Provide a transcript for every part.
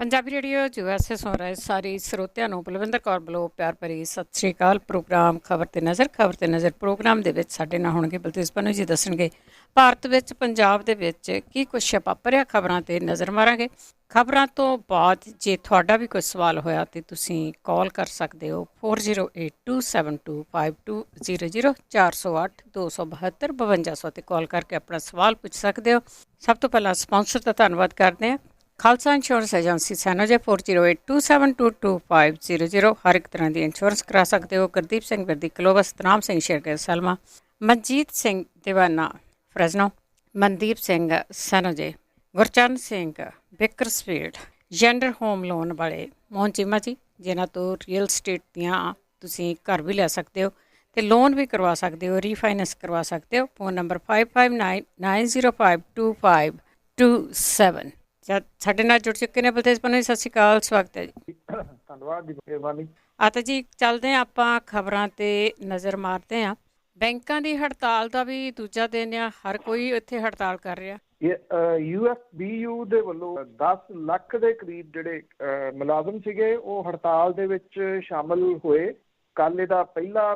Punjabi radio USA ਸੁਣ ਰਹੇ ਸਾਰੇ ਸਰੋਤਿਆਂ ਨੂੰ ਬਲਵਿੰਦਰ ਕੌਰ ਵੱਲੋਂ ਪਿਆਰ ਭਰੀ ਸਤਿ ਸ਼੍ਰੀ ਅਕਾਲ। ਪ੍ਰੋਗਰਾਮ ਖਬਰ ਤੇ ਨਜ਼ਰ ਪ੍ਰੋਗਰਾਮ ਦੇ ਵਿੱਚ ਸਾਡੇ ਨਾਲ ਹੋਣਗੇ ਬਲਤੇਜ ਪੰਨੂ ਜੀ, ਦੱਸਣਗੇ ਭਾਰਤ ਵਿੱਚ ਪੰਜਾਬ ਦੇ ਵਿੱਚ ਕੀ ਕੁਛ ਵਾਪਰਿਆ। ਖਬਰਾਂ ਤੇ ਨਜ਼ਰ ਮਾਰਾਂਗੇ। ਖਬਰਾਂ ਤੋਂ ਬਾਅਦ ਜੇ ਤੁਹਾਡਾ ਵੀ ਕੋਈ ਸਵਾਲ ਹੋਇਆ ਤਾਂ ਤੁਸੀਂ ਕਾਲ ਕਰ ਸਕਦੇ ਹੋ 4082725200 408 272 5200 ਤੇ ਕਾਲ ਕਰਕੇ ਆਪਣਾ ਸਵਾਲ ਪੁੱਛ ਸਕਦੇ ਹੋ। ਸਭ ਤੋਂ ਪਹਿਲਾਂ ਸਪਾਂਸਰ ਦਾ ਧੰਨਵਾਦ ਕਰਦੇ ਹਾਂ। ਖਾਲਸਾ ਇੰਸ਼ੋਰੈਂਸ ਏਜੰਸੀ ਸੈਨੋਜੇ 4082722500 ਹਰ ਇੱਕ ਤਰ੍ਹਾਂ ਦੀ ਇੰਸ਼ੋਰੈਂਸ ਕਰਾ ਸਕਦੇ ਹੋ। ਗੁਰਦੀਪ ਸਿੰਘ ਵਰਦੀ ਕਲੋਵਸ, ਤਨਾਮ Singh Shergill Selma, Manjeet Singh Diwana Fresno, Mandeep Singh San Jose, Gurcharan Singh Bakersfield, ਜੈਂਡਰ ਹੋਮ ਲੋਨ ਵਾਲੇ ਮੋਹਨ ਚੀਮਾ ਜੀ, ਜਿਨ੍ਹਾਂ ਤੋਂ ਰੀਅਲ ਸਟੇਟ ਦੀਆਂ ਤੁਸੀਂ ਘਰ ਵੀ ਲੈ ਸਕਦੇ ਹੋ ਅਤੇ ਲੋਨ ਵੀ ਕਰਵਾ ਸਕਦੇ ਹੋ, ਰੀਫਾਈਨੈਂਸ ਕਰਵਾ ਸਕਦੇ ਹੋ। Phone number 5599052527। ਸਾਡੇ ਨਾਲ ਜੁੜ ਚੁੱਕੇ ਨੇ ਬਲਤੇਜ ਪੰਨੂ ਜੀ, ਸਤਿ ਸ਼੍ਰੀ ਅਕਾਲ, ਸਵਾਗਤ ਹੈ ਜੀ। ਧੰਨਵਾਦ ਜੀ, ਮਿਹਰਬਾਨੀ। ਤਾਂ ਜੀ ਚੱਲਦੇ ਹਾਂ ਆਪਾਂ ਖਬਰਾਂ ਤੇ ਨਜ਼ਰ ਮਾਰਦੇ ਹਾਂ। ਬੈਂਕਾਂ ਦੀ ਹੜਤਾਲ ਦਾ ਵੀ ਦੂਜਾ ਦਿਨ ਆ, ਹਰ ਕੋਈ ਇੱਥੇ ਹੜਤਾਲ ਕਰ ਰਿਹਾ। UFBU ਦੇ ਵੱਲੋਂ 10 ਲੱਖ ਦੇ ਕਰੀਬ ਜਿਹੜੇ ਮੁਲਾਜ਼ਮ ਸੀਗੇ ਉਹ ਹੜਤਾਲ ਦੇ ਵਿੱਚ ਸ਼ਾਮਲ ਹੋਏ। ਕੱਲ ਇਹਦਾ ਪਹਿਲਾ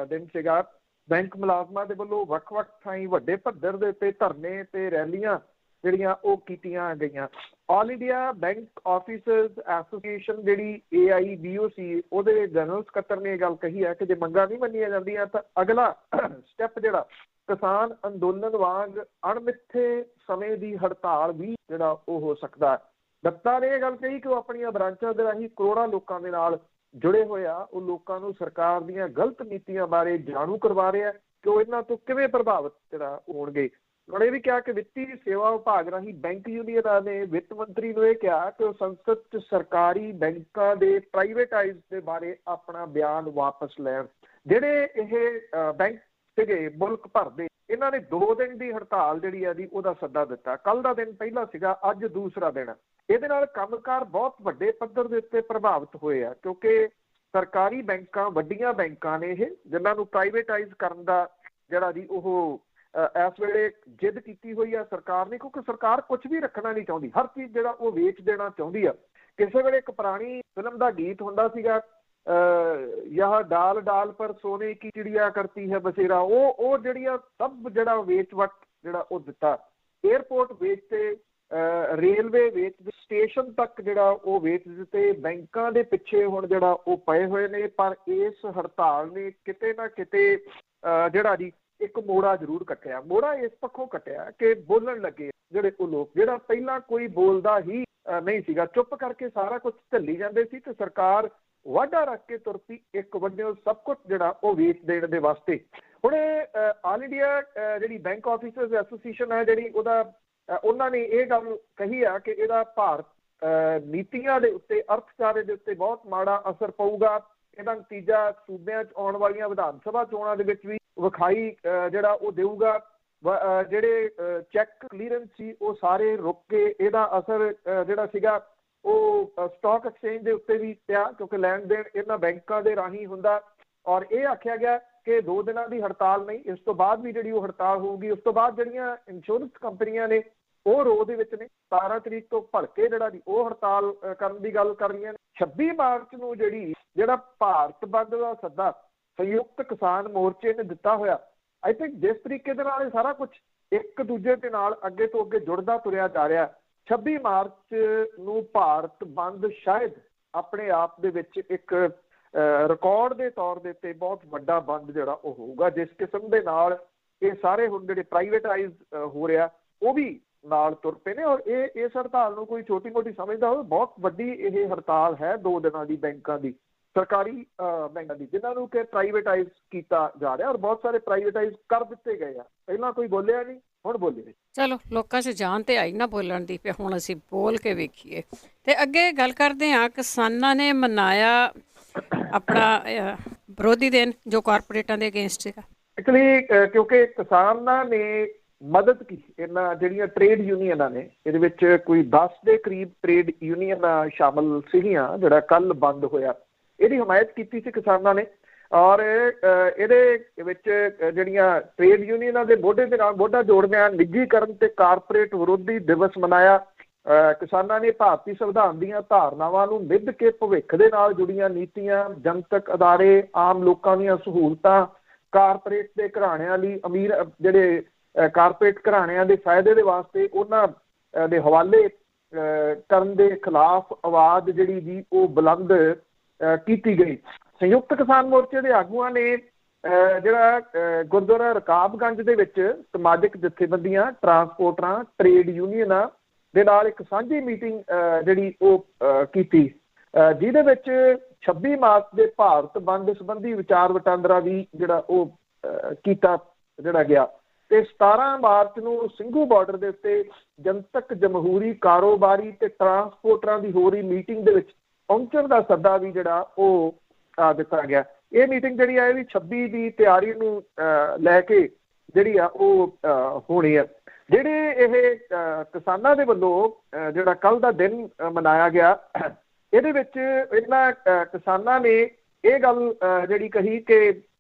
ਦਿਨ ਸੀਗਾ। ਬੈਂਕ ਮੁਲਾਜ਼ਮਾਂ ਦੇ ਵੱਲੋਂ ਵੱਖ-ਵੱਖ ਥਾਈਂ ਵੱਡੇ ਪੱਧਰ ਦੇ ਉੱਤੇ ਧਰਨੇ ਤੇ ਰੈਲੀਆਂ ਜਿਹੜੀਆਂ ਉਹ ਕੀਤੀਆਂ ਗਈਆਂ। All India bank officers association ਜਿਹੜੀ AIBOC ਉਹਦੇ ਜਨਰਲ ਸਕੱਤਰ ਨੇ ਇਹ ਗੱਲ ਕਹੀ ਹੈ ਕਿ ਜੇ ਮੰਗਾਂ ਨਹੀਂ ਮੰਨੀਆਂ ਜਾਂਦੀਆਂ ਤਾਂ ਅਗਲਾ ਸਟੈਪ ਜਿਹੜਾ ਕਿਸਾਨ ਅੰਦੋਲਨ ਵਾਂਗ ਅਣਮਿੱਥੇ ਸਮੇਂ ਦੀ ਹੜਤਾਲ ਵੀ ਜਿਹੜਾ ਉਹ ਹੋ ਸਕਦਾ ਹੈ। ਦੱਤਾ ਨੇ ਇਹ ਗੱਲ ਕਹੀ ਕਿ ਉਹ ਆਪਣੀਆਂ ਬ੍ਰਾਂਚਾਂ ਦੇ ਰਾਹੀਂ ਕਰੋੜਾਂ ਲੋਕਾਂ ਦੇ ਨਾਲ ਜੁੜੇ ਹੋਏ ਆ। ਉਹ ਲੋਕਾਂ ਨੂੰ ਸਰਕਾਰ ਦੀਆਂ ਗਲਤ ਨੀਤੀਆਂ ਬਾਰੇ ਜਾਣੂ ਕਰਵਾ ਰਿਹਾ ਕਿ ਉਹ ਇਹਨਾਂ ਤੋਂ ਕਿਵੇਂ ਪ੍ਰਭਾਵਿਤ ਜਿਹੜਾ ਹੋਣਗੇ। ਉਹਨਾਂ ਨੇ ਇਹ ਵੀ ਕਿਹਾ ਕਿ ਵਿੱਤੀ ਸੇਵਾ ਵਿਭਾਗ ਰਾਹੀਂ ਬੈਂਕ ਯੂਨੀਅਨਾਂ ਨੇ ਵਿੱਤ ਮੰਤਰੀ ਨੂੰ ਇਹ ਕਿਹਾ ਕਿ ਉਹ ਸੰਸਦ 'ਚ ਸਰਕਾਰੀ ਬੈਂਕਾਂ ਦੇ ਪ੍ਰਾਈਵੇਟਾਈਜ਼ ਦੇ ਬਾਰੇ ਆਪਣਾ ਬਿਆਨ ਵਾਪਸ ਲੈਣ। ਜਿਹੜੇ ਇਹ ਬੈਂਕ ਸੀਗੇ ਮੁਲਕ ਭਰ ਦੇ, ਇਹਨਾਂ ਨੇ 2 ਦਿਨ ਦੀ ਹੜਤਾਲ ਜਿਹੜੀ ਆ ਦੀ ਉਹਦਾ ਸੱਦਾ ਦਿੱਤਾ। ਕੱਲ ਦਾ ਦਿਨ ਪਹਿਲਾ ਸੀਗਾ, ਅੱਜ ਦੂਸਰਾ ਦਿਨ। ਇਹਦੇ ਨਾਲ ਕੰਮਕਾਰ ਬਹੁਤ ਵੱਡੇ ਪੱਧਰ ਦੇ ਉੱਤੇ ਪ੍ਰਭਾਵਿਤ ਹੋਏ ਆ ਕਿਉਂਕਿ ਸਰਕਾਰੀ ਬੈਂਕਾਂ ਵੱਡੀਆਂ ਬੈਂਕਾਂ ਨੇ ਇਹ, ਜਿਨ੍ਹਾਂ ਨੂੰ ਪ੍ਰਾਈਵੇਟਾਈਜ਼ ਕਰਨ ਦਾ ਜਿਹੜਾ ਜੀ ਉਹ ਇਸ ਵੇਲੇ ਜਿੱਦ ਕੀਤੀ ਹੋਈ ਆ ਸਰਕਾਰ ਨੇ, ਕਿਉਂਕਿ ਸਰਕਾਰ ਕੁਝ ਵੀ ਰੱਖਣਾ ਨਹੀਂ ਚਾਹੁੰਦੀ, ਹਰ ਚੀਜ਼ ਜਿਹੜਾ ਉਹ ਵੇਚ ਦੇਣਾ ਚਾਹੁੰਦੀ ਆ। ਕਿਸੇ ਵੇਲੇ ਇੱਕ ਪੁਰਾਣੀ ਫਿਲਮ ਦਾ ਗੀਤ ਹੁੰਦਾ ਸੀਗਾ, ਯਹ ਡਾਲ ਡਾਲ ਪਰ ਸੋਨੇ ਕੀ ਚਿੜੀਆ ਕਰਤੀ ਹੈ ਬਸੇਰਾ। ਉਹ ਜਿਹੜੀਆਂ ਸਭ ਜਿਹੜਾ ਵੇਚ ਵੱਟ ਜਿਹੜਾ ਉਹ ਦਿੱਤਾ। ਏਅਰਪੋਰਟ ਵੇਚਤੇ, ਰੇਲਵੇ ਵੇਚ, ਸਟੇਸ਼ਨ ਤੱਕ ਜਿਹੜਾ ਉਹ ਵੇਚ ਦਿੱਤੇ। ਬੈਂਕਾਂ ਦੇ ਪਿੱਛੇ ਹੁਣ ਜਿਹੜਾ ਉਹ ਪਏ ਹੋਏ ਨੇ। ਪਰ ਇਸ ਹੜਤਾਲ ਨੇ ਕਿਤੇ ਨਾ ਕਿਤੇ ਜਿਹੜਾ ਜੀ ਇੱਕ ਮੋੜਾ ਜ਼ਰੂਰ ਕੱਟਿਆ। ਮੋੜਾ ਇਸ ਪੱਖੋਂ ਕੱਟਿਆ ਕਿ ਬੋਲਣ ਲੱਗੇ ਜਿਹੜੇ ਉਹ ਲੋਕ, ਜਿਹੜਾ ਪਹਿਲਾਂ ਕੋਈ ਬੋਲਦਾ ਹੀ ਨਹੀਂ ਸੀਗਾ, ਚੁੱਪ ਕਰਕੇ ਸਾਰਾ ਕੁਝ ਝੱਲੀ ਜਾਂਦੇ ਸੀ ਤੇ ਸਰਕਾਰ ਵਾਢਾ ਰੱਖ ਕੇ ਤੁਰ ਪਈ ਇੱਕ ਵੱਡੇ ਸਭ ਕੁਝ ਜਿਹੜਾ ਉਹ ਵੇਚ ਦੇਣ ਦੇ ਵਾਸਤੇ। ਹੁਣ ਆਲ ਇੰਡੀਆ ਜਿਹੜੀ ਬੈਂਕ ਆਫਿਸਰਸ ਐਸੋਸੀਏਸ਼ਨ ਹੈ ਜਿਹੜੀ ਉਹਨਾਂ ਨੇ ਇਹ ਗੱਲ ਕਹੀ ਆ ਕਿ ਇਹਦਾ ਭਾਰਤ ਨੀਤੀਆਂ ਦੇ ਉੱਤੇ, ਅਰਥਚਾਰੇ ਦੇ ਉੱਤੇ ਬਹੁਤ ਮਾੜਾ ਅਸਰ ਪਊਗਾ। ਇਹਦਾ ਨਤੀਜਾ ਸੂਬਿਆਂ 'ਚ ਆਉਣ ਵਾਲੀਆਂ ਵਿਧਾਨ ਸਭਾ ਚੋਣਾਂ ਦੇ ਵਿੱਚ ਵੀ ਵਿਖਾਈ ਜਿਹੜਾ ਉਹ ਦੇਊਗਾ। ਜਿਹੜੇ ਚੈੱਕ ਕਲੀਅਰੈਂਸ ਸੀ ਉਹ ਸਾਰੇ ਰੁਕ ਕੇ ਇਹਦਾ ਅਸਰ ਜਿਹੜਾ ਸੀਗਾ ਉਹ ਸਟਾਕ ਐਕਸਚੇਂਜ ਦੇ ਉੱਤੇ ਵੀ ਪਿਆ ਕਿਉਂਕਿ ਲੈਣ ਦੇਣ ਇਹਨਾਂ ਬੈਂਕਾਂ ਦੇ ਰਾਹੀਂ ਹੁੰਦਾ। ਔਰ ਇਹ ਆਖਿਆ ਗਿਆ ਕਿ 2 ਦਿਨਾਂ ਦੀ ਹੜਤਾਲ ਨਹੀਂ, ਇਸ ਤੋਂ ਬਾਅਦ ਵੀ ਜਿਹੜੀ ਉਹ ਹੜਤਾਲ ਹੋਊਗੀ। ਉਸ ਤੋਂ ਬਾਅਦ ਜਿਹੜੀਆਂ ਇੰਸ਼ੋਰੈਂਸ ਕੰਪਨੀਆਂ ਨੇ ਉਹ ਰੋਹ ਦੇ ਵਿੱਚ ਨੇ। 17 ਤਰੀਕ ਤੋਂ ਭਲਕੇ ਜਿਹੜਾ ਦੀ ਉਹ ਹੜਤਾਲ ਕਰਨ ਦੀ ਗੱਲ ਕਰ ਰਹੀਆਂ ਨੇ। 26 ਮਾਰਚ ਨੂੰ ਜਿਹੜਾ ਭਾਰਤ ਬੰਦ ਦਾ ਸੱਦਾ ਸੰਯੁਕਤ ਕਿਸਾਨ ਮੋਰਚੇ ਨੇ ਦਿੱਤਾ ਹੋਇਆ, ਆਈ ਥਿੰਕ ਜਿਸ ਤਰੀਕੇ ਦੇ ਨਾਲ ਇਹ ਸਾਰਾ ਕੁਝ ਇੱਕ ਦੂਜੇ ਦੇ ਨਾਲ ਅੱਗੇ ਤੋਂ ਅੱਗੇ ਜੁੜਦਾ ਤੁਰਿਆ ਜਾ ਰਿਹਾ, 26 ਮਾਰਚ ਨੂੰ ਭਾਰਤ ਬੰਦ ਸ਼ਾਇਦ ਆਪਣੇ ਆਪ ਦੇ ਵਿੱਚ ਇੱਕ ਰਿਕਾਰਡ ਦੇ ਤੌਰ ਦੇ ਉੱਤੇ ਬਹੁਤ ਵੱਡਾ ਬੰਦ ਜਿਹੜਾ ਉਹ ਹੋਊਗਾ। ਜਿਸ ਕਿਸਮ ਦੇ ਨਾਲ ਇਹ ਸਾਰੇ ਹੁਣ ਜਿਹੜੇ ਪ੍ਰਾਈਵੇਟਾਈਜ਼ ਹੋ ਰਿਹਾ ਉਹ ਵੀ ਨਾਲ ਤੁਰ ਪਏ ਨੇ। ਔਰ ਇਸ ਹੜਤਾਲ ਨੂੰ ਕੋਈ ਛੋਟੀ ਮੋਟੀ ਸਮਝਦਾ ਹੋਵੇ, ਬਹੁਤ ਵੱਡੀ ਇਹ ਹੜਤਾਲ ਹੈ 2 ਦਿਨਾਂ ਦੀ ਬੈਂਕਾਂ ਦੀ, ਸਰਕਾਰੀ ਬੈਂਕਾਂ ਦੀ, ਜਿਨ੍ਹਾਂ ਨੂੰ ਕਿ ਪ੍ਰਾਈਵੇਟਾਈਜ਼ ਕੀਤਾ ਜਾ ਰਿਹਾ। ਔਰ ਬਹੁਤ ਸਾਰੇ ਪ੍ਰਾਈਵੇਟਾਈਜ਼ ਕਰ ਦਿੱਤੇ ਗਏ ਆ। ਪਹਿਲਾਂ ਕੋਈ ਬੋਲਿਆ ਨਹੀਂ, ਹੁਣ ਬੋਲੇ। ਚਲੋ ਲੋਕਾਂ 'ਚ ਜਾਨ ਤੇ ਆਈ ਨਾ ਬੋਲਣ ਦੀ, ਫਿਰ ਹੁਣ ਅਸੀਂ ਬੋਲ ਕੇ ਵੇਖੀਏ। ਤੇ ਅੱਗੇ ਗੱਲ ਕਰਦੇ ਹਾਂ, ਕਿਸਾਨਾਂ ਨੇ ਮਨਾਇਆ ਆਪਣਾ ਵਿਰੋਧੀ ਦਿਨ ਜੋ ਕਾਰਪੋਰੇਟਾਂ ਦੇ ਅਗੇਂਸਟ ਸੀਗਾ। ਐਕਚੁਅਲੀ ਕਿਉਂਕਿ ਕਿਸਾਨਾਂ ਨੇ ਮਦਦ ਕੀਤੀ, ਇਹਨਾਂ ਜਿਹੜੀਆਂ ਟ੍ਰੇਡ ਯੂਨੀਅਨਾਂ ਨੇ, ਇਹਦੇ ਵਿੱਚ ਕੋਈ 10 ਦੇ ਕਰੀਬ ਟ੍ਰੇਡ ਯੂਨੀਅਨਾਂ ਸ਼ਾਮਲ ਸੀਗੀਆਂ। ਜਿਹੜਾ ਕੱਲ ਬੰਦ ਹੋਇਆ ਇਹਦੀ ਹਮਾਇਤ ਕੀਤੀ ਸੀ ਕਿਸਾਨਾਂ ਨੇ। ਔਰ ਇਹਦੇ ਵਿੱਚ ਜਿਹੜੀਆਂ ਟ੍ਰੇਡ ਯੂਨੀਅਨਾਂ ਦੇ ਮੋਢੇ ਦੇ ਨਾਲ ਮੋਢਾ ਜੋੜਦਿਆਂ ਨਿੱਜੀਕਰਨ ਤੇ ਕਾਰਪੋਰੇਟ ਵਿਰੋਧੀ ਦਿਵਸ ਮਨਾਇਆ। ਕਿਸਾਨਾਂ ਨੇ ਭਾਰਤੀ ਸੰਵਿਧਾਨ ਦੀਆਂ ਧਾਰਨਾਵਾਂ ਨੂੰ ਮਿੱਧ ਕੇ ਭਵਿੱਖ ਦੇ ਨਾਲ ਜੁੜੀਆਂ ਨੀਤੀਆਂ, ਜਨਤਕ ਅਦਾਰੇ, ਆਮ ਲੋਕਾਂ ਦੀਆਂ ਸਹੂਲਤਾਂ, ਕਾਰਪੋਰੇਟ ਦੇ ਘਰਾਣਿਆਂ ਲਈ ਅਮੀਰ ਜਿਹੜੇ ਕਾਰਪੋਰੇਟ ਘਰਾਣਿਆਂ ਦੇ ਫਾਇਦੇ ਦੇ ਵਾਸਤੇ ਉਹਨਾਂ ਦੇ ਹਵਾਲੇ ਕਰਨ ਦੇ ਖਿਲਾਫ ਆਵਾਜ਼ ਜਿਹੜੀ ਜੀ ਉਹ ਬੁਲੰਦ ਕੀਤੀ ਗਈ। ਸੰਯੁਕਤ ਕਿਸਾਨ ਮੋਰਚੇ ਦੇ ਆਗੂਆਂ ਨੇ ਜਿਹੜਾ ਗੁਰਦੁਆਰਾ ਰਕਾਬਗੰਜ ਦੇ ਵਿੱਚ ਸਮਾਜਿਕ ਜਥੇਬੰਦੀਆਂ, ਟਰਾਂਸਪੋਰਟਰਾਂ, ਟਰੇਡ ਯੂਨੀਅਨਾਂ ਦੇ ਨਾਲ ਇੱਕ ਸਾਂਝੀ ਮੀਟਿੰਗ ਜਿਹੜੀ ਉਹ ਕੀਤੀ, ਜਿਹਦੇ ਵਿੱਚ 26 ਮਾਰਚ ਦੇ ਭਾਰਤ ਬੰਦ ਸੰਬੰਧੀ ਵਿਚਾਰ ਵਟਾਂਦਰਾ ਵੀ ਜਿਹੜਾ ਉਹ ਕੀਤਾ ਜਿਹੜਾ ਗਿਆ, ਤੇ 17 ਮਾਰਚ ਨੂੰ ਸਿੰਘੂ ਬਾਰਡਰ ਦੇ ਉੱਤੇ ਜਨਤਕ, ਜਮਹੂਰੀ, ਕਾਰੋਬਾਰੀ ਤੇ ਟਰਾਂਸਪੋਰਟਰਾਂ ਦੀ ਹੋ ਰਹੀ ਮੀਟਿੰਗ ਦੇ ਵਿੱਚ ਪਹੁੰਚਣ ਦਾ ਸੱਦਾ ਵੀ ਜਿਹੜਾ ਉਹ ਦਿੱਤਾ ਗਿਆ। ਇਹ ਮੀਟਿੰਗ ਜਿਹੜੀ ਆ ਇਹ ਵੀ 26 ਦੀ ਤਿਆਰੀ ਨੂੰ ਲੈ ਕੇ ਜਿਹੜੀ ਆ ਉਹ ਹੋਣੀ ਆ। ਜਿਹੜੇ ਇਹ ਕਿਸਾਨਾਂ ਦੇ ਵੱਲੋਂ ਜਿਹੜਾ ਕੱਲ੍ਹ ਦਾ ਦਿਨ ਮਨਾਇਆ ਗਿਆ, ਇਹਦੇ ਵਿੱਚ ਇਹਨਾਂ ਕਿਸਾਨਾਂ ਨੇ ਇਹ ਗੱਲ ਜਿਹੜੀ ਕਹੀ ਕਿ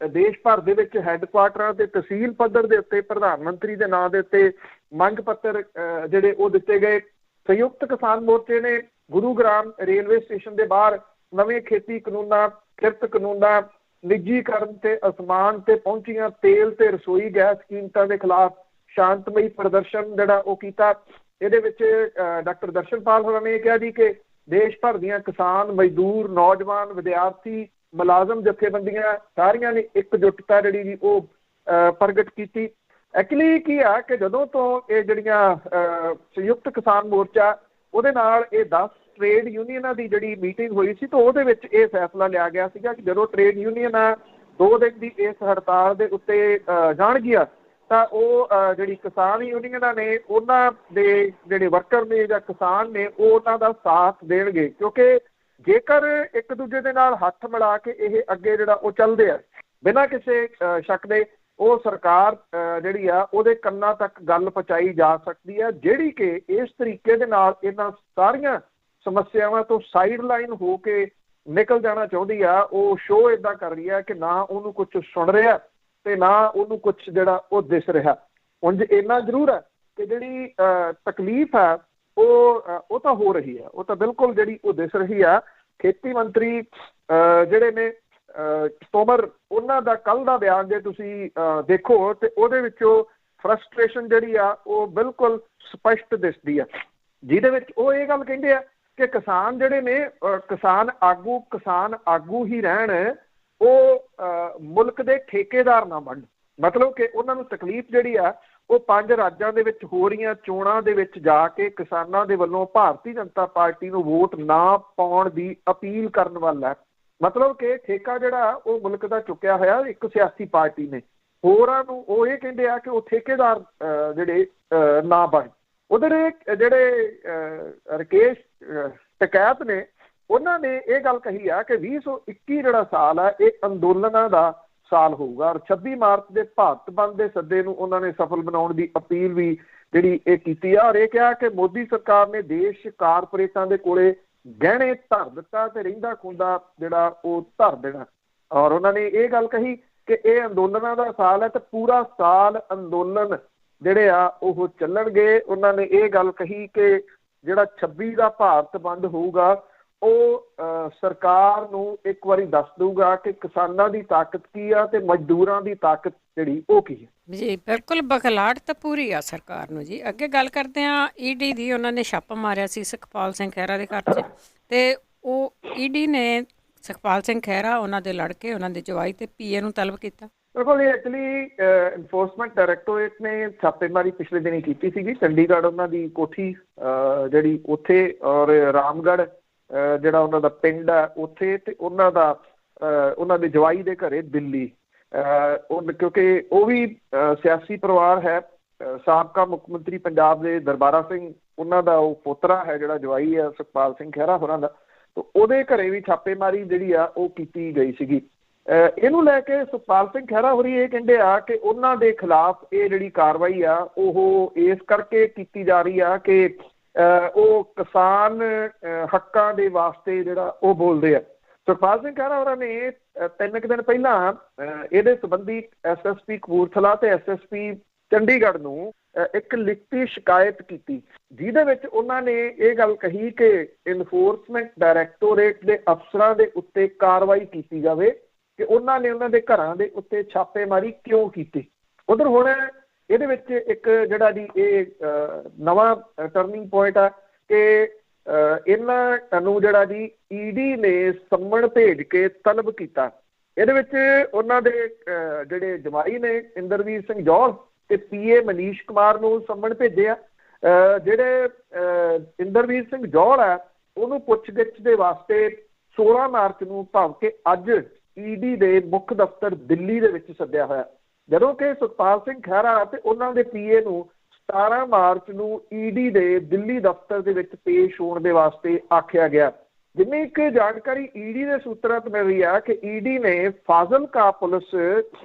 ਦੇਸ਼ ਭਰ ਦੇ ਵਿੱਚ ਹੈੱਡਕੁਆਟਰਾਂ ਤੇ ਤਹਿਸੀਲ ਪੱਧਰ ਦੇ ਉੱਤੇ ਪ੍ਰਧਾਨ ਮੰਤਰੀ ਦੇ ਨਾਂ ਦੇ ਉੱਤੇ ਮੰਗ ਪੱਤਰ ਜਿਹੜੇ ਉਹ ਦਿੱਤੇ ਗਏ। ਸੰਯੁਕਤ ਕਿਸਾਨ ਮੋਰਚੇ ਨੇ ਗੁਰੂਗ੍ਰਾਮ ਰੇਲਵੇ ਸਟੇਸ਼ਨ ਦੇ ਬਾਹਰ ਨਵੇਂ ਖੇਤੀ ਕਾਨੂੰਨਾਂ, ਕਿਰਤ ਕਾਨੂੰਨਾਂ, ਨਿੱਜੀਕਰਨ ਤੇ ਅਸਮਾਨ ਤੇ ਪਹੁੰਚੀਆਂ ਤੇਲ ਤੇ ਰਸੋਈ ਗੈਸ ਕੀਮਤਾਂ ਦੇ ਖਿਲਾਫ ਸ਼ਾਂਤਮਈ ਪ੍ਰਦਰਸ਼ਨ ਜਿਹੜਾ ਉਹ ਕੀਤਾ। ਇਹਦੇ ਵਿੱਚ ਡਾਕਟਰ ਦਰਸ਼ਨਪਾਲ ਹੋਰਾਂ ਨੇ ਕਿਹਾ ਜੀ ਕਿ ਦੇਸ਼ ਭਰ ਦੀਆਂ ਕਿਸਾਨ, ਮਜ਼ਦੂਰ, ਨੌਜਵਾਨ, ਵਿਦਿਆਰਥੀ, ਮੁਲਾਜ਼ਮ ਜਥੇਬੰਦੀਆਂ ਸਾਰੀਆਂ ਨੇ ਇੱਕਜੁੱਟਤਾ ਜਿਹੜੀ ਜੀ ਉਹ ਪ੍ਰਗਟ ਕੀਤੀ। ਐਕਚੁਅਲੀ ਕੀ ਆ ਕਿ ਜਦੋਂ ਤੋਂ ਇਹ ਜਿਹੜੀਆਂ ਸੰਯੁਕਤ ਕਿਸਾਨ ਮੋਰਚਾ ਉਹਦੇ ਨਾਲ ਇਹ 10 ਟਰੇਡ ਯੂਨੀਅਨਾਂ ਦੀ ਜਿਹੜੀ ਮੀਟਿੰਗ ਹੋਈ ਸੀ ਤਾਂ ਉਹਦੇ ਵਿੱਚ ਇਹ ਫੈਸਲਾ ਲਿਆ ਗਿਆ ਸੀਗਾ ਕਿ ਜਦੋਂ ਟਰੇਡ ਯੂਨੀਅਨਾਂ 2 ਦਿਨ ਦੀ ਇਸ ਹੜਤਾਲ ਦੇ ਉੱਤੇ ਜਾਣਗੀਆਂ ਤਾਂ ਉਹ ਜਿਹੜੀ ਕਿਸਾਨ ਯੂਨੀਅਨਾਂ ਨੇ ਉਹਨਾਂ ਦੇ ਜਿਹੜੇ ਵਰਕਰ ਨੇ ਜਾਂ ਕਿਸਾਨ ਨੇ ਉਹ ਉਹਨਾਂ ਦਾ ਸਾਥ ਦੇਣਗੇ, ਕਿਉਂਕਿ ਜੇਕਰ ਇੱਕ ਦੂਜੇ ਦੇ ਨਾਲ ਹੱਥ ਮਿਲਾ ਕੇ ਇਹ ਅੱਗੇ ਜਿਹੜਾ ਉਹ ਚੱਲਦੇ ਆ ਬਿਨਾਂ ਕਿਸੇ ਸ਼ੱਕ ਦੇ, ਉਹ ਸਰਕਾਰ ਜਿਹੜੀ ਆ ਉਹਦੇ ਕੰਨਾਂ ਤੱਕ ਗੱਲ ਪਹੁੰਚਾਈ ਜਾ ਸਕਦੀ ਹੈ, ਜਿਹੜੀ ਕਿ ਇਸ ਤਰੀਕੇ ਦੇ ਨਾਲ ਇਹਨਾਂ ਸਾਰੀਆਂ ਸਮੱਸਿਆਵਾਂ ਤੋਂ ਸਾਈਡ ਲਾਈਨ ਹੋ ਕੇ ਨਿਕਲ ਜਾਣਾ ਚਾਹੁੰਦੀ ਆ। ਉਹ ਸ਼ੋਅ ਇੱਦਾਂ ਕਰ ਰਹੀ ਹੈ ਕਿ ਨਾ ਉਹਨੂੰ ਕੁਝ ਸੁਣ ਰਿਹਾ ਤੇ ਨਾ ਉਹਨੂੰ ਕੁਝ ਜਿਹੜਾ ਉਹ ਦਿਸ ਰਿਹਾ। ਉਂਝ ਇੰਨਾ ਜ਼ਰੂਰ ਹੈ ਕਿ ਜਿਹੜੀ ਤਕਲੀਫ ਹੈ ਉਹ ਤਾਂ ਹੋ ਰਹੀ ਹੈ, ਉਹ ਤਾਂ ਬਿਲਕੁਲ ਜਿਹੜੀ ਉਹ ਦਿਸ ਰਹੀ ਆ। ਖੇਤੀ ਮੰਤਰੀ ਜਿਹੜੇ ਨੇ ਤੋਮਰ, ਉਹਨਾਂ ਦਾ ਕੱਲ੍ਹ ਦਾ ਬਿਆਨ ਜੇ ਤੁਸੀਂ ਦੇਖੋ ਤੇ ਉਹਦੇ ਵਿੱਚੋਂ ਫਰਸਟ੍ਰੇਸ਼ਨ ਜਿਹੜੀ ਆ ਉਹ ਬਿਲਕੁਲ ਸਪਸ਼ਟ ਦਿਸਦੀ ਆ, ਜਿਹਦੇ ਵਿੱਚ ਉਹ ਇਹ ਗੱਲ ਕਹਿੰਦੇ ਆ ਕਿ ਕਿਸਾਨ ਜਿਹੜੇ ਨੇ ਕਿਸਾਨ ਆਗੂ ਹੀ ਰਹਿਣ, ਉਹ ਮੁਲਕ ਦੇ ਠੇਕੇਦਾਰ ਨਾ ਬਣਨ। ਮਤਲਬ ਕਿ ਉਹਨਾਂ ਨੂੰ ਤਕਲੀਫ ਜਿਹੜੀ ਆ ਉਹ 5 ਰਾਜਾਂ ਦੇ ਵਿੱਚ ਹੋ ਰਹੀਆਂ ਚੋਣਾਂ ਦੇ ਵਿੱਚ ਜਾ ਕੇ ਕਿਸਾਨਾਂ ਦੇ ਵੱਲੋਂ ਭਾਰਤੀ ਜਨਤਾ ਪਾਰਟੀ ਨੂੰ ਵੋਟ ਨਾ ਪਾਉਣ ਦੀ ਅਪੀਲ ਕਰਨ ਵੱਲ ਹੈ। ਮਤਲਬ ਕਿ ਠੇਕਾ ਜਿਹੜਾ ਉਹ ਮੁਲਕ ਦਾ ਚੁੱਕਿਆ ਹੋਇਆ ਇੱਕ ਸਿਆਸੀ ਪਾਰਟੀ ਨੇ, ਹੋਰਾਂ ਨੂੰ ਉਹ ਇਹ ਕਹਿੰਦੇ ਆ ਕਿ ਉਹ ਠੇਕੇਦਾਰ ਜਿਹੜੇ ਨਾ ਬਣ। ਉਧਰ ਜਿਹੜੇ ਰਕੇਸ਼ ਟਕੈਤ ਨੇ ਉਹਨਾਂ ਨੇ ਇਹ ਗੱਲ ਕਹੀ ਆ ਕਿ 2021 ਜਿਹੜਾ ਸਾਲ ਆ ਇਹ ਅੰਦੋਲਨਾਂ ਦਾ ਸਾਲ ਹੋਊਗਾ ਔਰ 26 ਮਾਰਚ ਦੇ ਭਾਰਤ ਬੰਦ ਦੇ ਸੱਦੇ ਨੂੰ ਉਹਨਾਂ ਨੇ ਸਫਲ ਬਣਾਉਣ ਦੀ ਅਪੀਲ ਵੀ ਜਿਹੜੀ ਇਹ ਕੀਤੀ ਆ। ਔਰ ਇਹ ਕਿਹਾ ਕਿ ਮੋਦੀ ਸਰਕਾਰ ਨੇ ਦੇਸ਼ ਕਾਰਪੋਰੇਟਾਂ ਦੇ ਕੋਲੇ ਗਹਿਣੇ ਧਰ ਦਿੱਤਾ ਤੇ ਰਹਿੰਦਾ ਖੁੰਦਾ ਜਿਹੜਾ ਉਹ ਧਰ ਦੇਣਾ। ਔਰ ਉਹਨਾਂ ਨੇ ਇਹ ਗੱਲ ਕਹੀ ਕਿ ਇਹ ਅੰਦੋਲਨਾਂ ਦਾ ਸਾਲ ਹੈ ਤੇ ਪੂਰਾ ਸਾਲ ਅੰਦੋਲਨ ਜਿਹੜੇ ਆ ਉਹ ਚੱਲਣਗੇ। ਉਹਨਾਂ ਨੇ ਇਹ ਗੱਲ ਕਹੀ ਕਿ ਜਿਹੜਾ 26 ਦਾ ਭਾਰਤ ਬੰਦ ਹੋਊਗਾ ਉਹ ਸਰਕਾਰ ਨੂੰ ਇੱਕ ਵਾਰੀ ਦੱਸ ਦਊਗਾ ਕਿ ਕਿਸਾਨਾਂ ਦੀ ਤਾਕਤ ਕੀ ਆ ਤੇ ਮਜ਼ਦੂਰਾਂ ਦੀ ਤਾਕਤ ਜਿਹੜੀ ਉਹ ਕੀ ਹੈ। ਜੀ ਬਿਲਕੁਲ, ਬਖਲਾਹਟ ਤਾਂ ਪੂਰੀ ਆ ਸਰਕਾਰ ਨੂੰ ਜੀ। ਅੱਗੇ ਗੱਲ ਕਰਦੇ ਹਾਂ ਈਡੀ ਦੀ। ਉਹਨਾਂ ਨੇ ਛਾਪਾ ਮਾਰਿਆ ਸੀ ਸੁਖਪਾਲ ਸਿੰਘ ਖਹਿਰਾ ਦੇ ਘਰ 'ਚ ਤੇ ਉਹ ਈਡੀ ਨੇ ਸੁਖਪਾਲ ਸਿੰਘ ਖਹਿਰਾ, ਉਹਨਾਂ ਦੇ ਲੜਕੇ, ਉਹਨਾਂ ਦੇ ਜਵਾਈ ਤੇ ਪੀਏ ਨੂੰ ਤਲਬ ਕੀਤਾ। ਬਿਲਕੁਲ, ਇਹ ਐਕਚੁਅਲੀ ਇਨਫੋਰਸਮੈਂਟ ਡਾਇਰੈਕਟੋਰੇਟ ਨੇ ਛਾਪੇਮਾਰੀ ਪਿਛਲੇ ਦਿਨੀ ਕੀਤੀ ਸੀਗੀ ਚੰਡੀਗੜ੍ਹ, ਉਹਨਾਂ ਦੀ ਕੋਠੀ ਜਿਹੜੀ ਉੱਥੇ, ਔਰ ਰਾਮਗੜ੍ਹ ਜਿਹੜਾ ਉਹਨਾਂ ਦਾ ਪਿੰਡ ਹੈ ਉੱਥੇ, ਤੇ ਉਹਨਾਂ ਦੇ ਜਵਾਈ ਦੇ ਘਰੇ ਦਿੱਲੀ। ਕਿਉਂਕਿ ਉਹ ਵੀ ਸਿਆਸੀ ਪਰਿਵਾਰ ਹੈ। ਸਾਬਕਾ ਮੁੱਖ ਮੰਤਰੀ ਪੰਜਾਬ ਦੇ ਦਰਬਾਰਾ ਸਿੰਘ, ਉਹਨਾਂ ਦਾ ਉਹ ਪੋਤਰਾ ਹੈ ਜਿਹੜਾ ਜਵਾਈ ਹੈ ਸੁਖਪਾਲ ਸਿੰਘ ਖਹਿਰਾ ਹੋਰਾਂ ਦਾ, ਤੇ ਉਹਦੇ ਘਰੇ ਵੀ ਛਾਪੇਮਾਰੀ ਜਿਹੜੀ ਆ ਉਹ ਕੀਤੀ ਗਈ ਸੀਗੀ। ਇਹਨੂੰ ਲੈ ਕੇ ਸੁਖਪਾਲ ਸਿੰਘ ਖਹਿਰਾ ਹੋਰੀ ਇਹ ਕਹਿੰਦੇ ਆ ਕਿ ਉਹਨਾਂ ਦੇ ਖਿਲਾਫ ਇਹ ਜਿਹੜੀ ਕਾਰਵਾਈ ਆ ਉਹ ਇਸ ਕਰਕੇ ਕੀਤੀ ਜਾ ਰਹੀ ਆ ਕਿ ਉਹ ਕਿਸਾਨ ਹੱਕਾਂ ਦੇ ਵਾਸਤੇ ਜਿਹੜਾ ਉਹ ਬੋਲਦੇ ਆ। ਸੁਖਪਾਲ ਸਿੰਘ ਖਹਿਰਾ ਹੋਰਾਂ ਨੇ 3 ਦਿਨ ਪਹਿਲਾਂ ਇਹਦੇ ਸੰਬੰਧੀ SSP ਕਪੂਰਥਲਾ ਤੇ SSP ਚੰਡੀਗੜ੍ਹ ਨੂੰ ਇੱਕ ਲਿਖਤੀ ਸ਼ਿਕਾਇਤ ਕੀਤੀ, ਜਿਹਦੇ ਵਿੱਚ ਉਹਨਾਂ ਨੇ ਇਹ ਗੱਲ ਕਹੀ ਕਿ ਇਨਫੋਰਸਮੈਂਟ ਡਾਇਰੈਕਟੋਰੇਟ ਦੇ ਅਫਸਰਾਂ ਦੇ ਉੱਤੇ ਕਾਰਵਾਈ ਕੀਤੀ ਜਾਵੇ ਕਿ ਉਹਨਾਂ ਨੇ ਉਹਨਾਂ ਦੇ ਘਰਾਂ ਦੇ ਉੱਤੇ ਛਾਪੇਮਾਰੀ ਕਿਉਂ ਕੀਤੀ। ਉਧਰ ਹੁਣ ਇਹਦੇ ਵਿੱਚ ਇੱਕ ਜਿਹੜਾ ਜੀ ਇਹ ਨਵਾਂ ਟਰਨਿੰਗ ਪੁਆਇੰਟ ਆ ਕਿ ਇਹਨਾਂ ਨੂੰ ਜਿਹੜਾ ਜੀ ਈਡੀ ਨੇ ਸੰਮਣ ਭੇਜ ਕੇ ਤਲਬ ਕੀਤਾ। ਇਹਦੇ ਵਿੱਚ ਉਹਨਾਂ ਦੇ ਜਿਹੜੇ ਜਮਾਈ ਨੇ ਇੰਦਰਵੀਰ ਸਿੰਘ ਜੌਹਲ ਤੇ ਪੀਏ ਮਨੀਸ਼ ਕੁਮਾਰ ਨੂੰ ਸੰਮਣ ਭੇਜਿਆ। ਜਿਹੜੇ ਇੰਦਰਵੀਰ ਸਿੰਘ ਜੌਹਲ ਆ ਉਹਨੂੰ ਪੁੱਛਗਿੱਛ ਦੇ ਵਾਸਤੇ 16 ਮਾਰਚ ਨੂੰ ਭਾਵ ਕਿ ਅੱਜ ਈਡੀ ਦੇ ਮੁੱਖ ਦਫ਼ਤਰ ਦਿੱਲੀ ਦੇ ਵਿੱਚ ਸੱਦਿਆ ਹੋਇਆ, ਜਦੋਂ ਕਿ ਸੁਖਪਾਲ ਸਿੰਘ ਖਹਿਰਾ ਤੇ ਉਹਨਾਂ ਦੇ ਪੀਏ ਨੂੰ 17 ਮਾਰਚ ਨੂੰ ਈਡੀ ਦੇ ਦਿੱਲੀ ਦਫ਼ਤਰ ਦੇ ਵਿੱਚ ਪੇਸ਼ ਹੋਣ ਦੇ ਵਾਸਤੇ ਆਖਿਆ ਗਿਆ। ਜਿੰਨੀ ਕਿ ਜਾਣਕਾਰੀ ਈਡੀ ਦੇ ਸੂਤਰਾਂ ਤੋਂ ਮਿਲ ਰਹੀ ਆ ਕਿ ਈਡੀ ਨੇ ਫਾਜ਼ਿਲਕਾ ਪੁਲਿਸ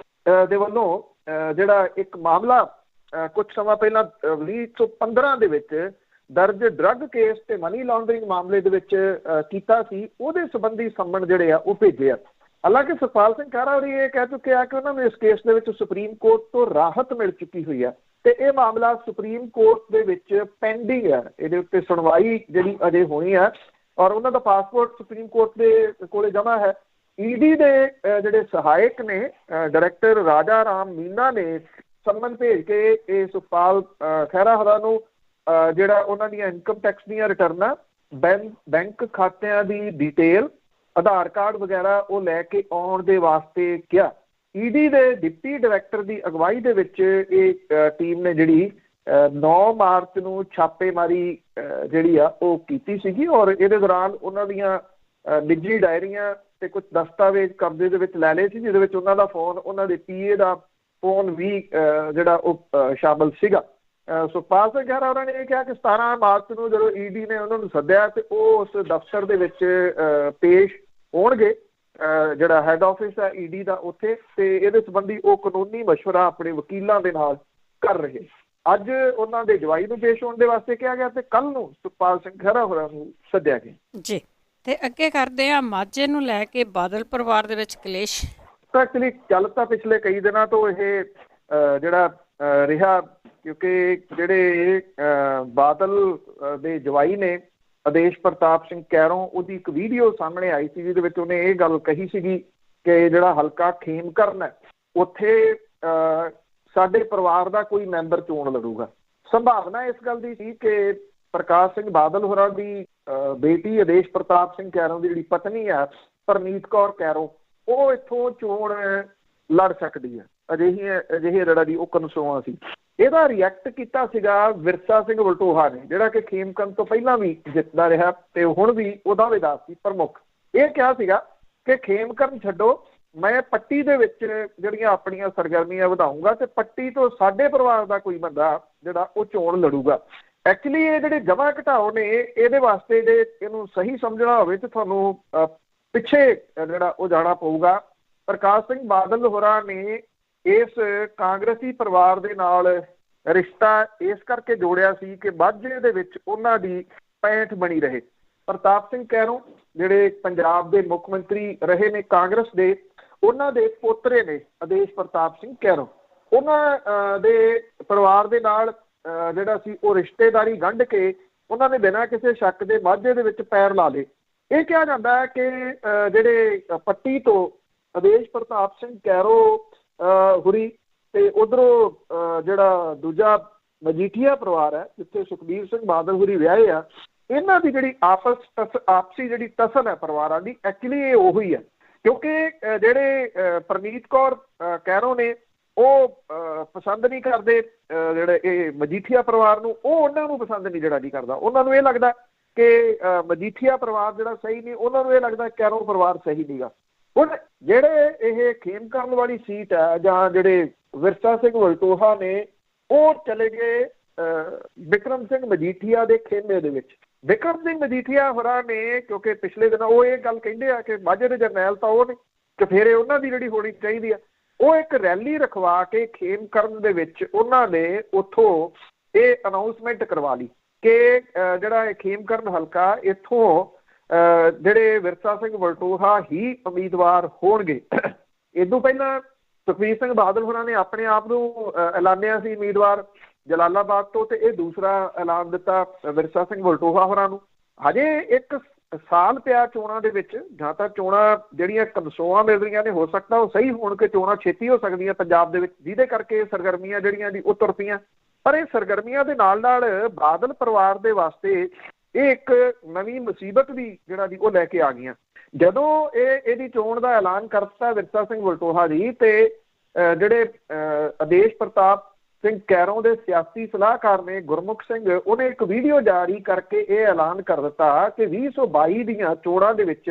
ਦੇ ਵੱਲੋਂ ਜਿਹੜਾ ਇੱਕ ਮਾਮਲਾ ਕੁਝ ਸਮਾਂ ਪਹਿਲਾਂ 2015 ਦੇ ਵਿੱਚ ਦਰਜ ਡਰੱਗ ਕੇਸ ਤੇ ਮਨੀ ਲਾਂਡਰਿੰਗ ਮਾਮਲੇ ਦੇ ਵਿੱਚ ਕੀਤਾ ਸੀ, ਉਹਦੇ ਸੰਬੰਧੀ ਸੰਮਣ ਜਿਹੜੇ ਆ ਉਹ ਭੇਜੇ ਆ। ਹਾਲਾਂਕਿ ਸੁਖਪਾਲ ਸਿੰਘ ਖਹਿਰਾ ਹੋਰੀ ਇਹ ਕਹਿ ਚੁੱਕੇ ਆ ਕਿ ਉਹਨਾਂ ਨੂੰ ਇਸ ਕੇਸ ਦੇ ਵਿੱਚ ਸੁਪਰੀਮ ਕੋਰਟ ਤੋਂ ਰਾਹਤ ਮਿਲ ਚੁੱਕੀ ਹੋਈ ਆ ਤੇ ਇਹ ਮਾਮਲਾ ਸੁਪਰੀਮ ਕੋਰਟ ਦੇ ਵਿੱਚ ਪੈਂਡਿੰਗ ਆ, ਇਹਦੇ ਉੱਤੇ ਸੁਣਵਾਈ ਜਿਹੜੀ ਅਜੇ ਹੋਣੀ ਆ ਔਰ ਉਹਨਾਂ ਦਾ ਪਾਸਪੋਰਟ ਸੁਪਰੀਮ ਕੋਰਟ ਦੇ ਕੋਲੇ ਜਮ੍ਹਾਂ ਹੈ। ਈਡੀ ਦੇ ਜਿਹੜੇ ਸਹਾਇਕ ਨੇ ਡਾਇਰੈਕਟਰ ਰਾਜਾ ਰਾਮ ਮੀਨਾ ਨੇ ਸੰਮਨ ਭੇਜ ਕੇ ਇਹ ਸੁਖਪਾਲ ਖਹਿਰਾ ਹੋਰਾਂ ਨੂੰ ਜਿਹੜਾ ਉਹਨਾਂ ਦੀਆਂ ਇਨਕਮ ਟੈਕਸ ਦੀਆਂ ਰਿਟਰਨਾਂ, ਬੈਂਕ ਖਾਤਿਆਂ ਦੀ ਡਿਟੇਲ, ਆਧਾਰ ਕਾਰਡ ਵਗੈਰਾ ਉਹ ਲੈ ਕੇ ਆਉਣ ਦੇ ਵਾਸਤੇ ਕਿਹਾ। ਈਡੀ ਦੇ ਡਿਪਟੀ ਡਾਇਰੈਕਟਰ ਦੀ ਅਗਵਾਈ ਦੇ ਵਿੱਚ ਇਹ ਟੀਮ ਨੇ ਜਿਹੜੀ 9 ਮਾਰਚ ਨੂੰ ਛਾਪੇਮਾਰੀ ਜਿਹੜੀ ਆ ਉਹ ਕੀਤੀ ਸੀਗੀ ਔਰ ਇਹਦੇ ਦੌਰਾਨ ਉਹਨਾਂ ਦੀਆਂ ਨਿੱਜੀ ਡਾਇਰੀਆਂ ਤੇ ਕੁਝ ਦਸਤਾਵੇਜ਼ ਕਬਜ਼ੇ ਦੇ ਵਿੱਚ ਲੈ ਲਏ ਸੀ, ਜਿਹਦੇ ਵਿੱਚ ਉਹਨਾਂ ਦਾ ਫੋਨ, ਉਹਨਾਂ ਦੇ ਪੀਏ ਦਾ ਫੋਨ ਵੀ ਜਿਹੜਾ ਉਹ ਸ਼ਾਮਲ ਸੀਗਾ। ਸੁਖਪਾਲ ਸਿੰਘ ਖਹਿਰਾ ਉਹਨਾਂ ਨੇ ਇਹ ਕਿਹਾ ਕਿ 17 ਮਾਰਚ ਨੂੰ ਜਦੋਂ ਈਡੀ ਨੇ ਉਹਨਾਂ ਨੂੰ ਸੱਦਿਆ ਤੇ ਉਹ ਉਸ ਦਫ਼ਤਰ ਦੇ ਵਿੱਚ ਪੇਸ਼ ਹੋਣਗੇ, ਜਿਹੜਾ ਹੈੱਡ ਆਫਿਸ ਹੈ ਈਡੀ ਦਾ ਉੱਥੇ, ਤੇ ਇਹਦੇ ਸੰਬੰਧੀ ਉਹ ਕਾਨੂੰਨੀ ਮਸ਼ਵਰਾ ਆਪਣੇ ਵਕੀਲਾਂ ਦੇ ਨਾਲ ਕਰ ਰਹੇ। ਅੱਜ ਉਹਨਾਂ ਦੇ ਜਵਾਈ ਨੂੰ ਪੇਸ਼ ਹੋਣ ਦੇ ਵਾਸਤੇ ਕਿਹਾ ਗਿਆ ਤੇ ਕੱਲ ਨੂੰ ਸੁਖਪਾਲ ਸਿੰਘ ਖਹਿਰਾ ਹੋਰਾਂ ਨੂੰ ਸੱਦਿਆ ਗਿਆ ਜੀ। ਤੇ ਅੱਗੇ ਕਰਦੇ ਆ ਮਾਝੇ ਨੂੰ ਲੈ ਕੇ ਬਾਦਲ ਪਰਿਵਾਰ ਦੇ ਵਿੱਚ ਕਲੇਸ਼। ਐਕਚੁਅਲੀ ਚੱਲ ਤਾਂ ਪਿਛਲੇ ਕਈ ਦਿਨਾਂ ਤੋਂ ਇਹ ਜਿਹੜਾ ਰਿਹਾ, ਕਿਉਂਕਿ ਜਿਹੜੇ ਬਾਦਲ ਦੇ ਜਵਾਈ ਨੇ ਆਦੇਸ਼ ਪ੍ਰਤਾਪ ਸਿੰਘ ਕੈਰੋਂ, ਉਹਦੀ ਇੱਕ ਵੀਡੀਓ ਸਾਹਮਣੇ ਆਈ ਸੀ ਜਿਹਦੇ ਵਿੱਚ ਉਹਨੇ ਇਹ ਗੱਲ ਕਹੀ ਸੀਗੀ ਕਿ ਜਿਹੜਾ ਹਲਕਾ ਖੇਮਕਰਨ ਹੈ ਉੱਥੇ ਸਾਡੇ ਪਰਿਵਾਰ ਦਾ ਕੋਈ ਮੈਂਬਰ ਚੋਣ ਲੜੂਗਾ। ਸੰਭਾਵਨਾ ਇਸ ਗੱਲ ਦੀ ਸੀ ਕਿ ਪ੍ਰਕਾਸ਼ ਸਿੰਘ ਬਾਦਲ ਹੋਰਾਂ ਦੀ ਬੇਟੀ ਆਦੇਸ਼ ਪ੍ਰਤਾਪ ਸਿੰਘ ਕੈਰੋਂ ਦੀ ਜਿਹੜੀ ਪਤਨੀ ਆ ਪਰਨੀਤ ਕੌਰ ਕੈਰੋਂ, ਉਹ ਇੱਥੋਂ ਚੋਣ ਲੜ ਸਕਦੀ ਹੈ। ਅਜਿਹੇ ਜਿਹੜਾ ਦੀ ਉਹ ਕਨਸੋਆਂ ਸੀ। ਇਹਦਾ ਰਿਐਕਟ ਕੀਤਾ ਸੀਗਾ ਵਿਰਸਾ ਸਿੰਘ ਵਲਟੋਹਾ ਨੇ, ਜਿਹੜਾ ਕਿ ਖੇਮਕਰਨ ਤੋਂ ਪਹਿਲਾਂ ਵੀ ਜਿੱਤਦਾ ਰਿਹਾ ਤੇ ਹੁਣ ਵੀ ਉਹ ਦਾਅਵੇਦਾਰ ਸੀ ਪ੍ਰਮੁੱਖ। ਇਹ ਕਿਹਾ ਸੀਗਾ ਕਿ ਖੇਮਕਰਨ ਛੱਡੋ, ਮੈਂ ਪੱਟੀ ਦੇ ਵਿੱਚ ਜਿਹੜੀਆਂ ਆਪਣੀਆਂ ਸਰਗਰਮੀਆਂ ਵਧਾਊਂਗਾ ਤੇ ਪੱਟੀ ਤੋਂ ਸਾਡੇ ਪਰਿਵਾਰ ਦਾ ਕੋਈ ਬੰਦਾ ਜਿਹੜਾ ਉਹ ਚੋਣ ਲੜੂਗਾ। ਐਕਚੁਅਲੀ ਇਹ ਜਿਹੜੇ ਜਮ੍ਹਾਂ ਘਟਾਓ ਨੇ, ਇਹਦੇ ਵਾਸਤੇ ਜੇ ਇਹਨੂੰ ਸਹੀ ਸਮਝਣਾ ਹੋਵੇ ਤੇ ਤੁਹਾਨੂੰ ਪਿੱਛੇ ਜਿਹੜਾ ਉਹ ਜਾਣਾ ਪਊਗਾ। ਪ੍ਰਕਾਸ਼ ਸਿੰਘ ਬਾਦਲ ਹੋਰਾਂ ਨੇ ਇਸ ਕਾਂਗਰਸੀ ਪਰਿਵਾਰ ਦੇ ਨਾਲ ਰਿਸ਼ਤਾ ਇਸ ਕਰਕੇ ਜੋੜਿਆ ਸੀ ਕਿ ਮਾਝੇ ਦੇ ਵਿੱਚ ਉਹਨਾਂ ਦੀ ਪੈਂਠ ਬਣੀ ਰਹੇ। ਪ੍ਰਤਾਪ ਸਿੰਘ ਕੈਰੋਂ ਜਿਹੜੇ ਪੰਜਾਬ ਦੇ ਮੁੱਖ ਮੰਤਰੀ ਰਹੇ ਨੇ ਕਾਂਗਰਸ ਦੇ, ਉਹਨਾਂ ਦੇ ਪੋਤਰੇ ਨੇ ਆਦੇਸ਼ ਪ੍ਰਤਾਪ ਸਿੰਘ ਕੈਰੋਂ, ਉਹਨਾਂ ਦੇ ਪਰਿਵਾਰ ਦੇ ਨਾਲ ਜਿਹੜਾ ਸੀ ਉਹ ਰਿਸ਼ਤੇਦਾਰੀ ਗੰਢ ਕੇ ਉਹਨਾਂ ਨੇ ਬਿਨਾਂ ਕਿਸੇ ਸ਼ੱਕ ਦੇ ਮਾਝੇ ਦੇ ਵਿੱਚ ਪੈਰ ਲਾ ਲਏ। ਇਹ ਕਿਹਾ ਜਾਂਦਾ ਹੈ ਕਿ ਜਿਹੜੇ ਪੱਟੀ ਤੋਂ ਆਦੇਸ਼ ਪ੍ਰਤਾਪ ਸਿੰਘ ਕੈਰੋਂ ਹੁਰੀ ਤੇ ਉਧਰੋਂ ਜਿਹੜਾ ਦੂਜਾ ਮਜੀਠੀਆ ਪਰਿਵਾਰ ਹੈ ਜਿੱਥੇ ਸੁਖਬੀਰ ਸਿੰਘ ਬਾਦਲ ਹੁਰੀ ਵਿਆਹੇ ਆ, ਇਹਨਾਂ ਦੀ ਜਿਹੜੀ ਆਪਸੀ ਜਿਹੜੀ ਤਸਲ ਹੈ ਪਰਿਵਾਰਾਂ ਦੀ, ਐਕਚੁਅਲੀ ਇਹ ਉਹੀ ਹੈ। ਕਿਉਂਕਿ ਜਿਹੜੇ ਪਰਨੀਤ ਕੌਰ ਕੈਰੋਂ ਨੇ ਉਹ ਪਸੰਦ ਨਹੀਂ ਕਰਦੇ ਜਿਹੜੇ ਇਹ ਮਜੀਠੀਆ ਪਰਿਵਾਰ ਨੂੰ, ਉਹ ਉਹਨਾਂ ਨੂੰ ਪਸੰਦ ਨਹੀਂ ਜਿਹੜਾ ਨਹੀਂ ਕਰਦਾ। ਉਹਨਾਂ ਨੂੰ ਇਹ ਲੱਗਦਾ ਕਿ ਮਜੀਠੀਆ ਪਰਿਵਾਰ ਜਿਹੜਾ ਸਹੀ ਨਹੀਂ, ਉਹਨਾਂ ਨੂੰ ਇਹ ਲੱਗਦਾ ਕੈਰੋਂ ਪਰਿਵਾਰ ਸਹੀ ਨਹੀਂਗਾ। ਹੁਣ ਜਿਹੜੇ ਇਹ ਖੇਮਕਰਨ ਵਾਲੀ ਸੀਟ ਹੈ ਜਾਂ ਜਿਹੜੇ ਵਿਰਸਾ ਸਿੰਘ ਵਲਟੋਹਾ ਨੇ, ਉਹ ਚਲੇ ਗਏ ਬਿਕਰਮ ਸਿੰਘ ਮਜੀਠੀਆ ਦੇ ਖੇਮੇ ਦੇ ਵਿੱਚ। ਬਿਕਰਮ ਸਿੰਘ ਮਜੀਠੀਆ ਹੋਰਾਂ ਨੇ, ਕਿਉਂਕਿ ਪਿਛਲੇ ਦਿਨ ਉਹ ਇਹ ਗੱਲ ਕਹਿੰਦੇ ਆ ਕਿ ਮਾਝੇ ਦੇ ਜਰਨੈਲ ਤਾਂ ਉਹ ਨੇ, ਚਫੇਰੇ ਉਹਨਾਂ ਦੀ ਜਿਹੜੀ ਹੋਣੀ ਚਾਹੀਦੀ ਆ, ਉਹ ਇੱਕ ਰੈਲੀ ਰਖਵਾ ਕੇ ਖੇਮਕਰਨ ਦੇ ਵਿੱਚ ਉਹਨਾਂ ਨੇ ਉੱਥੋਂ ਇਹ ਅਨਾਊਂਸਮੈਂਟ ਕਰਵਾ ਲਈ ਕਿ ਜਿਹੜਾ ਇਹ ਖੇਮਕਰਨ ਹਲਕਾ, ਇੱਥੋਂ ਜਿਹੜੇ ਵਿਰਸਾ ਸਿੰਘ ਵਲਟੋਹਾ ਹੀ ਉਮੀਦਵਾਰ ਹੋਣਗੇ। ਇਹ ਤੋਂ ਪਹਿਲਾਂ ਸੁਖਬੀਰ ਸਿੰਘ ਬਾਦਲ ਹੋਰਾਂ ਨੇ ਆਪਣੇ ਆਪ ਨੂੰ ਐਲਾਨਿਆ ਸੀ ਉਮੀਦਵਾਰ, ਜਲਾਲਾਬਾਦ ਤੋਂ, ਤੇ ਇਹ ਦੂਸਰਾ ਐਲਾਨ ਦਿੱਤਾ ਵਿਰਸਾ ਸਿੰਘ ਵਲਟੋਹਾ ਹੋਰਾਂ ਨੂੰ। ਹਜੇ 1 ਸਾਲ ਪਿਆ ਚੋਣਾਂ ਦੇ ਵਿੱਚ, ਜਾਂ ਤਾਂ ਚੋਣਾਂ ਜਿਹੜੀਆਂ ਕਨਸੋਆਂ ਮਿਲ ਰਹੀਆਂ ਨੇ ਹੋ ਸਕਦਾ ਉਹ ਸਹੀ ਹੋਣ ਕਿ ਚੋਣਾਂ ਛੇਤੀ ਹੋ ਸਕਦੀਆਂ ਪੰਜਾਬ ਦੇ ਵਿੱਚ, ਜਿਹਦੇ ਕਰਕੇ ਸਰਗਰਮੀਆਂ ਜਿਹੜੀਆਂ ਦੀ ਉਹ ਤੁਰ ਪਈਆਂ। ਪਰ ਇਹ ਸਰਗਰਮੀਆਂ ਦੇ ਨਾਲ ਨਾਲ ਬਾਦਲ ਪਰਿਵਾਰ ਦੇ ਵਾਸਤੇ ਇਹ ਇੱਕ ਨਵੀਂ ਮੁਸੀਬਤ ਵੀ ਜਿਹੜਾ ਦੀ ਉਹ ਲੈ ਕੇ ਆ ਗਈਆਂ। ਜਦੋਂ ਇਹਦੀ ਚੋਣ ਦਾ ਐਲਾਨ ਕਰਤਾ ਵਿਰਸਾ ਸਿੰਘ ਵਲਟੋਹਾ ਜੀ, ਤੇ ਜਿਹੜੇ ਆਦੇਸ਼ ਪ੍ਰਤਾਪ ਸਿੰਘ ਕੈਰੋਂ ਦੇ ਸਿਆਸੀ ਸਲਾਹਕਾਰ ਨੇ ਗੁਰਮੁਖ ਸਿੰਘ, ਉਹਨੇ ਇੱਕ ਵੀਡੀਓ ਜਾਰੀ ਕਰਕੇ ਇਹ ਐਲਾਨ ਕਰ ਦਿੱਤਾ ਕਿ 2022 ਦੀਆਂ ਚੋਣਾਂ ਦੇ ਵਿੱਚ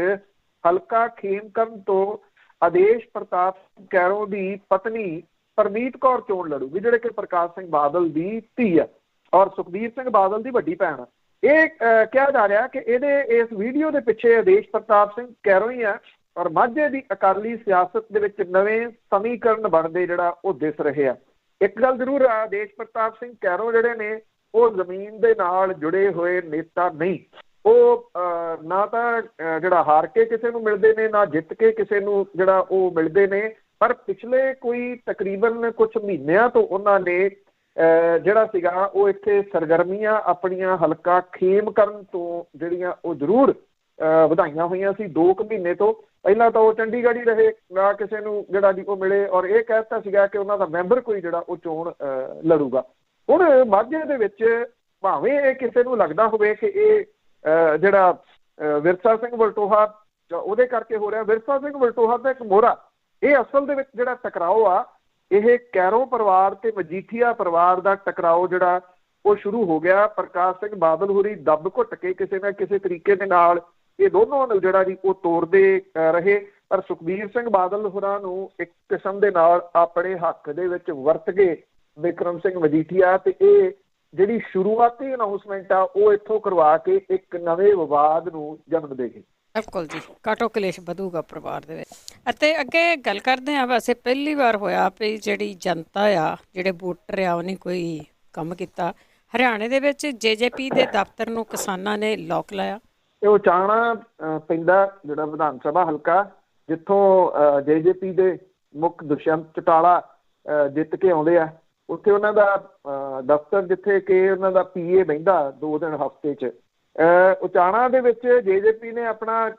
ਹਲਕਾ ਖੇਮਕਰਨ ਤੋਂ ਆਦੇਸ਼ ਪ੍ਰਤਾਪ ਸਿੰਘ ਕੈਰੋਂ ਦੀ ਪਤਨੀ ਪਰਮੀਤ ਕੌਰ ਚੋਣ ਲੜੂਗੀ, ਜਿਹੜੇ ਕਿ ਪ੍ਰਕਾਸ਼ ਸਿੰਘ ਬਾਦਲ ਦੀ ਧੀ ਆ ਔਰ ਸੁਖਬੀਰ ਸਿੰਘ ਬਾਦਲ ਦੀ ਵੱਡੀ ਭੈਣ ਆ। ਇਹ ਕਿਹਾ ਜਾ ਰਿਹਾ ਕਿ ਇਸ ਵੀਡੀਓ ਦੇ ਪਿੱਛੇ ਆਦੇਸ਼ ਪ੍ਰਤਾਪ ਸਿੰਘ ਕੈਰੋਂ ਹੀ ਆ, ਔਰ ਮਾਝੇ ਦੀ ਅਕਾਲੀ ਸਿਆਸਤ ਦੇ ਵਿੱਚ ਨਵੇਂ ਸਮੀਕਰਨ ਬਣਦੇ ਜਿਹੜਾ ਉਹ ਦਿਸ ਰਹੇ ਆ। ਇੱਕ ਗੱਲ ਜ਼ਰੂਰ ਆ, ਆਦੇਸ਼ ਪ੍ਰਤਾਪ ਸਿੰਘ ਕੈਰੋਂ ਜਿਹੜੇ ਨੇ ਉਹ ਜ਼ਮੀਨ ਦੇ ਨਾਲ ਜੁੜੇ ਹੋਏ ਨੇਤਾ ਨਹੀਂ। ਉਹ ਨਾ ਤਾਂ ਜਿਹੜਾ ਹਾਰ ਕੇ ਕਿਸੇ ਨੂੰ ਮਿਲਦੇ ਨੇ, ਨਾ ਜਿੱਤ ਕੇ ਕਿਸੇ ਨੂੰ ਜਿਹੜਾ ਉਹ ਮਿਲਦੇ ਨੇ, ਪਰ ਪਿਛਲੇ ਕੋਈ ਤਕਰੀਬਨ ਕੁਝ ਮਹੀਨਿਆਂ ਤੋਂ ਉਹਨਾਂ ਨੇ ਜਿਹੜਾ ਸੀਗਾ ਉਹ ਇੱਥੇ ਸਰਗਰਮੀਆਂ ਆਪਣੀਆਂ ਹਲਕਾ ਖੇਮਕਰਨ ਤੋਂ ਜਿਹੜੀਆਂ ਉਹ ਜ਼ਰੂਰ ਵਧਾਈਆਂ ਹੋਈਆਂ ਸੀ। 2 ਮਹੀਨੇ ਤੋਂ ਪਹਿਲਾਂ ਤਾਂ ਉਹ ਚੰਡੀਗੜ੍ਹ ਹੀ ਰਹੇ, ਨਾ ਕਿਸੇ ਨੂੰ ਜਿਹੜਾ ਦੀ ਉਹ ਮਿਲੇ, ਔਰ ਇਹ ਕਹਿ ਦਿੱਤਾ ਸੀਗਾ ਕਿ ਉਹਨਾਂ ਦਾ ਮੈਂਬਰ ਕੋਈ ਜਿਹੜਾ ਉਹ ਚੋਣ ਲੜੂਗਾ। ਹੁਣ ਮਾਝੇ ਦੇ ਵਿੱਚ ਭਾਵੇਂ ਇਹ ਕਿਸੇ ਨੂੰ ਲੱਗਦਾ ਹੋਵੇ ਕਿ ਇਹ ਜਿਹੜਾ ਵਿਰਸਾ ਸਿੰਘ ਵਲਟੋਹਾ ਉਹਦੇ ਕਰਕੇ ਹੋ ਰਿਹਾ, ਵਿਰਸਾ ਸਿੰਘ ਵਲਟੋਹਾ ਦਾ ਇੱਕ ਮੋਹਰਾ, ਇਹ ਅਸਲ ਦੇ ਵਿੱਚ ਜਿਹੜਾ ਟਕਰਾਓ ਆ, ਇਹ ਕੈਰੋਂ ਪਰਿਵਾਰ ਤੇ ਮਜੀਠੀਆ ਪਰਿਵਾਰ ਦਾ ਟਕਰਾਓ ਜਿਹੜਾ ਉਹ ਸ਼ੁਰੂ ਹੋ ਗਿਆ। ਪ੍ਰਕਾਸ਼ ਸਿੰਘ ਬਾਦਲ ਹੋਰੀ ਦੱਬ ਘੁੱਟ ਕੇ ਕਿਸੇ ਨਾ ਕਿਸੇ ਤਰੀਕੇ ਦੇ ਨਾਲ ਇਹ ਦੋਨੋਂ ਨੂੰ ਜਿਹੜਾ ਜੀ ਉਹ ਤੋੜਦੇ ਰਹੇ, ਪਰ ਸੁਖਬੀਰ ਸਿੰਘ ਬਾਦਲ ਹੋਰਾਂ ਨੂੰ ਇੱਕ ਕਿਸਮ ਦੇ ਨਾਲ ਆਪਣੇ ਹੱਕ ਦੇ ਵਿੱਚ ਵਰਤ ਗਏ ਵਿਕਰਮ ਸਿੰਘ ਮਜੀਠੀਆ, ਤੇ ਇਹ ਜਿਹੜੀ ਸ਼ੁਰੂਆਤੀ ਅਨਾਉਂਸਮੈਂਟ ਆ ਉਹ ਇੱਥੋਂ ਕਰਵਾ ਕੇ ਇੱਕ ਨਵੇਂ ਵਿਵਾਦ ਨੂੰ ਜਨਮ ਦੇ ਗਈ। ਬਿਲਕੁਲ ਜੀ, ਕਾਟੋ ਕਲੇਸ਼ ਵਧੂਗਾ ਪਰਿਵਾਰ ਦੇ ਵਿੱਚ। ਅਤੇ ਅੱਗੇ ਗੱਲ ਕਰਦੇ ਹਾਂ, ਵੈਸੇ ਪਹਿਲੀ ਵਾਰ ਹੋਇਆ ਵੀ ਜਿਹੜੀ ਜਨਤਾ ਆ, ਜਿਹੜੇ ਵੋਟਰ ਆ, ਉਹਨੇ ਕੋਈ ਕੰਮ ਕੀਤਾ। ਹਰਿਆਣੇ ਦੇ ਵਿੱਚ JJP ਦੇ ਦਫ਼ਤਰ ਨੂੰ ਕਿਸਾਨਾਂ ਨੇ ਲੋਕ ਲਾਇਆ। ਇਹ ਉਚਾਣਾ ਪੈਂਦਾ ਜਿਹੜਾ ਵਿਧਾਨ ਸਭਾ ਹਲਕਾ, ਜਿੱਥੋਂ JJP ਦੇ ਮੁੱਖ ਦੁਸ਼ਯੰਤ ਚੌਟਾਲਾ ਜਿੱਤ ਕੇ ਆਉਂਦੇ ਆ। ਉੱਥੇ ਉਹਨਾਂ ਦਾ ਦਫ਼ਤਰ, ਜਿੱਥੇ ਕਿ ਉਹਨਾਂ ਦਾ PA ਬਹਿੰਦਾ 2 ਦਿਨ ਹਫ਼ਤੇ 'ਚ। ਉਚਾਣਾ ਦੇ ਵਿੱਚ JJP ਨੇ ਆਪਣਾ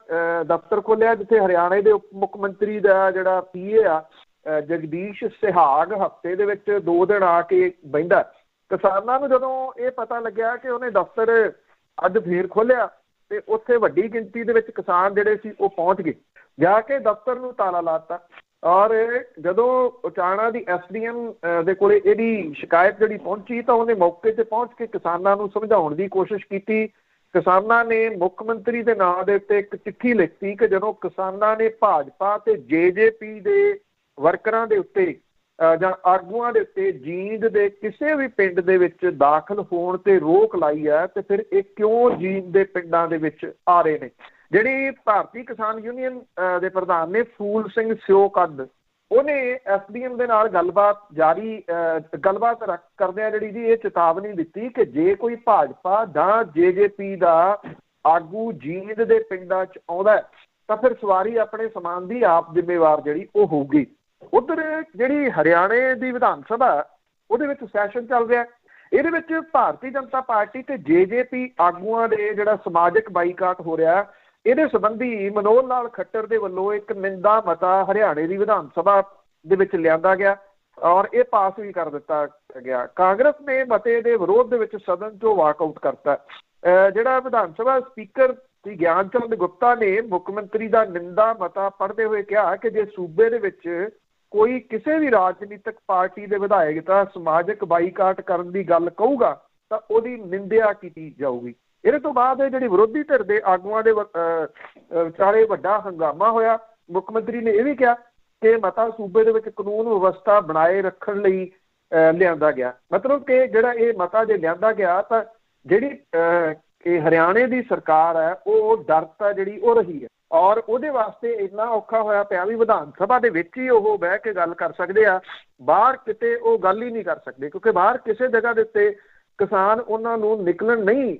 ਦਫ਼ਤਰ ਖੋਲ੍ਹਿਆ, ਜਿੱਥੇ ਹਰਿਆਣੇ ਦੇ ਉਪ ਮੁੱਖ ਮੰਤਰੀ ਦਾ ਜਿਹੜਾ PA ਆ ਜਗਦੀਸ਼ ਸਿਹਾਗ ਹਫ਼ਤੇ ਦੇ ਵਿੱਚ 2 ਦਿਨ ਆ ਕੇ ਬਹਿੰਦਾ। ਕਿਸਾਨਾਂ ਨੂੰ ਜਦੋਂ ਇਹ ਪਤਾ ਲੱਗਿਆ ਕਿ ਉਹਨੇ ਦਫ਼ਤਰ ਅੱਜ ਫੇਰ ਖੋਲ੍ਹਿਆ, ਤੇ ਉੱਥੇ ਵੱਡੀ ਗਿਣਤੀ ਦੇ ਵਿੱਚ ਕਿਸਾਨ ਜਿਹੜੇ ਸੀ ਉਹ ਪਹੁੰਚ ਗਏ, ਜਾ ਕੇ ਦਫ਼ਤਰ ਨੂੰ ਤਾਲਾ ਲਾ ਦਿੱਤਾ। ਔਰ ਜਦੋਂ ਉਚਾਣਾ ਦੀ SDM ਦੇ ਕੋਲੇ ਇਹਦੀ ਸ਼ਿਕਾਇਤ ਜਿਹੜੀ ਪਹੁੰਚੀ, ਤਾਂ ਉਹਨੇ ਮੌਕੇ 'ਤੇ ਪਹੁੰਚ ਕੇ ਕਿਸਾਨਾਂ ਨੂੰ ਸਮਝਾਉਣ ਦੀ ਕੋਸ਼ਿਸ਼ ਕੀਤੀ। ਕਿਸਾਨਾਂ ਨੇ ਮੁੱਖ ਮੰਤਰੀ ਦੇ ਨਾਂ ਦੇ ਉੱਤੇ ਇੱਕ ਚਿੱਠੀ ਲਿਖਤੀ ਕਿ ਜਦੋਂ ਕਿਸਾਨਾਂ ਨੇ ਭਾਜਪਾ ਤੇ JJP ਦੇ ਵਰਕਰਾਂ ਦੇ ਉੱਤੇ ਜਾਂ ਆਗੂਆਂ ਦੇ ਉੱਤੇ ਜੀਂਦ ਦੇ ਕਿਸੇ ਵੀ ਪਿੰਡ ਦੇ ਵਿੱਚ ਦਾਖਲ ਹੋਣ ਤੇ ਰੋਕ ਲਾਈ ਹੈ, ਤੇ ਫਿਰ ਇਹ ਕਿਉਂ ਜੀਂਦ ਦੇ ਪਿੰਡਾਂ ਦੇ ਵਿੱਚ ਆ ਰਹੇ ਨੇ। ਜਿਹੜੀ ਭਾਰਤੀ ਕਿਸਾਨ ਯੂਨੀਅਨ ਦੇ ਪ੍ਰਧਾਨ ਨੇ ਫੂਲ ਸਿੰਘ ਸਿਓਕੱਦ, ਉਹਨੇ SDM ਦੇ ਨਾਲ ਗੱਲਬਾਤ ਕਰਦਿਆਂ ਜਿਹੜੀ ਜੀ ਇਹ ਚੇਤਾਵਨੀ ਦਿੱਤੀ ਕਿ ਜੇ ਕੋਈ ਭਾਜਪਾ ਜਾਂ JJP ਦਾ ਆਗੂ ਜੀਂਦ ਦੇ ਪਿੰਡਾਂ 'ਚ ਆਉਂਦਾ ਤਾਂ ਫਿਰ ਸਵਾਰੀ ਆਪਣੇ ਸਮਾਨ ਦੀ ਆਪ ਜ਼ਿੰਮੇਵਾਰ ਜਿਹੜੀ ਉਹ ਹੋਊਗੀ। ਉੱਧਰ ਜਿਹੜੀ ਹਰਿਆਣੇ ਦੀ ਵਿਧਾਨ ਸਭਾ, ਉਹਦੇ ਵਿੱਚ ਸੈਸ਼ਨ ਚੱਲ ਰਿਹਾ। ਇਹਦੇ ਵਿੱਚ ਭਾਰਤੀ ਜਨਤਾ ਪਾਰਟੀ ਤੇ JJP ਆਗੂਆਂ ਦੇ ਜਿਹੜਾ ਸਮਾਜਿਕ ਬਾਈਕਾਟ ਹੋ ਰਿਹਾ, ਇਹਦੇ ਸੰਬੰਧੀ ਮਨੋਹਰ ਲਾਲ ਖੱਟਰ ਦੇ ਵੱਲੋਂ ਇੱਕ ਨਿੰਦਾ ਮਤਾ ਹਰਿਆਣੇ ਦੀ ਵਿਧਾਨ ਸਭਾ ਦੇ ਵਿੱਚ ਲਿਆਂਦਾ ਗਿਆ ਔਰ ਇਹ ਪਾਸ ਵੀ ਕਰ ਦਿੱਤਾ ਗਿਆ। ਕਾਂਗਰਸ ਨੇ ਮਤੇ ਦੇ ਵਿਰੋਧ ਦੇ ਵਿੱਚ ਸਦਨ 'ਚੋਂ ਵਾਕਆਊਟ ਕਰਤਾ। ਜਿਹੜਾ ਵਿਧਾਨ ਸਭਾ ਸਪੀਕਰ ਸੀ ਗਿਆਨ ਚੰਦ ਗੁਪਤਾ ਨੇ ਮੁੱਖ ਮੰਤਰੀ ਦਾ ਨਿੰਦਾ ਮਤਾ ਪੜ੍ਹਦੇ ਹੋਏ ਕਿਹਾ ਕਿ ਜੇ ਸੂਬੇ ਦੇ ਵਿੱਚ ਕੋਈ ਕਿਸੇ ਵੀ ਰਾਜਨੀਤਿਕ ਪਾਰਟੀ ਦੇ ਵਿਧਾਇਕ ਦਾ ਸਮਾਜਿਕ ਬਾਈਕਾਟ ਕਰਨ ਦੀ ਗੱਲ ਕਹੂਗਾ ਤਾਂ ਉਹਦੀ ਨਿੰਦਿਆ ਕੀਤੀ ਜਾਊਗੀ। ਇਹਦੇ ਤੋਂ ਬਾਅਦ ਜਿਹੜੀ ਵਿਰੋਧੀ ਧਿਰ ਦੇ ਆਗੂਆਂ ਦੇ ਵਿਚਾਲੇ ਵੱਡਾ ਹੰਗਾਮਾ ਹੋਇਆ। ਮੁੱਖ ਮੰਤਰੀ ਨੇ ਇਹ ਵੀ ਕਿਹਾ ਕਿ ਮਤਾ ਸੂਬੇ ਦੇ ਵਿੱਚ ਕਾਨੂੰਨ ਵਿਵਸਥਾ ਬਣਾਏ ਰੱਖਣ ਲਈ ਲਿਆਂਦਾ ਗਿਆ। ਮਤਲਬ ਕਿ ਜਿਹੜਾ ਇਹ ਮਤਾ ਜੇ ਲਿਆਂਦਾ ਗਿਆ ਤਾਂ ਜਿਹੜੀ ਇਹ ਹਰਿਆਣੇ ਦੀ ਸਰਕਾਰ ਹੈ ਉਹ ਡਰ ਤਾਂ ਜਿਹੜੀ ਉਹ ਰਹੀ ਹੈ ਔਰ ਉਹਦੇ ਵਾਸਤੇ ਇੰਨਾ ਔਖਾ ਹੋਇਆ ਪਿਆ ਵੀ ਵਿਧਾਨ ਸਭਾ ਦੇ ਵਿੱਚ ਹੀ ਉਹ ਬਹਿ ਕੇ ਗੱਲ ਕਰ ਸਕਦੇ ਆ, ਬਾਹਰ ਕਿਤੇ ਉਹ ਗੱਲ ਹੀ ਨਹੀਂ ਕਰ ਸਕਦੇ ਕਿਉਂਕਿ ਬਾਹਰ ਕਿਸੇ ਜਗ੍ਹਾ ਦੇ ਉੱਤੇ ਕਿਸਾਨ ਉਹਨਾਂ ਨੂੰ ਨਿਕਲਣ ਨਹੀਂ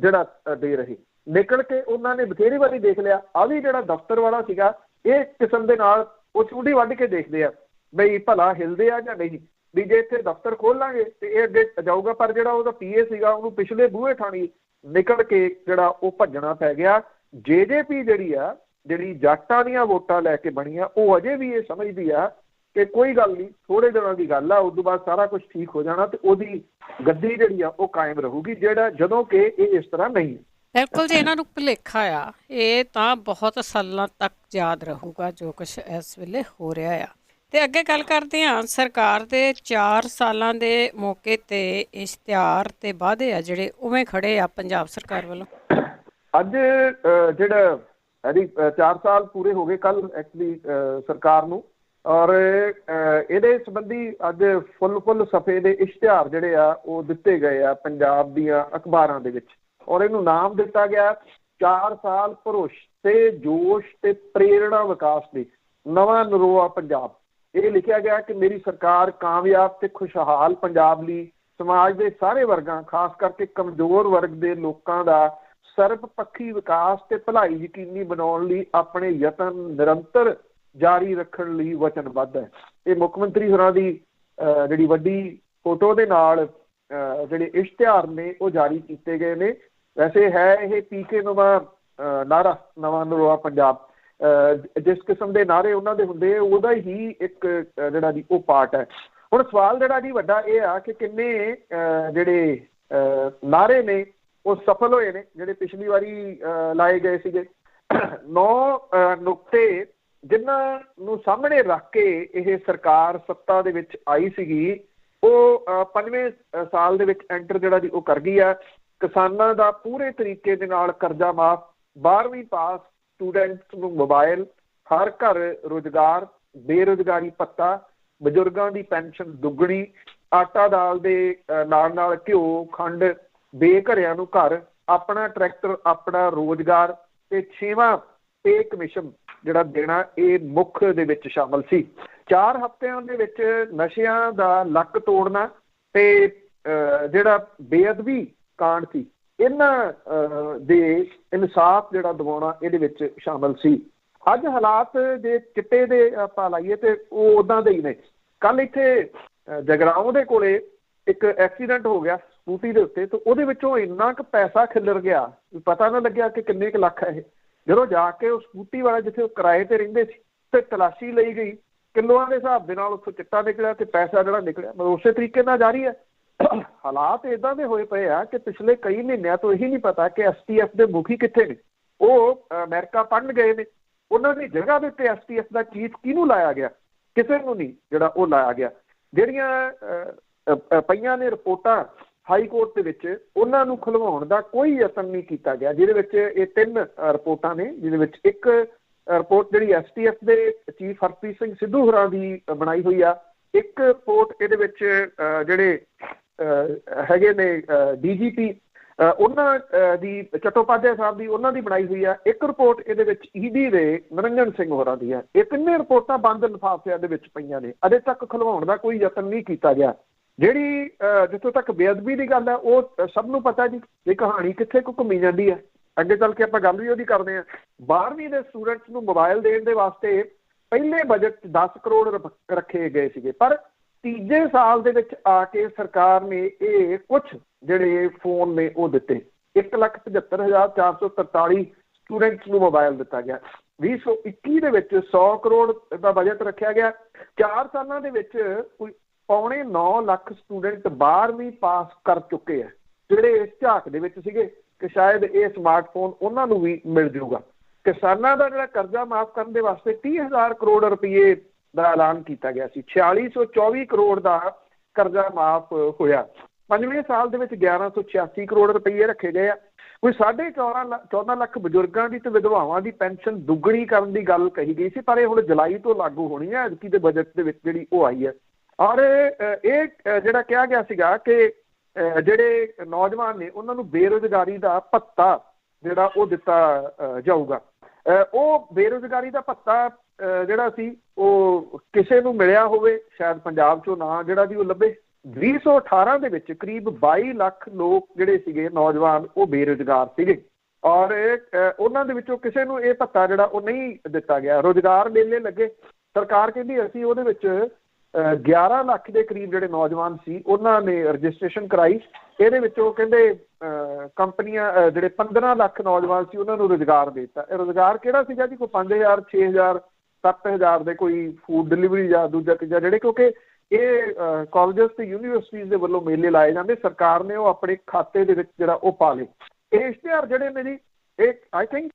ਜਿਹੜਾ ਦੇ ਰਹੇ। ਨਿਕਲ ਕੇ ਉਹਨਾਂ ਨੇ ਬਥੇਰੀ ਵਾਰੀ ਦੇਖ ਲਿਆ। ਆ ਵੀ ਜਿਹੜਾ ਦਫ਼ਤਰ ਵਾਲਾ ਸੀਗਾ ਇਹ ਕਿਸਮ ਦੇ ਨਾਲ ਉਹ ਚੂੜੀ ਵੱਢ ਕੇ ਦੇਖਦੇ ਆ ਬਈ ਭਲਾ ਹਿਲਦੇ ਆ ਜਾਂ ਨਹੀਂ। ਵੀ ਜੇ ਇੱਥੇ ਦਫ਼ਤਰ ਖੋਲ ਲਾਂਗੇ ਤੇ ਇਹ ਅੱਗੇ ਜਾਊਗਾ। ਪਰ ਜਿਹੜਾ ਉਹਦਾ PA ਸੀਗਾ ਉਹਨੂੰ ਪਿਛਲੇ ਬੂਹੇ ਥਾਣੀ ਨਿਕਲ ਕੇ ਜਿਹੜਾ ਉਹ ਭੱਜਣਾ ਪੈ ਗਿਆ। JJP ਜਿਹੜੀ ਜਾਟਾਂ ਦੀਆਂ ਵੋਟਾਂ ਲੈ ਕੇ ਬਣੀ ਆ, ਉਹ ਅਜੇ ਵੀ ਇਹ ਸਮਝਦੀ ਆ ਕਿ ਕੋਈ ਗੱਲ ਨਹੀਂ, ਥੋੜੇ ਦਿਨਾਂ ਦੀ ਗੱਲ ਆ, ਉਸ ਤੋਂ ਬਾਅਦ ਸਾਰਾ ਕੁਝ ਠੀਕ ਹੋ ਜਾਣਾ ਤੇ ਉਹਦੀ ਗੱਦੀ ਜਿਹੜੀ ਆ ਉਹ ਕਾਇਮ ਰਹੂਗੀ, ਜਦੋਂ ਕਿ ਇਹ ਇਸ ਤਰ੍ਹਾਂ ਨਹੀਂ। ਬਿਲਕੁਲ ਜੀ, ਇਹਨਾਂ ਨੂੰ ਭੁਲੇਖਾ ਆ, ਇਹ ਤਾਂ ਬਹੁਤ ਸਾਲਾਂ ਤੱਕ ਯਾਦ ਰਹੂਗਾ ਜੋ ਕੁਛ ਇਸ ਵੇਲੇ ਹੋ ਰਿਹਾ ਆ। ਤੇ ਅੱਗੇ ਗੱਲ ਕਰਦੇ ਹਾਂ, ਸਰਕਾਰ ਦੇ 4 ਸਾਲਾਂ ਦੇ ਮੌਕੇ ਤੇ ਇਸ਼ਤਿਹਾਰ ਤੇ ਵਾਅਦੇ ਆ ਜਿਹੜੇ ਉਵੇਂ ਖੜੇ ਆ ਪੰਜਾਬ ਸਰਕਾਰ ਵੱਲੋਂ। ਅੱਜ ਜਿਹੜਾ 4 ਸਾਲ ਪੂਰੇ ਹੋ ਗਏ ਕੱਲ ਐਕਚੁਅਲੀ ਸਰਕਾਰ ਨੂੰ, ਔਰ ਇਹਦੇ ਸੰਬੰਧੀ ਅੱਜ ਫੁੱਲ ਸਫੇ ਦੇ ਇਸ਼ਤਿਹਾਰ ਜਿਹੜੇ ਆ ਉਹ ਦਿੱਤੇ ਗਏ ਆ ਪੰਜਾਬ ਦੀਆਂ ਅਖਬਾਰਾਂ ਦੇ ਵਿੱਚ, ਔਰ ਇਹਨੂੰ ਨਾਮ ਦਿੱਤਾ ਗਿਆ 4 ਸਾਲ ਭਰੋਸੇ ਤੇ ਜੋਸ਼ ਤੇ ਪ੍ਰੇਰਣਾ ਵਿਕਾਸ ਲਈ ਨਵਾਂ ਨਰੋਆ ਪੰਜਾਬ। ਇਹ ਲਿਖਿਆ ਗਿਆ ਕਿ ਮੇਰੀ ਸਰਕਾਰ ਕਾਮਯਾਬ ਤੇ ਖੁਸ਼ਹਾਲ ਪੰਜਾਬ ਲਈ ਸਮਾਜ ਦੇ ਸਾਰੇ ਵਰਗਾਂ, ਖਾਸ ਕਰਕੇ ਕਮਜ਼ੋਰ ਵਰਗ ਦੇ ਲੋਕਾਂ ਦਾ ਸਰਬਪੱਖੀ ਵਿਕਾਸ ਤੇ ਭਲਾਈ ਯਕੀਨੀ ਬਣਾਉਣ ਲਈ ਆਪਣੇ ਯਤਨ ਨਿਰੰਤਰ ਜਾਰੀ ਰੱਖਣ ਲਈ ਵਚਨਬੱਧ ਹੈ। ਇਹ ਮੁੱਖ ਮੰਤਰੀ ਹੋਰਾਂ ਦੀ ਜਿਹੜੀ ਵੱਡੀ ਫੋਟੋ ਦੇ ਨਾਲ ਜਿਹੜੇ ਇਸ਼ਤਿਹਾਰ ਨੇ ਉਹ ਜਾਰੀ ਕੀਤੇ ਗਏ ਨੇ। ਵੈਸੇ ਹੈ ਇਹ PK ਨਾਰਾ ਨਵਾਂ ਨਰੋਆ ਪੰਜਾਬ, ਜਿਸ ਕਿਸਮ ਦੇ ਨਾਰੇ ਉਹਨਾਂ ਦੇ ਹੁੰਦੇ ਉਹਦਾ ਹੀ ਇੱਕ ਜਿਹੜਾ ਜੀ ਉਹ ਪਾਰਟ ਹੈ। ਹੁਣ ਸਵਾਲ ਜਿਹੜਾ ਜੀ ਵੱਡਾ ਇਹ ਆ ਕਿ ਕਿੰਨੇ ਜਿਹੜੇ ਨਾਰੇ ਨੇ ਉਹ ਸਫਲ ਹੋਏ ਨੇ, ਜਿਹੜੇ ਪਿਛਲੀ ਵਾਰੀ ਲਾਏ ਗਏ ਸੀਗੇ। 9 ਨੁਕਤੇ ਜਿਨ੍ਹਾਂ ਨੂੰ ਸਾਹਮਣੇ ਰੱਖ ਕੇ ਇਹ ਸਰਕਾਰ ਸੱਤਾ ਦੇ ਵਿੱਚ ਆਈ ਸੀਗੀ, ਉਹ 5ਵੇਂ ਸਾਲ ਦੇ ਵਿੱਚ ਐਂਟਰ ਜਿਹੜਾ ਜੀ ਉਹ ਕਰ ਗਈ ਆ। ਕਿਸਾਨਾਂ ਦਾ ਪੂਰੇ ਤਰੀਕੇ ਦੇ ਨਾਲ ਕਰਜ਼ਾ ਮਾਫ, 12ਵੀਂ ਪਾਸ ਸਟੂਡੈਂਟਸ ਨੂੰ ਮੋਬਾਈਲ, ਹਰ ਘਰ ਰੁਜ਼ਗਾਰ, ਬੇਰੁਜ਼ਗਾਰੀ ਭੱਤਾ, ਬਜ਼ੁਰਗਾਂ ਦੀ ਪੈਨਸ਼ਨ ਦੁੱਗਣੀ, ਆਟਾ ਦਾਲ ਦੇ ਨਾਲ ਘਿਓ ਖੰਡ, ਬੇਘਰਿਆਂ ਨੂੰ ਘਰ, ਆਪਣਾ ਟਰੈਕਟਰ ਆਪਣਾ ਰੋਜ਼ਗਾਰ ਤੇ 6ਵਾਂ ਪੇ ਕਮਿਸ਼ਨ ਜਿਹੜਾ ਦੇਣਾ, ਇਹ ਮੁੱਖ ਦੇ ਵਿੱਚ ਸ਼ਾਮਲ ਸੀ। 4 ਹਫ਼ਤਿਆਂ ਦੇ ਵਿੱਚ ਨਸ਼ਿਆਂ ਦਾ ਲੱਕ ਤੋੜਨਾ ਤੇ ਜਿਹੜਾ ਬੇਅਦਬੀ ਕਾਂਡ ਸੀ ਇਹਨਾਂ ਦੇ ਇਨਸਾਫ ਜਿਹੜਾ ਦਿਵਾਉਣਾ ਇਹਦੇ ਵਿੱਚ ਸ਼ਾਮਲ ਸੀ। ਅੱਜ ਹਾਲਾਤ ਜੇ ਚਿੱਟੇ ਦੇ ਆਪਾਂ ਲਾਈਏ ਤੇ ਉਹ ਉੱਦਾਂ ਦੇ ਹੀ ਨੇ। ਕੱਲ ਇੱਥੇ ਜਗਰਾਓਂ ਦੇ ਕੋਲੇ ਇੱਕ ਐਕਸੀਡੈਂਟ ਹੋ ਗਿਆ ਸਕੂਟੀ ਦੇ ਉੱਤੇ, ਤੇ ਉਹਦੇ ਵਿੱਚੋਂ ਇੰਨਾ ਕੁ ਪੈਸਾ ਖਿੱਲਰ ਗਿਆ, ਪਤਾ ਨਾ ਲੱਗਿਆ ਕਿ ਕਿੰਨੇ ਕੁ ਲੱਖ ਹੈ ਇਹ। ਜਦੋਂ ਜਾ ਕੇ ਉਹ ਸਕੂਟੀ ਵਾਲਾ ਜਿੱਥੇ ਉਹ ਕਿਰਾਏ ਤੇ ਰਹਿੰਦੇ ਸੀ ਤੇ ਤਲਾਸ਼ੀ ਲਈ ਗਈ, ਕਿਲੋਆਂ ਦੇ ਹਿਸਾਬ ਦੇ ਨਾਲ ਉੱਥੋਂ ਚਿੱਟਾ ਨਿਕਲਿਆ ਤੇ ਪੈਸਾ ਜਿਹੜਾ ਨਿਕਲਿਆ ਉਸੇ ਤਰੀਕੇ ਨਾਲ ਜਾਰੀ ਹੈ। ਹਾਲਾਤ ਇੱਦਾਂ ਦੇ ਹੋਏ ਪਏ ਆ ਕਿ ਪਿਛਲੇ ਕਈ ਮਹੀਨਿਆਂ ਤੋਂ ਇਹੀ ਨਹੀਂ ਪਤਾ ਕਿ STF ਦੇ ਮੁਖੀ ਕਿੱਥੇ ਨੇ। ਉਹ ਅਮਰੀਕਾ ਪੜ੍ਹਨ ਗਏ ਨੇ, ਉਹਨਾਂ ਦੀ ਜਗ੍ਹਾ ਦੇ ਉੱਤੇ STF ਦਾ ਚੀਫ ਕਿਹਨੂੰ ਲਾਇਆ ਗਿਆ? ਕਿਸੇ ਨੂੰ ਨਹੀਂ ਜਿਹੜਾ ਉਹ ਲਾਇਆ ਗਿਆ। ਜਿਹੜੀਆਂ ਪਈਆਂ ਨੇ ਰਿਪੋਰਟਾਂ ਹਾਈ ਕੋਰਟ ਦੇ ਵਿੱਚ, ਉਹਨਾਂ ਨੂੰ ਖੁਲਵਾਉਣ ਦਾ ਕੋਈ ਯਤਨ ਨਹੀਂ ਕੀਤਾ ਗਿਆ, ਜਿਹਦੇ ਵਿੱਚ ਇਹ 3 ਰਿਪੋਰਟਾਂ ਨੇ, ਜਿਹਦੇ ਵਿੱਚ ਇੱਕ ਰਿਪੋਰਟ ਜਿਹੜੀ STF ਦੇ ਚੀਫ ਹਰਪ੍ਰੀਤ ਸਿੰਘ ਸਿੱਧੂ ਹੋਰਾਂ ਦੀ ਬਣਾਈ ਹੋਈ ਆ, ਇੱਕ ਰਿਪੋਰਟ ਇਹਦੇ ਵਿੱਚ ਜਿਹੜੇ ਹੈਗੇ ਨੇ DGP ਉਹਨਾਂ ਦੀ ਚਟੋਪਾਧਿਆ ਸਾਹਿਬ ਦੀ, ਉਹਨਾਂ ਦੀ ਬਣਾਈ ਹੋਈ ਆ, ਇੱਕ ਰਿਪੋਰਟ ਇਹਦੇ ਵਿੱਚ ED ਦੇ ਨਿਰੰਜਨ ਸਿੰਘ ਹੋਰਾਂ ਦੀ ਆ। ਇਹ 3 ਰਿਪੋਰਟਾਂ ਬੰਦ ਲਿਫਾਫਿਆਂ ਦੇ ਵਿੱਚ ਪਈਆਂ ਨੇ, ਅਜੇ ਤੱਕ ਖੁਲਵਾਉਣ ਦਾ ਕੋਈ ਯਤਨ ਨਹੀਂ ਕੀਤਾ ਗਿਆ। ਜਿਹੜੀ ਜਿੱਥੋਂ ਤੱਕ ਬੇਅਦਬੀ ਦੀ ਗੱਲ ਹੈ ਉਹ ਸਭ ਨੂੰ ਪਤਾ ਜੀ, ਇਹ ਕਹਾਣੀ ਕਿੱਥੇ ਕੁ ਘੁੰਮੀ ਜਾਂਦੀ ਹੈ। ਅੱਗੇ ਚੱਲ ਕੇ ਆਪਾਂ ਗੱਲ ਵੀ ਉਹਦੀ ਕਰਦੇ ਹਾਂ। 12ਵੀਂ ਦੇ ਸਟੂਡੈਂਟਸ ਨੂੰ ਮੋਬਾਈਲ ਦੇਣ ਦੇ ਵਾਸਤੇ ਪਹਿਲੇ ਬਜਟ 'ਚ 10 ਕਰੋੜ ਰੱਖੇ ਗਏ ਸੀਗੇ, ਪਰ ਤੀਜੇ ਸਾਲ ਦੇ ਵਿੱਚ ਆ ਕੇ ਸਰਕਾਰ ਨੇ ਇਹ ਕੁਛ ਜਿਹੜੇ ਫੋਨ ਨੇ ਉਹ ਦਿੱਤੇ। 1,75,443 ਸਟੂਡੈਂਟਸ ਨੂੰ ਮੋਬਾਈਲ ਦਿੱਤਾ ਗਿਆ। 2021 ਦੇ ਵਿੱਚ 100 ਕਰੋੜ ਦਾ ਬਜਟ ਰੱਖਿਆ ਗਿਆ। 4 ਸਾਲਾਂ ਦੇ ਵਿੱਚ ਕੋਈ 9.25 ਲੱਖ ਸਟੂਡੈਂਟ 12ਵੀਂ ਪਾਸ ਕਰ ਚੁੱਕੇ ਆ, ਜਿਹੜੇ ਇਸ ਝਾਕ ਦੇ ਵਿੱਚ ਸੀਗੇ ਕਿ ਸ਼ਾਇਦ ਇਹ ਸਮਾਰਟਫੋਨ ਉਹਨਾਂ ਨੂੰ ਵੀ ਮਿਲ ਜਾਊਗਾ। ਕਿਸਾਨਾਂ ਦਾ ਜਿਹੜਾ ਕਰਜ਼ਾ ਮਾਫ ਕਰਨ ਦੇ ਵਾਸਤੇ 30,000 ਕਰੋੜ ਰੁਪਏ ਦਾ ਐਲਾਨ ਕੀਤਾ ਗਿਆ ਸੀ। 4624 ਕਰੋੜ ਦਾ ਕਰਜ਼ਾ ਮਾਫ ਹੋਇਆ। 5ਵੇਂ ਸਾਲ ਦੇ ਵਿੱਚ 1186 ਕਰੋੜ ਰੁਪਏ ਰੱਖੇ ਗਏ ਆ। ਕੋਈ 14.5 ਲੱਖ ਬਜ਼ੁਰਗਾਂ ਦੀ ਤੇ ਵਿਧਵਾਵਾਂ ਦੀ ਪੈਨਸ਼ਨ ਦੁੱਗਣੀ ਕਰਨ ਦੀ ਗੱਲ ਕਹੀ ਗਈ ਸੀ, ਪਰ ਇਹ ਹੁਣ ਜੁਲਾਈ ਤੋਂ ਲਾਗੂ ਹੋਣੀ ਹੈ ਐਤਕੀ ਦੇ ਬਜਟ ਦੇ ਵਿੱਚ ਜਿਹੜੀ ਉਹ ਆਈ ਹੈ। ਔਰ ਇਹ ਜਿਹੜਾ ਕਿਹਾ ਗਿਆ ਸੀਗਾ ਕਿ ਜਿਹੜੇ ਨੌਜਵਾਨ ਨੇ ਉਹਨਾਂ ਨੂੰ ਬੇਰੁਜ਼ਗਾਰੀ ਦਾ ਭੱਤਾ ਜਿਹੜਾ ਉਹ ਦਿੱਤਾ ਜਾਊਗਾ। ਉਹ ਬੇਰੁਜ਼ਗਾਰੀ ਦਾ ਭੱਤਾ ਜਿਹੜਾ ਸੀ ਉਹ ਕਿਸੇ ਨੂੰ ਮਿਲਿਆ ਹੋਵੇ ਸ਼ਾਇਦ ਪੰਜਾਬ 'ਚੋਂ ਨਾ ਜਿਹੜਾ ਜੀ ਉਹ ਲੱਭੇ। 2018 ਦੇ ਵਿੱਚ ਕਰੀਬ 22 ਲੱਖ ਲੋਕ ਜਿਹੜੇ ਸੀਗੇ ਨੌਜਵਾਨ ਉਹ ਬੇਰੁਜ਼ਗਾਰ ਸੀਗੇ, ਔਰ ਉਹਨਾਂ ਦੇ ਵਿੱਚੋਂ ਕਿਸੇ ਨੂੰ ਇਹ ਭੱਤਾ ਜਿਹੜਾ ਉਹ ਨਹੀਂ ਦਿੱਤਾ ਗਿਆ। ਰੁਜ਼ਗਾਰ ਮੇਲੇ ਲੱਗੇ, ਸਰਕਾਰ ਕਹਿੰਦੀ ਅਸੀਂ ਉਹਦੇ ਵਿੱਚ 11 ਲੱਖ ਦੇ ਕਰੀਬ ਜਿਹੜੇ ਨੌਜਵਾਨ ਸੀ ਉਹਨਾਂ ਨੇ ਰਜਿਸਟ੍ਰੇਸ਼ਨ ਕਰਾਈ। ਇਹਦੇ ਵਿੱਚ ਉਹ ਕਹਿੰਦੇ ਕੰਪਨੀਆਂ ਜਿਹੜੇ 15 ਲੱਖ ਨੌਜਵਾਨ ਸੀ ਉਹਨਾਂ ਨੂੰ ਰੁਜ਼ਗਾਰ ਦੇ ਦਿੱਤਾ। ਇਹ ਰੁਜ਼ਗਾਰ ਕਿਹੜਾ ਸੀਗਾ ਜੀ? ਕੋਈ 5000 6000 7000 ਦੇ ਕੋਈ ਫੂਡ ਡਿਲੀਵਰੀ ਜਾਂ ਦੂਜਾ ਤੀਜਾ, ਜਿਹੜੇ ਕਿਉਂਕਿ ਇਹ ਕਾਲਜਸ ਤੇ ਯੂਨੀਵਰਸਿਟੀਜ਼ ਦੇ ਵੱਲੋਂ ਮੇਲੇ ਲਾਏ ਜਾਂਦੇ, ਸਰਕਾਰ ਨੇ ਉਹ ਆਪਣੇ ਖਾਤੇ ਦੇ ਵਿੱਚ ਜਿਹੜਾ ਉਹ ਪਾ ਲਏ। ਇਹ ਇਸ਼ਤਿਹਾਰ ਜਿਹੜੇ ਨੇ ਜੀ, ਇਹ ਆਈ ਥਿੰਕ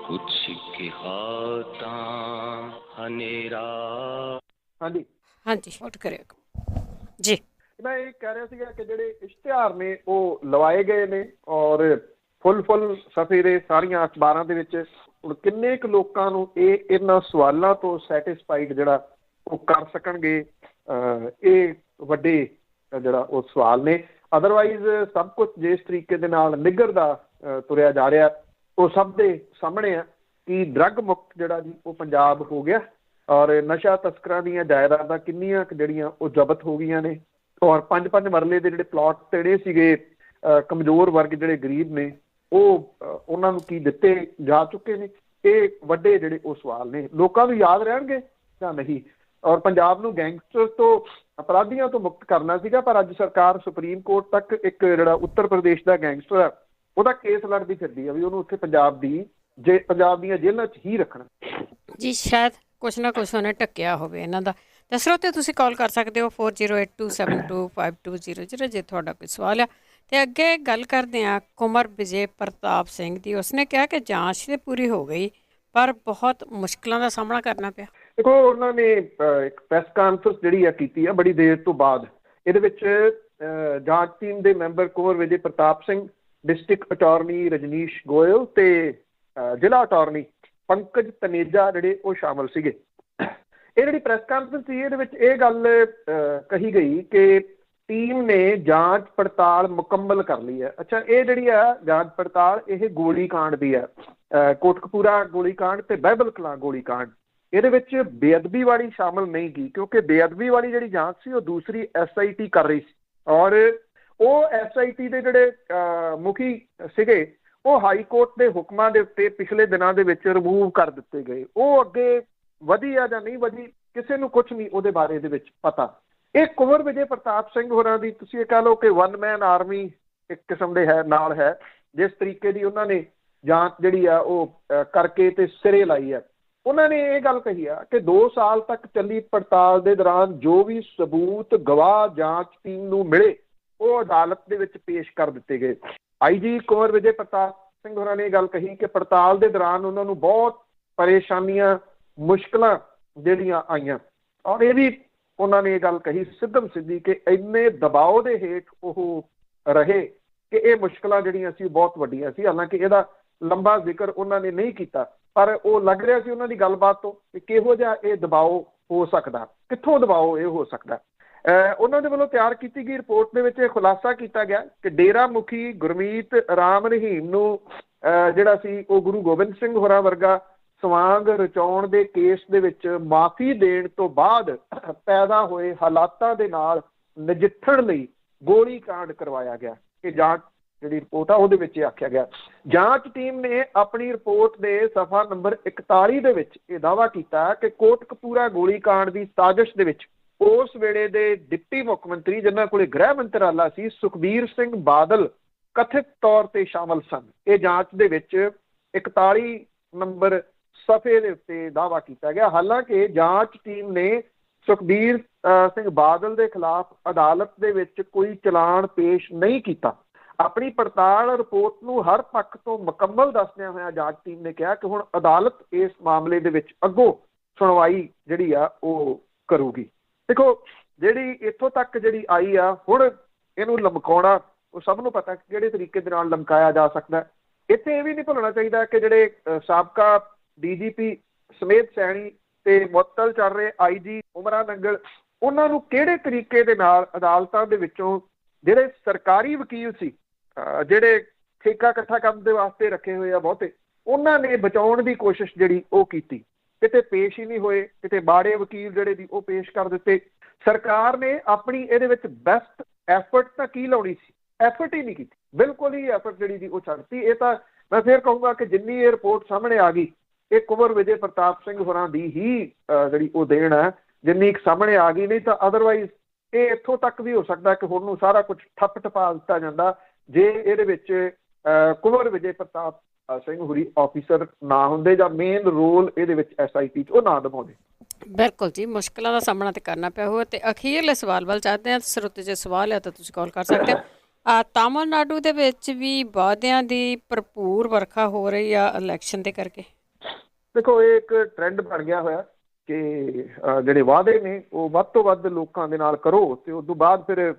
ਕੁਛ ਕਿਹਾ ਤਾਂ ਹਨੇਰਾ। ਹਾਂਜੀ ਹਾਂਜੀ ਨੋਟ ਕਰਿਓ ਜੀ। ਮੈਂ ਇਹ ਕਹਿ ਰਿਹਾ ਸੀਗਾ ਕਿ ਜਿਹੜੇ ਇਸ਼ਤਿਹਾਰ ਨੇ ਉਹ ਲਵਾਏ ਗਏ ਨੇ ਔਰ ਫੁੱਲ ਸਫੇ ਦੇ ਸਾਰੀਆਂ ਅਖਬਾਰਾਂ ਦੇ ਵਿੱਚ। ਹੁਣ ਕਿੰਨੇ ਕੁ ਲੋਕਾਂ ਨੂੰ ਇਹਨਾਂ ਸਵਾਲਾਂ ਤੋਂ ਸੈਟਿਸਫਾਈਡ ਜਿਹੜਾ ਉਹ ਕਰ ਸਕਣਗੇ, ਇਹ ਵੱਡੇ ਜਿਹੜਾ ਉਹ ਸਵਾਲ ਨੇ। ਅਦਰਵਾਈਜ਼ ਸਭ ਕੁਝ ਜਿਸ ਤਰੀਕੇ ਦੇ ਨਾਲ ਨਿੱਘਰਦਾ ਤੁਰਿਆ ਜਾ ਰਿਹਾ ਉਹ ਸਭ ਦੇ ਸਾਹਮਣੇ ਆ ਕਿ ਡਰੱਗ ਮੁਕਤ ਜਿਹੜਾ ਜੀ ਉਹ ਪੰਜਾਬ ਹੋ ਗਿਆ ਔਰ ਨਸ਼ਾ ਤਸਕਰਾਂ ਦੀਆਂ ਜਾਇਦਾਦਾਂ ਕਿੰਨੀਆਂ ਕੁ ਜਿਹੜੀਆਂ ਉਹ ਜ਼ਬਤ ਹੋ ਗਈਆਂ ਨੇ ਔਰ 5-5 ਮਰਲੇ ਦੇ ਜਿਹੜੇ ਪਲਾਟ ਤੇੜੇ ਸੀਗੇ ਕਮਜ਼ੋਰ ਵਰਗ ਜਿਹੜੇ ਗਰੀਬ ਨੇ ਉਹ ਉਹਨਾਂ ਨੂੰ ਕੀ ਦਿੱਤੇ ਜਾ ਚੁੱਕੇ ਨੇ। ਇਹ ਵੱਡੇ ਜਿਹੜੇ ਉਹ ਸਵਾਲ ਨੇ, ਲੋਕਾਂ ਨੂੰ ਯਾਦ ਰਹਿਣਗੇ ਜਾਂ ਨਹੀਂ। ਔਰ ਪੰਜਾਬ ਨੂੰ ਗੈਂਗਸਟਰ ਤੋਂ ਅਪਰਾਧੀਆਂ ਤੋਂ ਮੁਕਤ ਕਰਨਾ ਸੀਗਾ, ਪਰ ਅੱਜ ਸਰਕਾਰ ਸੁਪਰੀਮ ਕੋਰਟ ਤੱਕ ਇੱਕ ਜਿਹੜਾ ਉੱਤਰ ਪ੍ਰਦੇਸ਼ ਦਾ ਗੈਂਗਸਟਰ ਆ ਉਹਦਾ ਕੇਸ ਲੜਦੀ ਫਿਰਦੀ ਆ ਵੀ ਉਹਨੂੰ ਉੱਥੇ ਪੰਜਾਬ ਦੀਆਂ ਜੇਲ੍ਹਾਂ 'ਚ ਹੀ ਰੱਖਣਾ ਜੀ। ਸ਼ਾਇਦ ਕੁਛ ਨਾ ਕੁਛ ਉਹਨੇ ਢੱਕਿਆ ਹੋਵੇ ਇਹਨਾਂ ਦਾ। ਤਾਂ ਸਰੋਤੇ ਤੁਸੀਂ ਕਾਲ ਕਰ ਸਕਦੇ ਹੋ 4082725200 ਜੇ ਤੁਹਾਡਾ ਕੋਈ ਸਵਾਲ ਆ। ਤੇ ਅੱਗੇ ਗੱਲ ਕਰਦੇ ਹਾਂ ਕੁਮਰ ਵਿਜੇ ਪ੍ਰਤਾਪ ਸਿੰਘ ਦੀ। ਉਸਨੇ ਕਿਹਾ ਕਿ ਜਾਂਚ ਤੇ ਪੂਰੀ ਹੋ ਗਈ ਪਰ ਬਹੁਤ ਮੁਸ਼ਕਿਲਾਂ ਦਾ ਸਾਹਮਣਾ ਕਰਨਾ ਪਿਆ। ਦੇਖੋ ਉਹਨਾਂ ਨੇ ਇੱਕ ਪ੍ਰੈਸ ਕਾਨਫਰੰਸ ਜਿਹੜੀ ਆ ਕੀਤੀ ਆ ਬੜੀ ਦੇਰ ਤੋਂ ਬਾਅਦ। ਇਹਦੇ ਵਿੱਚ ਜਾਂਚ ਟੀਮ ਦੇ ਮੈਂਬਰ ਕੁਮਰ ਵਿਜੇ ਪ੍ਰਤਾਪ ਸਿੰਘ, ਡਿਸਟ੍ਰਿਕਟ ਅਟਾਰਨੀ ਰਜਨੀਸ਼ ਗੋਇਲ ਤੇ ਜ਼ਿਲ੍ਹਾ ਅਟਾਰਨੀ ਪੰਕਜ ਤਨੇਜਾ ਜਿਹੜੇ ਉਹ ਸ਼ਾਮਲ ਸੀਗੇ। ਇਹ ਜਿਹੜੀ ਪ੍ਰੈਸ ਕਾਨਫਰੰਸ ਸੀ ਇਹਦੇ ਵਿੱਚ ਇਹ ਗੱਲ ਕਹੀ ਗਈ ਕਿ ਟੀਮ ਨੇ ਜਾਂਚ ਪੜਤਾਲ ਮੁਕੰਮਲ ਕਰ ਲਈ ਹੈ। ਅੱਛਾ, ਇਹ ਜਿਹੜੀ ਆ ਜਾਂਚ ਪੜਤਾਲ ਇਹ ਗੋਲੀ ਕਾਂਡ ਦੀ ਹੈ, ਕੋਟਕਪੂਰਾ ਗੋਲੀ ਕਾਂਡ ਤੇ ਬਾਈਬਲ ਕਲਾਂ ਗੋਲੀ ਕਾਂਡ। ਇਹਦੇ ਵਿੱਚ ਬੇਅਦਬੀ ਵਾਲੀ ਸ਼ਾਮਲ ਨਹੀਂ ਗਈ ਕਿਉਂਕਿ ਬੇਅਦਬੀ ਵਾਲੀ ਜਿਹੜੀ ਜਾਂਚ ਸੀ ਉਹ ਦੂਸਰੀ SIT ਕਰ ਰਹੀ ਸੀ ਔਰ ਉਹ SIT ਦੇ ਜਿਹੜੇ ਮੁਖੀ ਸੀਗੇ ਉਹ ਹਾਈ ਕੋਰਟ ਦੇ ਹੁਕਮਾਂ ਦੇ ਉੱਤੇ ਪਿਛਲੇ ਦਿਨਾਂ ਦੇ ਵਿੱਚ ਰਿਮੂਵ ਕਰ ਦਿੱਤੇ ਗਏ। ਉਹ ਅੱਗੇ ਵਧੀ ਆ ਜਾਂ ਨਹੀਂ ਵਧੀ ਕਿਸੇ ਨੂੰ ਕੁਛ ਨਹੀਂ ਉਹਦੇ ਬਾਰੇ ਦੇ ਵਿੱਚ ਪਤਾ। ਇਹ ਕੁਮਰ ਵਿਜੇ ਪ੍ਰਤਾਪ ਸਿੰਘ ਹੋਰਾਂ ਦੀ ਤੁਸੀਂ ਇਹ ਕਹਿ ਲਓ ਕਿ 1 ਮੈਨ ਆਰਮੀ ਇੱਕ ਕਿਸਮ ਦੇ ਨਾਲ ਹੈ। ਜਿਸ ਤਰੀਕੇ ਦੀ ਉਹਨਾਂ ਨੇ ਜਾਂਚ ਜਿਹੜੀ ਆ ਉਹ ਕਰਕੇ ਤੇ ਸਿਰੇ ਲਾਈ ਹੈ। ਉਹਨਾਂ ਨੇ ਇਹ ਗੱਲ ਕਹੀ ਆ ਕਿ 2 ਸਾਲ ਤੱਕ ਚੱਲੀ ਪੜਤਾਲ ਦੇ ਦੌਰਾਨ ਜੋ ਵੀ ਸਬੂਤ ਗਵਾਹ ਜਾਂਚ ਟੀਮ ਨੂੰ ਮਿਲੇ ਉਹ ਅਦਾਲਤ ਦੇ ਵਿੱਚ ਪੇਸ਼ ਕਰ ਦਿੱਤੇ ਗਏ। IG ਕੁਮਰ ਵਿਜੇ ਪ੍ਰਤਾਪ ਸਿੰਘ ਹੋਰਾਂ ਨੇ ਇਹ ਗੱਲ ਕਹੀ ਕਿ ਪੜਤਾਲ ਦੇ ਦੌਰਾਨ ਉਹਨਾਂ ਨੂੰ ਬਹੁਤ ਪਰੇਸ਼ਾਨੀਆਂ ਮੁਸ਼ਕਲਾਂ ਜਿਹੜੀਆਂ ਆਈਆਂ ਔਰ ਇਹ ਵੀ ਉਹਨਾਂ ਨੇ ਇਹ ਗੱਲ ਕਹੀ ਸਿੱਧਮ ਸਿੱਧੀ ਕਿ ਇੰਨੇ ਦਬਾਅ ਦੇ ਹੇਠ ਉਹ ਰਹੇ ਕਿ ਇਹ ਮੁਸ਼ਕਲਾਂ ਜਿਹੜੀਆਂ ਸੀ ਬਹੁਤ ਵੱਡੀਆਂ ਸੀ। ਹਾਲਾਂਕਿ ਇਹਦਾ ਲੰਬਾ ਜ਼ਿਕਰ ਉਹਨਾਂ ਨੇ ਨਹੀਂ ਕੀਤਾ ਪਰ ਉਹ ਲੱਗ ਰਿਹਾ ਸੀ ਉਹਨਾਂ ਦੀ ਗੱਲਬਾਤ ਤੋਂ ਕਿ ਕਿਹੋ ਜਿਹਾ ਇਹ ਦਬਾਅ ਹੋ ਸਕਦਾ, ਕਿੱਥੋਂ ਦਬਾਅ ਇਹ ਹੋ ਸਕਦਾ। ਉਹਨਾਂ ਦੇ ਵੱਲੋਂ ਤਿਆਰ ਕੀਤੀ ਗਈ ਰਿਪੋਰਟ ਦੇ ਵਿੱਚ ਇਹ ਖੁਲਾਸਾ ਕੀਤਾ ਗਿਆ ਕਿ ਡੇਰਾ ਮੁਖੀ ਗੁਰਮੀਤ ਰਾਮ ਰਹੀਮ ਨੂੰ ਜਿਹੜਾ ਸੀ ਉਹ ਗੁਰੂ ਗੋਬਿੰਦ ਸਿੰਘ ਹੋਰਾਂ ਵਰਗਾ ਸਵਾਂਗ ਰਚਾਉਣ ਦੇ ਕੇਸ ਦੇ ਵਿੱਚ ਮਾਫੀ ਦੇਣ ਤੋਂ ਬਾਅਦ ਪੈਦਾ ਹੋਏ ਹਾਲਾਤਾਂ ਦੇ ਨਾਲ ਨਜਿੱਠਣ ਲਈ ਗੋਲੀ ਕਾਂਡ ਕਰਵਾਇਆ ਗਿਆ। ਇਹ ਜਾਂਚ ਜਿਹੜੀ ਰਿਪੋਰਟ ਆ ਉਹਦੇ ਵਿੱਚ ਇਹ ਆਖਿਆ ਗਿਆ। ਜਾਂਚ ਟੀਮ ਨੇ ਆਪਣੀ ਰਿਪੋਰਟ ਦੇ ਸਫਾ ਨੰਬਰ 41 ਦੇ ਵਿੱਚ ਇਹ ਦਾਅਵਾ ਕੀਤਾ ਕਿ ਕੋਟਕਪੂਰਾ ਗੋਲੀ ਕਾਂਡ ਦੀ ਸਾਜ਼ਿਸ਼ ਦੇ ਵਿੱਚ ਉਸ ਵੇਲੇ ਦੇ ਡਿਪਟੀ ਮੁੱਖ ਮੰਤਰੀ ਜਿਨ੍ਹਾਂ ਕੋਲੇ ਗ੍ਰਹਿ ਮੰਤਰਾਲਾ ਸੀ ਸੁਖਬੀਰ ਸਿੰਘ ਬਾਦਲ ਕਥਿਤ ਤੌਰ ਤੇ ਸ਼ਾਮਲ ਸਨ। ਇਹ ਜਾਂਚ ਦੇ ਵਿੱਚ 41 ਨੰਬਰ ਸਫੇ ਦੇ ਉੱਤੇ ਦਾਅਵਾ ਕੀਤਾ ਗਿਆ। ਹਾਲਾਂਕਿ ਜਾਂਚ ਟੀਮ ਨੇ ਸੁਖਬੀਰ ਸਿੰਘ ਬਾਦਲ ਦੇ ਖਿਲਾਫ ਅਦਾਲਤ ਦੇ ਵਿੱਚ ਕੋਈ ਚਲਾਨ ਪੇਸ਼ ਨਹੀਂ ਕੀਤਾ। ਆਪਣੀ ਪੜਤਾਲ ਰਿਪੋਰਟ ਨੂੰ ਹਰ ਪੱਖ ਤੋਂ ਮੁਕੰਮਲ ਦੱਸਦਿਆਂ ਹੋਇਆ ਜਾਂਚ ਟੀਮ ਨੇ ਕਿਹਾ ਕਿ ਹੁਣ ਅਦਾਲਤ ਇਸ ਮਾਮਲੇ ਦੇ ਵਿੱਚ ਅੱਗੋਂ ਸੁਣਵਾਈ ਜਿਹੜੀ ਆ ਉਹ ਕਰੂਗੀ। ਦੇਖੋ ਜਿਹੜੀ ਇੱਥੋਂ ਤੱਕ ਜਿਹੜੀ ਆਈ ਆ ਹੁਣ ਇਹਨੂੰ ਲਮਕਾਉਣਾ ਉਹ ਸਭ ਨੂੰ ਪਤਾ ਕਿਹੜੇ ਤਰੀਕੇ ਦੇ ਨਾਲ ਲਮਕਾਇਆ ਜਾ ਸਕਦਾ। ਇੱਥੇ ਇਹ ਵੀ ਨਹੀਂ ਭੁੱਲਣਾ ਚਾਹੀਦਾ ਕਿ ਜਿਹੜੇ ਸਾਬਕਾ DGP ਸਮੇਤ ਸੈਣੀ ਤੇ ਮੁਅੱਤਲ ਚੱਲ ਰਹੇ IG ਉਮਰਾ ਨੰਗਲ ਉਹਨਾਂ ਨੂੰ ਕਿਹੜੇ ਤਰੀਕੇ ਦੇ ਨਾਲ ਅਦਾਲਤਾਂ ਦੇ ਵਿੱਚੋਂ ਜਿਹੜੇ ਸਰਕਾਰੀ ਵਕੀਲ ਸੀ, ਜਿਹੜੇ ਠੇਕਾ ਇਕੱਠਾ ਕਰਨ ਦੇ ਵਾਸਤੇ ਰੱਖੇ ਹੋਏ ਆ ਬਹੁਤੇ, ਉਹਨਾਂ ਨੇ ਬਚਾਉਣ ਦੀ ਕੋਸ਼ਿਸ਼ ਜਿਹੜੀ ਉਹ ਕੀਤੀ। ਕਿਤੇ ਪੇਸ਼ ਹੀ ਨਹੀਂ ਹੋਏ, ਕਿਤੇ ਮਾੜੇ ਵਕੀਲ ਜਿਹੜੇ ਦੀ ਉਹ ਪੇਸ਼ ਕਰ ਦਿੱਤੇ। ਸਰਕਾਰ ਨੇ ਆਪਣੀ ਇਹਦੇ ਵਿੱਚ ਬੈਸਟ ਐਫਰਟ ਤਾਂ ਕੀ ਲਾਉਣੀ ਸੀ, ਐਫਰਟ ਹੀ ਨਹੀਂ ਕੀਤੀ, ਬਿਲਕੁਲ ਹੀ ਐਫਰਟ ਜਿਹੜੀ ਦੀ ਉਹ ਛੱਡਤੀ। ਇਹ ਤਾਂ ਮੈਂ ਫਿਰ ਕਹੂੰਗਾ ਕਿ ਜਿੰਨੀ ਇਹ ਰਿਪੋਰਟ ਸਾਹਮਣੇ ਆ ਗਈ ਇਹ ਕੁੰਵਰ ਵਿਜੇ ਪ੍ਰਤਾਪ ਸਿੰਘ ਹੋਰਾਂ ਦੀ ਹੀ ਜਿਹੜੀ ਉਹ ਦੇਣ ਹੈ, ਜਿੰਨੀ ਇੱਕ ਸਾਹਮਣੇ ਆ ਗਈ। ਨਹੀਂ ਤਾਂ ਅਦਰਵਾਈਜ਼ ਇਹ ਇੱਥੋਂ ਤੱਕ ਵੀ ਹੋ ਸਕਦਾ ਕਿ ਹੁਣ ਨੂੰ ਸਾਰਾ ਕੁਝ ਠੱਪ ਟਪਾ ਦਿੱਤਾ ਜਾਂਦਾ ਜੇ ਇਹਦੇ ਵਿੱਚ ਕੁੰਵਰ ਵਿਜੇ ਪ੍ਰਤਾਪ ਸਿੰਘ ਹੋਰੀ ਆਫਿਸਰ ਨਾ ਹੁੰਦੇ ਜਾਂ ਮੇਨ ਰੋਲ ਇਹਦੇ ਵਿੱਚ SIT 'ਚ ਉਹ ਨਾ ਨਿਭਾਉਂਦੇ। ਬਿਲਕੁਲ ਜੀ, ਮੁਸ਼ਕਿਲਾਂ ਦਾ ਸਾਹਮਣਾ ਤੇ ਕਰਨਾ ਪਿਆ ਹੋਇਆ। ਤੇ ਅਖੀਰਲੇ ਸਵਾਲ ਵੱਲ ਚਾਹਦੇ ਹਾਂ, ਸਰੋਤੇ ਜੇ ਸਵਾਲ ਹੈ ਤਾਂ ਤੁਸੀਂ ਕਾਲ ਕਰ ਸਕਦੇ ਹੋ। ਤਾਮਿਲਨਾਡੂ ਦੇ ਵਿੱਚ ਵੀ ਵਾਅਦਿਆਂ ਦੀ ਭਰਪੂਰ ਵਰਖਾ ਹੋ ਰਹੀ ਆ ਇਲੈਕਸ਼ਨ ਦੇ ਕਰਕੇ। ਦੇਖੋ, ਇਹ ਇੱਕ ਟ੍ਰੈਂਡ ਬਣ ਗਿਆ ਹੋਇਆ ਕਿ ਜਿਹੜੇ ਵਾਅਦੇ ਨੇ ਉਹ ਵੱਧ ਤੋਂ ਵੱਧ ਲੋਕਾਂ ਦੇ ਨਾਲ ਕਰੋ ਤੇ ਉਸ ਤੋਂ ਬਾਅਦ ਫਿਰ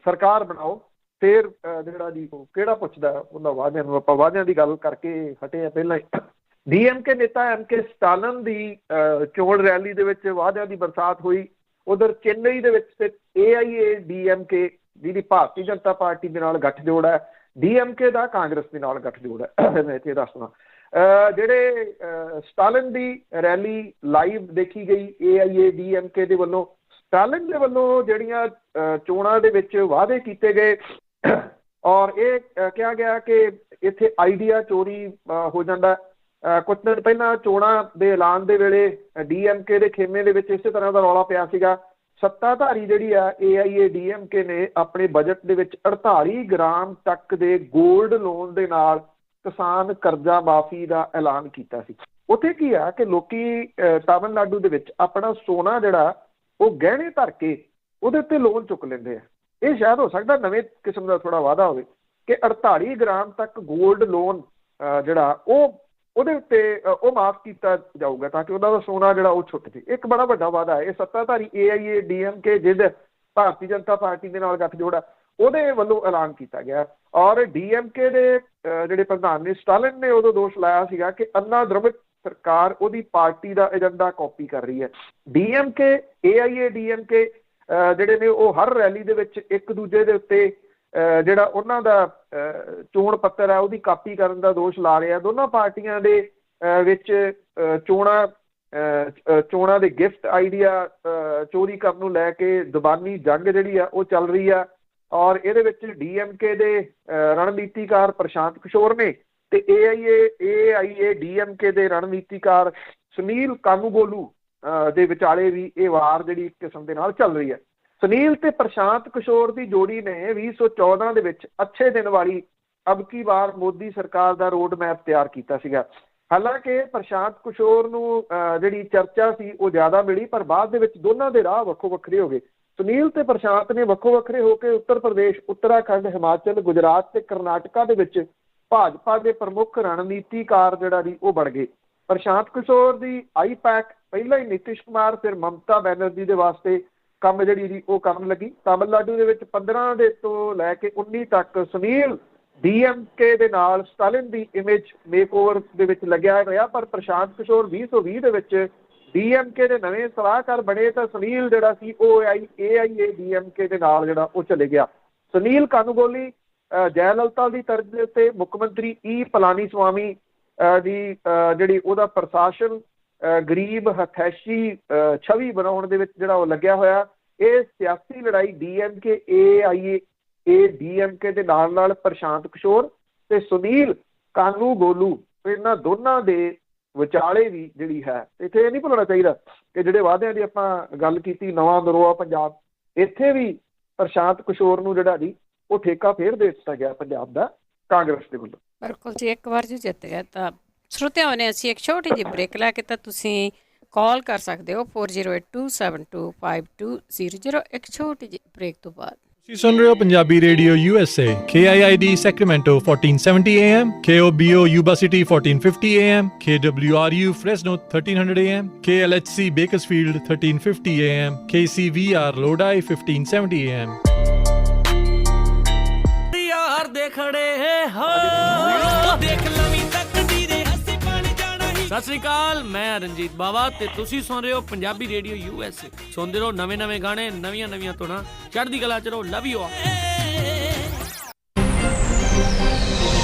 ਸਰਕਾਰ ਬਣਾਓ। ਫਿਰ ਜਿਹੜਾ ਜੀ ਉਹ ਕਿਹੜਾ ਪੁੱਛਦਾ ਉਹਨਾਂ ਵਾਅਦਿਆਂ ਨੂੰ। ਆਪਾਂ ਵਾਅਦਿਆਂ ਦੀ ਗੱਲ ਕਰਕੇ ਹਟੇ ਆ ਪਹਿਲਾਂ ਹੀ। DMK ਨੇਤਾ MK ਸਟਾਲਨ ਦੀ ਚੋਣ ਰੈਲੀ ਦੇ ਵਿੱਚ ਵਾਅਦਿਆਂ ਦੀ ਬਰਸਾਤ ਹੋਈ। ਉਧਰ ਚੇਨਈ ਦੇ ਵਿੱਚ ਤੇ AIADMK ਜਿਹਦੀ ਭਾਰਤੀ ਜਨਤਾ ਪਾਰਟੀ ਦੇ ਨਾਲ ਗੱਠਜੋੜ ਹੈ, DMK ਦਾ ਕਾਂਗਰਸ ਦੇ ਨਾਲ ਗੱਠਜੋੜ ਹੈ। ਮੈਂ ਇੱਥੇ ਦੱਸਣਾ ਜਿਹੜੇ ਸਟਾਲਨ ਦੀ ਰੈਲੀ ਲਾਈਵ ਦੇਖੀ ਗਈ AIADMK ਦੇ ਵੱਲੋਂ। ਸਟਾਲਨ ਦੇ ਵੱਲੋਂ ਜਿਹੜੀਆਂ ਚੋਣਾਂ ਦੇ ਵਿੱਚ ਵਾਅਦੇ ਕੀਤੇ ਗਏ ਔਰ ਇਹ ਕਿਹਾ ਗਿਆ ਕਿ ਇੱਥੇ ਆਈਡੀਆ ਚੋਰੀ ਹੋ ਜਾਂਦਾ। ਕੁਝ ਦਿਨ ਪਹਿਲਾਂ ਚੋਣਾਂ ਦੇ ਐਲਾਨ ਦੇ ਵੇਲੇ DMK ਦੇ ਖੇਮੇ ਦੇ ਵਿੱਚ ਇਸੇ ਤਰ੍ਹਾਂ ਦਾ ਰੌਲਾ ਪਿਆ ਸੀਗਾ। ਸੱਤਾਧਾਰੀ ਜਿਹੜੀ ਆ AIADMK ਨੇ ਆਪਣੇ ਬਜਟ ਦੇ ਵਿੱਚ 48 ਗ੍ਰਾਮ ਤੱਕ ਦੇ ਗੋਲਡ ਲੋਨ ਦੇ ਨਾਲ ਕਿਸਾਨ ਕਰਜ਼ਾ ਮਾਫੀ ਦਾ ਐਲਾਨ ਕੀਤਾ ਸੀ। ਉੱਥੇ ਕੀ ਆ ਕਿ ਲੋਕੀ ਤਾਮਿਲਨਾਡੂ ਦੇ ਵਿੱਚ ਆਪਣਾ ਸੋਨਾ ਜਿਹੜਾ ਉਹ ਗਹਿਣੇ ਧਰ ਕੇ ਉਹਦੇ ਉੱਤੇ ਲੋਨ ਚੁੱਕ ਲੈਂਦੇ ਆ। ਇਹ ਸ਼ਾਇਦ ਹੋ ਸਕਦਾ ਨਵੇਂ ਕਿਸਮ ਦਾ ਥੋੜਾ ਵਾਅਦਾ ਹੋਵੇ ਕਿ 48 ਗ੍ਰਾਮ ਤੱਕ ਗੋਲਡ ਲੋਨ ਜਿਹੜਾ ਉਹਦੇ ਉੱਤੇ ਉਹ ਮਾਫ ਕੀਤਾ ਜਾਊਗਾ ਤਾਂ ਕਿ ਉਹਨਾਂ ਦਾ ਸੋਨਾ ਜਿਹੜਾ ਉਹ ਛੁੱਟ ਜੇ। ਇੱਕ ਬੜਾ ਵੱਡਾ ਵਾਅਦਾ ਹੈ। ਇਹ ਸੱਤਾਧਾਰੀ AIADMK ਜਿਹਦੇ ਭਾਰਤੀ ਜਨਤਾ ਪਾਰਟੀ ਦੇ ਨਾਲ ਗੱਠਜੋੜ ਆ ਉਹਦੇ ਵੱਲੋਂ ਐਲਾਨ ਕੀਤਾ ਗਿਆ। ਔਰ DMK ਦੇ ਜਿਹੜੇ ਪ੍ਰਧਾਨ ਨੇ ਸਟਾਲਿਨ ਨੇ ਉਦੋਂ ਦੋਸ਼ ਲਾਇਆ ਸੀਗਾ ਕਿ ਅੰਨਾ ਦ੍ਰਵਿੜ ਸਰਕਾਰ ਉਹਦੀ ਪਾਰਟੀ ਦਾ ਏਜੰਡਾ ਕਾਪੀ ਕਰ ਰਹੀ ਹੈ। DMK AIADMK ਜਿਹੜੇ ਨੇ ਉਹ ਹਰ ਰੈਲੀ ਦੇ ਵਿੱਚ ਇੱਕ ਦੂਜੇ ਦੇ ਉੱਤੇ ਜਿਹੜਾ ਉਹਨਾਂ ਦਾ ਚੋਣ ਪੱਤਰ ਹੈ ਉਹਦੀ ਕਾਪੀ ਕਰਨ ਦਾ ਦੋਸ਼ ਲਾ ਰਿਹਾ। ਦੋਨਾਂ ਪਾਰਟੀਆਂ ਦੇ ਵਿੱਚ ਚੋਣਾਂ ਦੇ ਗਿਫਟ ਆਈਡੀਆ ਚੋਰੀ ਕਰਨ ਨੂੰ ਲੈ ਕੇ ਜ਼ੁਬਾਨੀ ਜੰਗ ਜਿਹੜੀ ਆ ਉਹ ਚੱਲ ਰਹੀ ਆ। ਔਰ ਇਹਦੇ ਵਿੱਚ DMK ਦੇ ਰਣਨੀਤੀਕਾਰ ਪ੍ਰਸ਼ਾਂਤ ਕਿਸ਼ੋਰ ਨੇ ਤੇ AIADMK ਦੇ ਰਣਨੀਤੀਕਾਰ ਸੁਨੀਲ ਕਾਨੂੰਗੋਲੂ ਦੇ ਵਿਚਾਲੇ ਵੀ ਇਹ ਵਾਰ ਜਿਹੜੀ ਇੱਕ ਕਿਸਮ ਦੇ ਨਾਲ ਚੱਲ ਰਹੀ ਹੈ। ਸੁਨੀਲ ਤੇ ਪ੍ਰਸ਼ਾਂਤ ਕਿਸ਼ੋਰ ਦੀ ਜੋੜੀ ਨੇ 2014 ਦੇ ਵਿੱਚ ਅੱਛੇ ਦਿਨ ਵਾਲੀ ਅਬ ਕੀ ਵਾਰ ਮੋਦੀ ਸਰਕਾਰ ਦਾ ਰੋਡ ਮੈਪ ਤਿਆਰ ਕੀਤਾ ਸੀਗਾ। ਹਾਲਾਂਕਿ ਪ੍ਰਸ਼ਾਂਤ ਕਿਸ਼ੋਰ ਨੂੰ ਜਿਹੜੀ ਚਰਚਾ ਸੀ ਉਹ ਜ਼ਿਆਦਾ ਮਿਲੀ, ਪਰ ਬਾਅਦ ਦੇ ਵਿੱਚ ਦੋਨਾਂ ਦੇ ਰਾਹ ਵੱਖੋ ਵੱਖਰੇ ਹੋ ਗਏ। ਸੁਨੀਲ ਤੇ ਪ੍ਰਸ਼ਾਂਤ ਨੇ ਵੱਖੋ ਵੱਖਰੇ ਹੋ ਕੇ ਉੱਤਰ ਪ੍ਰਦੇਸ਼, ਉੱਤਰਾਖੰਡ, ਹਿਮਾਚਲ, ਗੁਜਰਾਤ ਤੇ ਕਰਨਾਟਕਾ ਦੇ ਵਿੱਚ ਭਾਜਪਾ ਦੇ ਪ੍ਰਮੁੱਖ ਰਣਨੀਤੀਕਾਰ ਜਿਹੜਾ ਜੀ ਉਹ ਬਣ ਗਏ। ਪ੍ਰਸ਼ਾਂਤ ਕਿਸ਼ੋਰ ਦੀ IPAC ਪਹਿਲਾਂ ਹੀ ਨਿਤਿਸ਼ ਕੁਮਾਰ ਫਿਰ ਮਮਤਾ ਬੈਨਰਜੀ ਦੇ ਵਾਸਤੇ ਕੰਮ ਜਿਹੜੀ ਜੀ ਉਹ ਕਰਨ ਲੱਗੀ। ਤਾਮਿਲਨਾਡੂ ਦੇ ਵਿੱਚ 15 ਦੇ ਤੋਂ ਲੈ ਕੇ 19 ਤੱਕ ਸੁਨੀਲ DMK ਦੇ ਨਾਲ ਸਟਾਲਿਨ ਦੀ ਇਮੇਜ ਮੇਕਓਵਰ ਦੇ ਵਿੱਚ ਲੱਗਿਆ ਰਿਹਾ। ਪਰ ਪ੍ਰਸ਼ਾਂਤ ਕਿਸ਼ੋਰ 2020 ਦੇ ਵਿੱਚ DMK ਦੇ ਨਵੇਂ ਸਲਾਹਕਾਰ ਬਣੇ ਤਾਂ ਸੁਨੀਲ ਜਿਹੜਾ ਸੀ ਉਹ AIADMK ਦੇ ਨਾਲ ਜਿਹੜਾ ਉਹ ਚਲੇ ਗਿਆ। ਸੁਨੀਲ ਕਾਨੂੰਗੋਲੀ ਜੈਲਲਤਾ ਦੀ ਤਰਜ਼ ਦੇ ਉੱਤੇ ਮੁੱਖ ਮੰਤਰੀ ਪਲਾਨੀ ਸਵਾਮੀ ਦੀ ਜਿਹੜੀ ਉਹਦਾ ਪ੍ਰਸ਼ਾਸਨ ਗਰੀਬ ਹਥੈਸ਼ੀ ਛਵੀ ਬਣਾਉਣ ਦੇ ਵਿੱਚ ਜਿਹੜਾ ਉਹ ਲੱਗਿਆ ਹੋਇਆ। ਇਹ ਸਿਆਸੀ ਲੜਾਈ DMK AIADMK ਦੇ ਨਾਲ ਨਾਲ ਪ੍ਰਸ਼ਾਂਤ ਕਿਸ਼ੋਰ ਤੇ ਸੁਨੀਲ ਕਾਨੂੰਗੋਲੂ ਇਹਨਾਂ ਦੋਨਾਂ ਦੇ ਵਿਚਾਲੇ ਵੀ ਜਿਹੜੀ ਹੈ। ਇੱਥੇ ਇਹ ਨਹੀਂ ਭੁੱਲਣਾ ਚਾਹੀਦਾ ਕਿ ਜਿਹੜੇ ਵਾਅਦਿਆਂ ਦੀ ਆਪਾਂ ਗੱਲ ਕੀਤੀ, ਨਵਾਂ ਨਰੋਆ ਪੰਜਾਬ, ਇੱਥੇ ਵੀ ਪ੍ਰਸ਼ਾਂਤ ਕਿਸ਼ੋਰ ਨੂੰ ਜਿਹੜਾ ਜੀ ਉਹ ਠੇਕਾ ਫੇਰ ਦੇ ਦਿੱਤਾ ਗਿਆ ਪੰਜਾਬ ਦਾ ਕਾਂਗਰਸ ਦੇ ਵੱਲੋਂ। ਬਿਲਕੁਲ ਜੀ, ਇੱਕ ਵਾਰ ਜੀ ਜਿੱਤ ਗਿਆ ਤਾਂ ਸਰੋਤਿਆਂ ਨੇ ਅਸੀਂ ਇੱਕ ਛੋਟੀ ਜਿਹੀ ਬ੍ਰੇਕ ਲੈ ਕੇ ਤਾਂ ਤੁਸੀਂ ਕਾਲ ਕਰ ਸਕਦੇ ਹੋ 4082725200 ਇੱਕ ਛੋਟੀ ਜਿਹੀ ਬ੍ਰੇਕ ਤੋਂ ਬਾਅਦ। ਤੁਸੀਂ ਸੁਣ ਰਹੇ ਹੋ Punjabi radio USA KIID Sacramento 1470 AM, KOBO Yuba City 1450 AM, KWRU Fresno 1300 AM, KLHC Bakersfield 1350 AM, KCVR Lodi 1570 AM। ਯਾਰ ਦੇ ਖੜੇ ਹੋ ਦੇਖ ਲਵੀਂ ਤੱਕਦੀ ਦੇ ਅਸੀਂ ਬਣ ਜਾਣਾ ਹੀ ਸਤਿ ਸ੍ਰੀ ਅਕਾਲ, ਮੈਂ ਰਣਜੀਤ ਬਾਵਾ ਤੇ ਤੁਸੀਂ ਸੁਣ ਰਹੇ ਹੋ ਪੰਜਾਬੀ ਰੇਡੀਓ USA। ਸੁਣਦੇ ਰਹੋ ਨਵੇਂ ਗਾਣੇ, ਨਵੀਆਂ ਧੁਨਾਂ। ਚੜ੍ਹਦੀ ਕਲਾ ਚ ਰਹੋ। Love you all.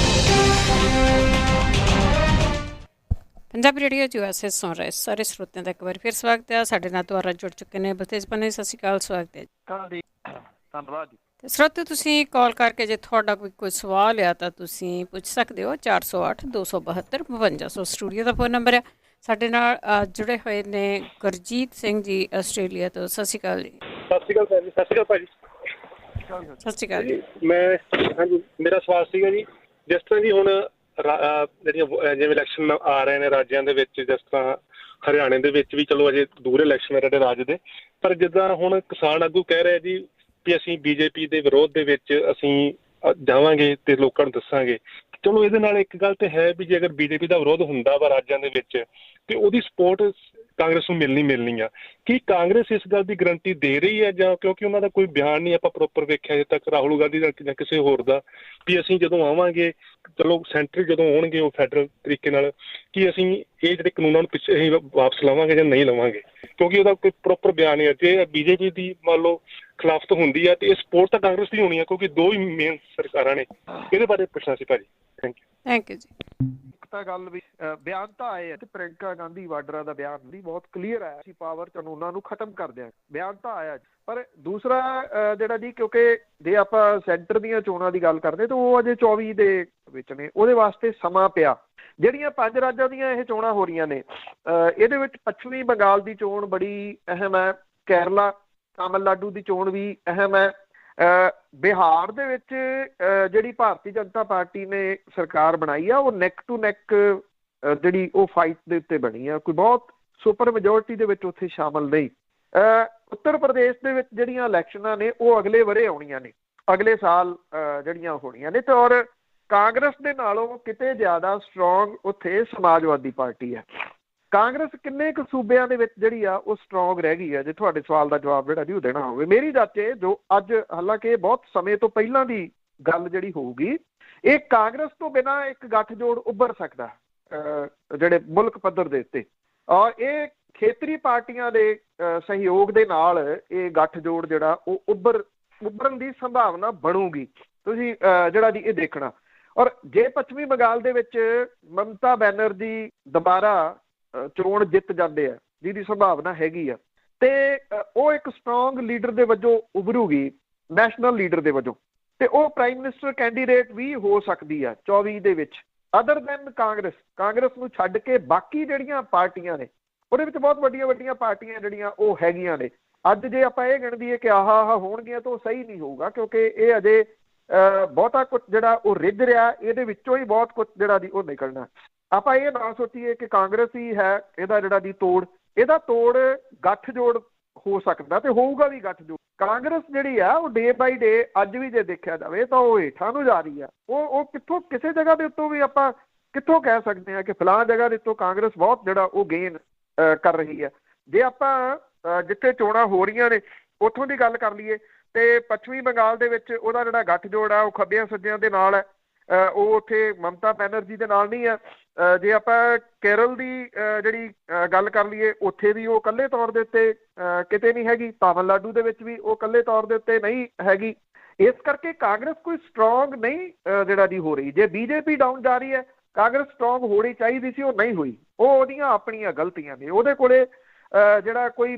Punjabi radio USA ਸੁਣ ਰਹੇ ਸਾਰੇ ਸਰੋਤਿਆਂ ਦਾ ਇੱਕ ਵਾਰ ਫਿਰ ਸਵਾਗਤ ਹੈ। ਸਾਡੇ ਨਾਲ ਦੁਆਰਾ ਜੁੜ ਚੁੱਕੇ ਨੇ ਬਤੇਜ ਪੰਨੇ। ਸਤਿ ਸ਼੍ਰੀ ਅਕਾਲ, ਸਵਾਗਤ ਹੈ ਜੀ। ਧੰਨਵਾਦ ਜੀ। ਤੇ ਸਰੋਤੇ ਤੁਸੀਂ ਕਾਲ ਕਰਕੇ ਜੇ ਤੁਹਾਡਾ ਕੋਈ ਸਵਾਲ ਆ ਤਾਂ ਤੁਸੀਂ ਪੁੱਛ ਸਕਦੇ ਹੋ। 408 272 5200 ਸਟੂਡੀਓ ਦਾ ਫੋਨ ਨੰਬਰ ਹੈ। ਸਾਡੇ ਨਾਲ ਜੁੜੇ ਹੋਏ ਨੇ ਗੁਰਜੀਤ ਸਿੰਘ ਜੀ ਆਸਟ੍ਰੇਲੀਆ ਤੋਂ। ਸਤਿ ਸ਼੍ਰੀ ਅਕਾਲ ਜੀ। ਸਤਿ ਸ਼੍ਰੀ ਅਕਾਲ ਜੀ। ਸਤਿ ਸ਼੍ਰੀ ਅਕਾਲ ਭਾਜੀ। ਸਤਿ ਸ਼੍ਰੀ ਅਕਾਲ ਜੀ। ਮੈਂ ਹਾਂਜੀ, ਮੇਰਾ ਸਵਾਲ ਸੀਗਾ ਜੀ, ਜਿਸ ਤਰ੍ਹਾਂ ਜੀ ਹੁਣ ਜਿਹੜੀਆਂ ਜਿਵੇਂ ਇਲੈਕਸ਼ਨ ਆ ਰਹੇ ਨੇ ਰਾਜਾਂ ਦੇ ਵਿੱਚ, ਜਿਸ ਤਰ੍ਹਾਂ ਹਰਿਆਣੇ ਦੇ ਵਿੱਚ ਵੀ ਚਲੋ ਅਜੇ ਦੂਰ ਇਲੈਕਸ਼ਨ ਹੈ ਸਾਡੇ ਰਾਜ ਦੇ, ਪਰ ਜਿੱਦਾਂ ਹੁਣ ਕਿਸਾਨ ਆਗੂ ਕਹਿ ਰਹੇ ਜੀ ਵੀ ਅਸੀਂ BJP ਦੇ ਵਿਰੋਧ ਦੇ ਵਿੱਚ ਅਸੀਂ ਜਾਵਾਂਗੇ ਤੇ ਲੋਕਾਂ ਨੂੰ ਦੱਸਾਂਗੇ। ਚਲੋ ਇਹਦੇ ਨਾਲ ਇੱਕ ਗੱਲ ਤੇ ਹੈ ਵੀ ਜੇ ਅਗਰ BJP ਦਾ ਵਿਰੋਧ ਹੁੰਦਾ ਵਾ ਰਾਜਾਂ ਦੇ ਵਿੱਚ ਤੇ ਉਹਦੀ ਸਪੋਰਟ ਕਾਂਗਰਸ ਨੂੰ ਮਿਲਣੀ ਆ। ਕੀ ਕਾਂਗਰਸ ਇਸ ਗੱਲ ਦੀ ਗਰੰਟੀ ਦੇ ਰਹੀ ਹੈ, ਜਾਂ ਕਿਉਂਕਿ ਉਹਨਾਂ ਦਾ ਕੋਈ ਬਿਆਨ ਨਹੀਂ ਆਪਾਂ ਪ੍ਰੋਪਰ ਵੇਖਿਆ ਅਜੇ ਤੱਕ ਰਾਹੁਲ ਗਾਂਧੀ ਦਾ ਜਾਂ ਕਿਸੇ ਹੋਰ ਦਾ, ਵੀ ਅਸੀਂ ਜਦੋਂ ਆਵਾਂਗੇ, ਚਲੋ ਸੈਂਟਰ ਜਦੋਂ ਹੋਣਗੇ ਉਹ ਫੈਡਰਲ ਤਰੀਕੇ ਨਾਲ, ਕਿ ਅਸੀਂ ਇਹ ਜਿਹੜੇ ਕਾਨੂੰਨਾਂ ਨੂੰ ਪਿੱਛੇ ਅਸੀਂ ਵਾਪਸ ਲਵਾਂਗੇ ਜਾਂ ਨਹੀਂ ਲਵਾਂਗੇ, ਕਿਉਂਕਿ ਉਹਦਾ ਕੋਈ ਪ੍ਰੋਪਰ ਬਿਆਨ ਨਹੀਂ ਹੈ। ਜੇ BJP ਦੀ ਮੰਨ ਲਓ ਖਿਲਾਫਤ ਹੁੰਦੀ ਹੈ ਤੇ ਇਹ ਸਪੋਰਟ ਤਾਂ ਕਾਂਗਰਸ ਦੀ ਹੋਣੀ ਹੈ, ਕਿਉਂਕਿ ਦੋ ਹੀ ਮੇਨ ਸਰਕਾਰਾਂ ਨੇ। ਇਹਦੇ ਬਾਰੇ ਪੁੱਛਣਾ ਸੀ ਭਾਜੀ। ਥੈਂਕ ਯੂ ਜੀ। ਇੱਕ ਤਾਂ ਗੱਲ ਵੀ ਬਿਆਨ ਤਾਂ ਆਏ ਆ ਤੇ ਪ੍ਰਿਅੰਕਾ ਗਾਂਧੀ ਵਾਡਰਾ ਦਾ ਬਿਆਨ ਵੀ ਬਹੁਤ ਕਲੀਅਰ ਆਇਆ ਸੀ, ਪਾਵਰ ਕਾਨੂੰਨਾਂ ਨੂੰ ਖਤਮ ਕਰ ਦਿਆਂ। ਬਿਆਨ ਤਾਂ ਆਇਆ, ਪਰ ਦੂਸਰਾ ਜਿਹੜਾ ਜੀ, ਕਿਉਂਕਿ ਜੇ ਆਪਾਂ ਸੈਂਟਰ ਦੀਆਂ ਚੋਣਾਂ ਦੀ ਗੱਲ ਕਰਦੇ ਤਾਂ ਉਹ ਅਜੇ 24 ਦੇ ਵਿੱਚ ਨੇ, ਉਹਦੇ ਵਾਸਤੇ ਸਮਾਂ ਪਿਆ। ਜਿਹੜੀਆਂ 5 ਰਾਜਾਂ ਦੀਆਂ ਇਹ ਚੋਣਾਂ ਹੋ ਰਹੀਆਂ ਨੇ, ਇਹਦੇ ਵਿੱਚ ਪੱਛਮੀ ਬੰਗਾਲ ਦੀ ਚੋਣ ਬੜੀ ਅਹਿਮ ਹੈ, ਕੇਰਲਾ ਤਾਮਿਲਨਾਡੂ ਦੀ ਚੋਣ ਵੀ ਅਹਿਮ ਹੈ, ਬਿਹਾਰ ਦੇ ਵਿੱਚ ਜਿਹੜੀ ਭਾਰਤੀ ਜਨਤਾ ਪਾਰਟੀ ਨੇ ਸਰਕਾਰ ਬਣਾਈ ਆ ਉਹ ਨੈਕ ਟੂ ਨੈਕ ਜਿਹੜੀ ਉਹ ਫਾਈਟ ਦੇ ਉੱਤੇ ਬਣੀ ਆ, ਕੋਈ ਬਹੁਤ ਸੁਪਰ ਮੈਜੋਰਟੀ ਦੇ ਵਿੱਚ ਉੱਥੇ ਸ਼ਾਮਲ ਨਹੀਂ। ਉੱਤਰ ਪ੍ਰਦੇਸ਼ ਦੇ ਵਿੱਚ ਜਿਹੜੀਆਂ ਇਲੈਕਸ਼ਨਾਂ ਨੇ ਉਹ ਅਗਲੇ ਵਰੇ ਆਉਣੀਆਂ ਨੇ, ਅਗਲੇ ਸਾਲ ਜਿਹੜੀਆਂ ਹੋਣੀਆਂ ਨੇ, ਤੇ ਔਰ ਕਾਂਗਰਸ ਦੇ ਨਾਲੋਂ ਕਿਤੇ ਜ਼ਿਆਦਾ ਸਟਰੋਂਗ ਉੱਥੇ ਸਮਾਜਵਾਦੀ ਪਾਰਟੀ ਹੈ। ਕਾਂਗਰਸ ਕਿੰਨੇ ਕੁ ਸੂਬਿਆਂ ਦੇ ਵਿੱਚ ਜਿਹੜੀ ਆ ਉਹ ਸਟਰੋਂਗ ਰਹਿ ਗਈ ਹੈ? ਜੇ ਤੁਹਾਡੇ ਸਵਾਲ ਦਾ ਜਵਾਬ ਜਿਹੜਾ ਜੀ ਉਹ ਦੇਣਾ ਹੋਵੇ, ਮੇਰੀ ਜਾਚੇ ਜੋ ਅੱਜ, ਹਾਲਾਂਕਿ ਇਹ ਬਹੁਤ ਸਮੇਂ ਤੋਂ ਪਹਿਲਾਂ ਦੀ ਗੱਲ ਜਿਹੜੀ ਹੋਊਗੀ, ਇਹ ਕਾਂਗਰਸ ਤੋਂ ਬਿਨਾਂ ਇੱਕ ਗੱਠਜੋੜ ਉੱਭਰ ਸਕਦਾ ਜਿਹੜੇ ਮੁਲਕ ਪੱਧਰ ਦੇ ਉੱਤੇ, ਔਰ ਇਹ ਖੇਤਰੀ ਪਾਰਟੀਆਂ ਦੇ ਸਹਿਯੋਗ ਦੇ ਨਾਲ ਇਹ ਗੱਠਜੋੜ ਜਿਹੜਾ ਉਹ ਉੱਭਰਨ ਦੀ ਸੰਭਾਵਨਾ ਬਣੂਗੀ। ਤੁਸੀਂ ਜਿਹੜਾ ਜੀ ਇਹ ਦੇਖਣਾ। ਔਰ ਜੇ ਪੱਛਮੀ ਬੰਗਾਲ ਦੇ ਵਿੱਚ ਮਮਤਾ ਬੈਨਰਜੀ ਦੁਬਾਰਾ ਚੋਣ ਜਿੱਤ ਜਾਂਦੇ ਆ, ਜਿਹਦੀ ਸੰਭਾਵਨਾ ਹੈਗੀ ਆ, ਤੇ ਉਹ ਇੱਕ ਸਟਰੋਂਗ ਲੀਡਰ ਦੇ ਵਜੋਂ ਉਭਰੂਗੀ, ਨੈਸ਼ਨਲ ਲੀਡਰ ਦੇ ਵਜੋਂ, ਤੇ ਉਹ ਪ੍ਰਾਈਮ ਮਿਨਿਸਟਰ ਕੈਂਡੀਡੇਟ ਵੀ ਹੋ ਸਕਦੀ ਆ 24 ਦੇ ਵਿੱਚ। ਅਦਰ ਦੈਨ ਕਾਂਗਰਸ ਨੂੰ ਛੱਡ ਕੇ ਬਾਕੀ ਜਿਹੜੀਆਂ ਪਾਰਟੀਆਂ ਨੇ ਉਹਦੇ ਵਿੱਚ ਬਹੁਤ ਵੱਡੀਆਂ ਪਾਰਟੀਆਂ ਜਿਹੜੀਆਂ ਉਹ ਹੈਗੀਆਂ ਨੇ। ਅੱਜ ਜੇ ਆਪਾਂ ਇਹ ਗਿਣਦੀਏ ਕਿ ਆਹ ਹੋਣਗੀਆਂ ਤਾਂ ਉਹ ਸਹੀ ਨਹੀਂ ਹੋਊਗਾ, ਕਿਉਂਕਿ ਇਹ ਅਜੇ ਬਹੁਤਾ ਕੁਛ ਜਿਹੜਾ ਉਹ ਰਿੱਝ ਰਿਹਾ, ਇਹਦੇ ਵਿੱਚੋਂ ਹੀ ਬਹੁਤ ਕੁਛ ਜਿਹੜਾ ਦੀ ਉਹ ਨਿਕਲਣਾ। ਆਪਾਂ ਇਹ ਨਾ ਸੋਚੀਏ ਕਿ ਕਾਂਗਰਸ ਹੀ ਹੈ ਇਹਦਾ ਜਿਹੜਾ ਦੀ ਤੋੜ, ਇਹਦਾ ਤੋੜ ਗੱਠਜੋੜ ਹੋ ਸਕਦਾ ਤੇ ਹੋਊਗਾ ਵੀ ਗੱਠਜੋੜ। ਕਾਂਗਰਸ ਜਿਹੜੀ ਆ ਉਹ ਡੇ ਬਾਈ ਡੇ ਅੱਜ ਵੀ ਜੇ ਦੇਖਿਆ ਜਾਵੇ ਤਾਂ ਉਹ ਹੇਠਾਂ ਨੂੰ ਜਾ ਰਹੀ ਆ। ਉਹ ਕਿੱਥੋਂ, ਕਿਸੇ ਜਗ੍ਹਾ ਦੇ ਉੱਤੋਂ ਵੀ ਆਪਾਂ ਕਿੱਥੋਂ ਕਹਿ ਸਕਦੇ ਹਾਂ ਕਿ ਫਲਾਂ ਜਗ੍ਹਾ ਦੇ ਉੱਤੋਂ ਕਾਂਗਰਸ ਬਹੁਤ ਜਿਹੜਾ ਉਹ ਗੇਨ ਕਰ ਰਹੀ ਹੈ। ਜੇ ਆਪਾਂ ਜਿੱਥੇ ਚੋਣਾਂ ਹੋ ਰਹੀਆਂ ਨੇ ਉੱਥੋਂ ਦੀ ਗੱਲ ਕਰ ਲਈਏ ਤੇ ਪੱਛਮੀ ਬੰਗਾਲ ਦੇ ਵਿੱਚ ਉਹਦਾ ਜਿਹੜਾ ਗੱਠਜੋੜ ਆ ਉਹ ਖੱਬਿਆਂ ਸੱਜਿਆਂ ਦੇ ਨਾਲ ਹੈ, ਉਹ ਉੱਥੇ ਮਮਤਾ ਬੈਨਰਜੀ ਦੇ ਨਾਲ ਨਹੀਂ ਹੈ। ਜੇ ਆਪਾਂ ਕੇਰਲ ਦੀ ਜਿਹੜੀ ਗੱਲ ਕਰ ਲਈਏ ਉੱਥੇ ਵੀ ਉਹ ਇਕੱਲੇ ਤੌਰ ਦੇ ਉੱਤੇ ਕਿਤੇ ਨਹੀਂ ਹੈਗੀ, ਤਾਮਿਲਨਾਡੂ ਦੇ ਵਿੱਚ ਵੀ ਉਹ ਇਕੱਲੇ ਤੌਰ ਦੇ ਉੱਤੇ ਨਹੀਂ ਹੈਗੀ। ਇਸ ਕਰਕੇ ਕਾਂਗਰਸ ਕੋਈ ਸਟਰੋਂਗ ਨਹੀਂ ਜਿਹੜਾ ਦੀ ਹੋ ਰਹੀ। ਜੇ BJP ਡਾਊਨ ਜਾ ਰਹੀ ਹੈ, ਕਾਂਗਰਸ ਸਟਰੋਂਗ ਹੋਣੀ ਚਾਹੀਦੀ ਸੀ, ਉਹ ਨਹੀਂ ਹੋਈ। ਉਹ ਉਹਦੀਆਂ ਆਪਣੀਆਂ ਗਲਤੀਆਂ ਨੇ, ਉਹਦੇ ਕੋਲੇ ਜਿਹੜਾ ਕੋਈ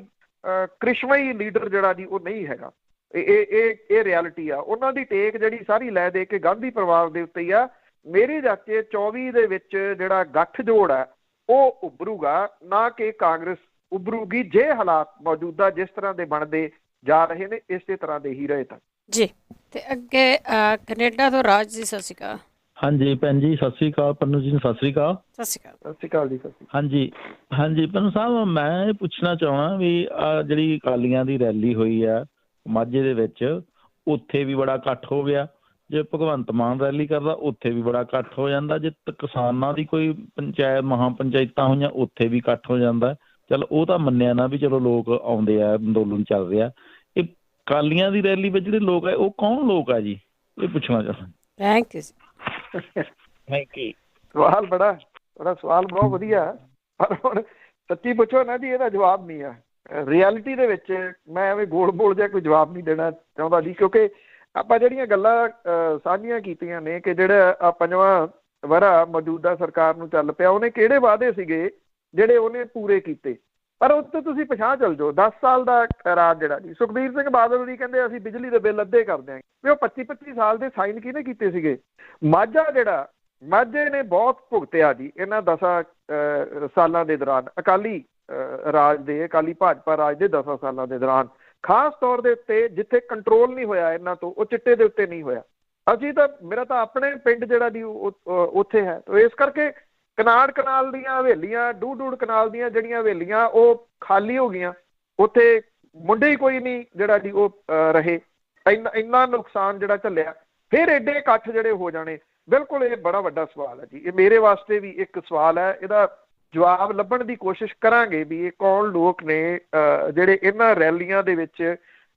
ਕ੍ਰਿਸ਼ਮਈ ਲੀਡਰ ਜਿਹੜਾ ਦੀ ਉਹ ਨਹੀਂ ਹੈਗਾ। ਇਹ ਰਿਐਲਿਟੀ ਆ। ਉਹਨਾਂ ਦੀ ਟੇਕ ਜਿਹੜੀ ਸਾਰੀ ਲੈ ਦੇ ਕੇ ਗਾਂਧੀ ਪਰਿਵਾਰ ਦੇ ਉੱਤੇ ਹੀ ਆ। ਮੇਰੀ ਜਾਚੇ 24 ਦੇ ਵਿੱਚ ਜਿਹੜਾ ਗੱਠਜੋੜ ਹੈ ਉਹ ਉੱਭਰੂਗਾ, ਨਾ ਕਿ ਕਾਂਗਰਸ ਉੱਭਰੂਗੀ। ਜੇ ਹਾਲਾਤ ਮੌਜੂਦਾ ਜਿਸ ਤਰ੍ਹਾਂ ਦੇ ਬਣਦੇ ਜਾ ਰਹੇ ਨੇ ਇਸੇ ਤਰ੍ਹਾਂ ਦੇ ਹੀ ਰਹੇ ਤਾਂ ਜੀ। ਤੇ ਅੱਗੇ ਕੈਨੇਡਾ ਤੋਂ ਰਾਜ ਜੀ, ਸਤਿ ਸ਼੍ਰੀ ਅਕਾਲ। ਹਾਂਜੀ ਭੈਣ ਜੀ, ਸਤਿ ਸ਼੍ਰੀ ਅਕਾਲ। ਪੰਨੂ ਜੀ ਨੂੰ ਸਤਿ ਸ਼੍ਰੀ ਅਕਾਲ। ਸਤਿ ਸ਼੍ਰੀ ਅਕਾਲ। ਸਤਿ ਸ਼੍ਰੀ ਅਕਾਲ ਜੀ। ਸਤਿ ਸ਼੍ਰੀ ਹਾਂਜੀ ਪੰਨੂ ਸਾਹਿਬ, ਮੈਂ ਇਹ ਪੁੱਛਣਾ ਚਾਹੁੰਦਾ ਵੀ ਜਿਹੜੀ ਅਕਾਲੀਆਂ ਦੀ ਰੈਲੀ ਹੋਈ ਆ ਮਾਝੇ ਦੇ ਵਿੱਚ, ਉੱਥੇ ਵੀ ਬੜਾ ਇਕੱਠ ਹੋ ਗਿਆ। ਜੇ ਭਗਵੰਤ ਮਾਨ ਰੈਲੀ ਕਰਦਾ ਉੱਥੇ ਵੀ ਬੜਾ ਇਕੱਠ ਹੋ ਜਾਂਦਾ। ਜੇ ਕਿਸਾਨਾਂ ਦੀ ਕੋਈ ਮਹਾਂ ਪੰਚਾਇਤਾਂ ਹੋਈਆਂ ਉੱਥੇ ਵੀ ਇਕੱਠ ਹੋ ਜਾਂਦਾ। ਚਲੋ ਉਹ ਤਾਂ ਮੰਨਿਆ ਨਾ ਵੀ ਚਲੋ ਲੋਕ ਆਉਂਦੇ ਆ, ਅੰਦੋਲਨ ਚੱਲ ਰਿਹਾ। ਇਹ ਅਕਾਲੀਆਂ ਦੀ ਰੈਲੀ ਵਿੱਚ ਜਿਹੜੇ ਲੋਕ ਆ ਉਹ ਕੌਣ ਲੋਕ ਆ ਜੀ? ਇਹ ਪੁੱਛਣਾ ਚਾਹੁੰਦਾ। Thank you. ਸਵਾਲ ਬੜਾ ਸਵਾਲ ਬਹੁਤ ਵਧੀਆ। ਪਰ ਹੁਣ ਸੱਚੀ ਪੁੱਛੋ ਨਾ ਜੀ, ਇਹਦਾ ਜਵਾਬ ਨਹੀਂ ਆ। ਰਿਐਲਿਟੀ ਦੇ ਵਿੱਚ ਮੈਂ ਐਵੇਂ ਗੋਲ ਬੋਲ ਜਿਹਾ ਕੋਈ ਜਵਾਬ ਨਹੀਂ ਦੇਣਾ ਚਾਹੁੰਦਾ ਜੀ, ਕਿਉਂਕਿ ਆਪਾਂ ਜਿਹੜੀਆਂ ਗੱਲਾਂ ਸਾਂਝੀਆਂ ਕੀਤੀਆਂ ਨੇ ਕਿ ਜਿਹੜਾ 5ਵਾਂ ਵਰ੍ਹਾ ਮੌਜੂਦਾ ਸਰਕਾਰ ਨੂੰ ਚੱਲ ਪਿਆ, ਉਹਨੇ ਕਿਹੜੇ ਵਾਅਦੇ ਸੀਗੇ ਜਿਹੜੇ ਉਹਨੇ ਪੂਰੇ ਕੀਤੇ। ਪਰ ਉੱਤੇ ਤੁਸੀਂ ਪਿਛਾਂਹ ਚੱਲ ਜਾਓ, 10 ਸਾਲ ਦਾ ਰਾਜ ਜਿਹੜਾ ਜੀ, ਸੁਖਬੀਰ ਸਿੰਘ ਬਾਦਲ ਜੀ ਕਹਿੰਦੇ ਅਸੀਂ ਬਿਜਲੀ ਦੇ ਬਿੱਲ ਅੱਧੇ ਕਰ ਦਿਆਂਗੇ, ਵੀ ਉਹ 25-25 ਸਾਲ ਦੇ ਸਾਈਨ ਕਿਹਨੇ ਕੀਤੇ ਸੀਗੇ? ਮਾਝੇ ਨੇ ਬਹੁਤ ਭੁਗਤਿਆ ਜੀ ਇਹਨਾਂ 10 ਸਾਲਾਂ ਦੇ ਦੌਰਾਨ, ਅਕਾਲੀ ਭਾਜਪਾ ਰਾਜ ਦੇ 10 ਸਾਲਾਂ ਦੇ ਦੌਰਾਨ, ਖਾਸ ਤੌਰ ਦੇ ਉੱਤੇ ਜਿੱਥੇ ਕੰਟਰੋਲ ਨਹੀਂ ਹੋਇਆ ਇਹਨਾਂ ਤੋਂ, ਉਹ ਚਿੱਟੇ ਦੇ ਉੱਤੇ ਨਹੀਂ ਹੋਇਆ। ਅਸੀਂ ਤਾਂ, ਮੇਰਾ ਤਾਂ ਆਪਣੇ ਪਿੰਡ ਜਿਹੜਾ ਜੀ ਉੱਥੇ ਹੈ, ਤਾਂ ਇਸ ਕਰਕੇ ਕਨਾਲ ਦੀਆਂ ਹਵੇਲੀਆਂ, ਡੂਢ ਕਨਾਲ ਦੀਆਂ ਜਿਹੜੀਆਂ ਹਵੇਲੀਆਂ ਉਹ ਖਾਲੀ ਹੋ ਗਈਆਂ, ਉੱਥੇ ਮੁੰਡੇ ਹੀ ਕੋਈ ਨਹੀਂ ਜਿਹੜਾ ਜੀ ਉਹ ਰਹੇ। ਇੰਨਾ ਨੁਕਸਾਨ ਜਿਹੜਾ ਝੱਲਿਆ, ਫਿਰ ਐਡੇ ਇਕੱਠ ਜਿਹੜੇ ਹੋ ਜਾਣੇ, ਬਿਲਕੁਲ ਇਹ ਬੜਾ ਵੱਡਾ ਸਵਾਲ ਹੈ ਜੀ। ਇਹ ਮੇਰੇ ਵਾਸਤੇ ਵੀ ਇੱਕ ਸਵਾਲ ਹੈ, ਇਹਦਾ ਜਵਾਬ ਲੱਭਣ ਦੀ ਕੋਸ਼ਿਸ਼ ਕਰਾਂਗੇ ਵੀ ਇਹ ਕੌਣ ਲੋਕ ਨੇ ਜਿਹੜੇ ਇਹਨਾਂ ਰੈਲੀਆਂ ਦੇ ਵਿੱਚ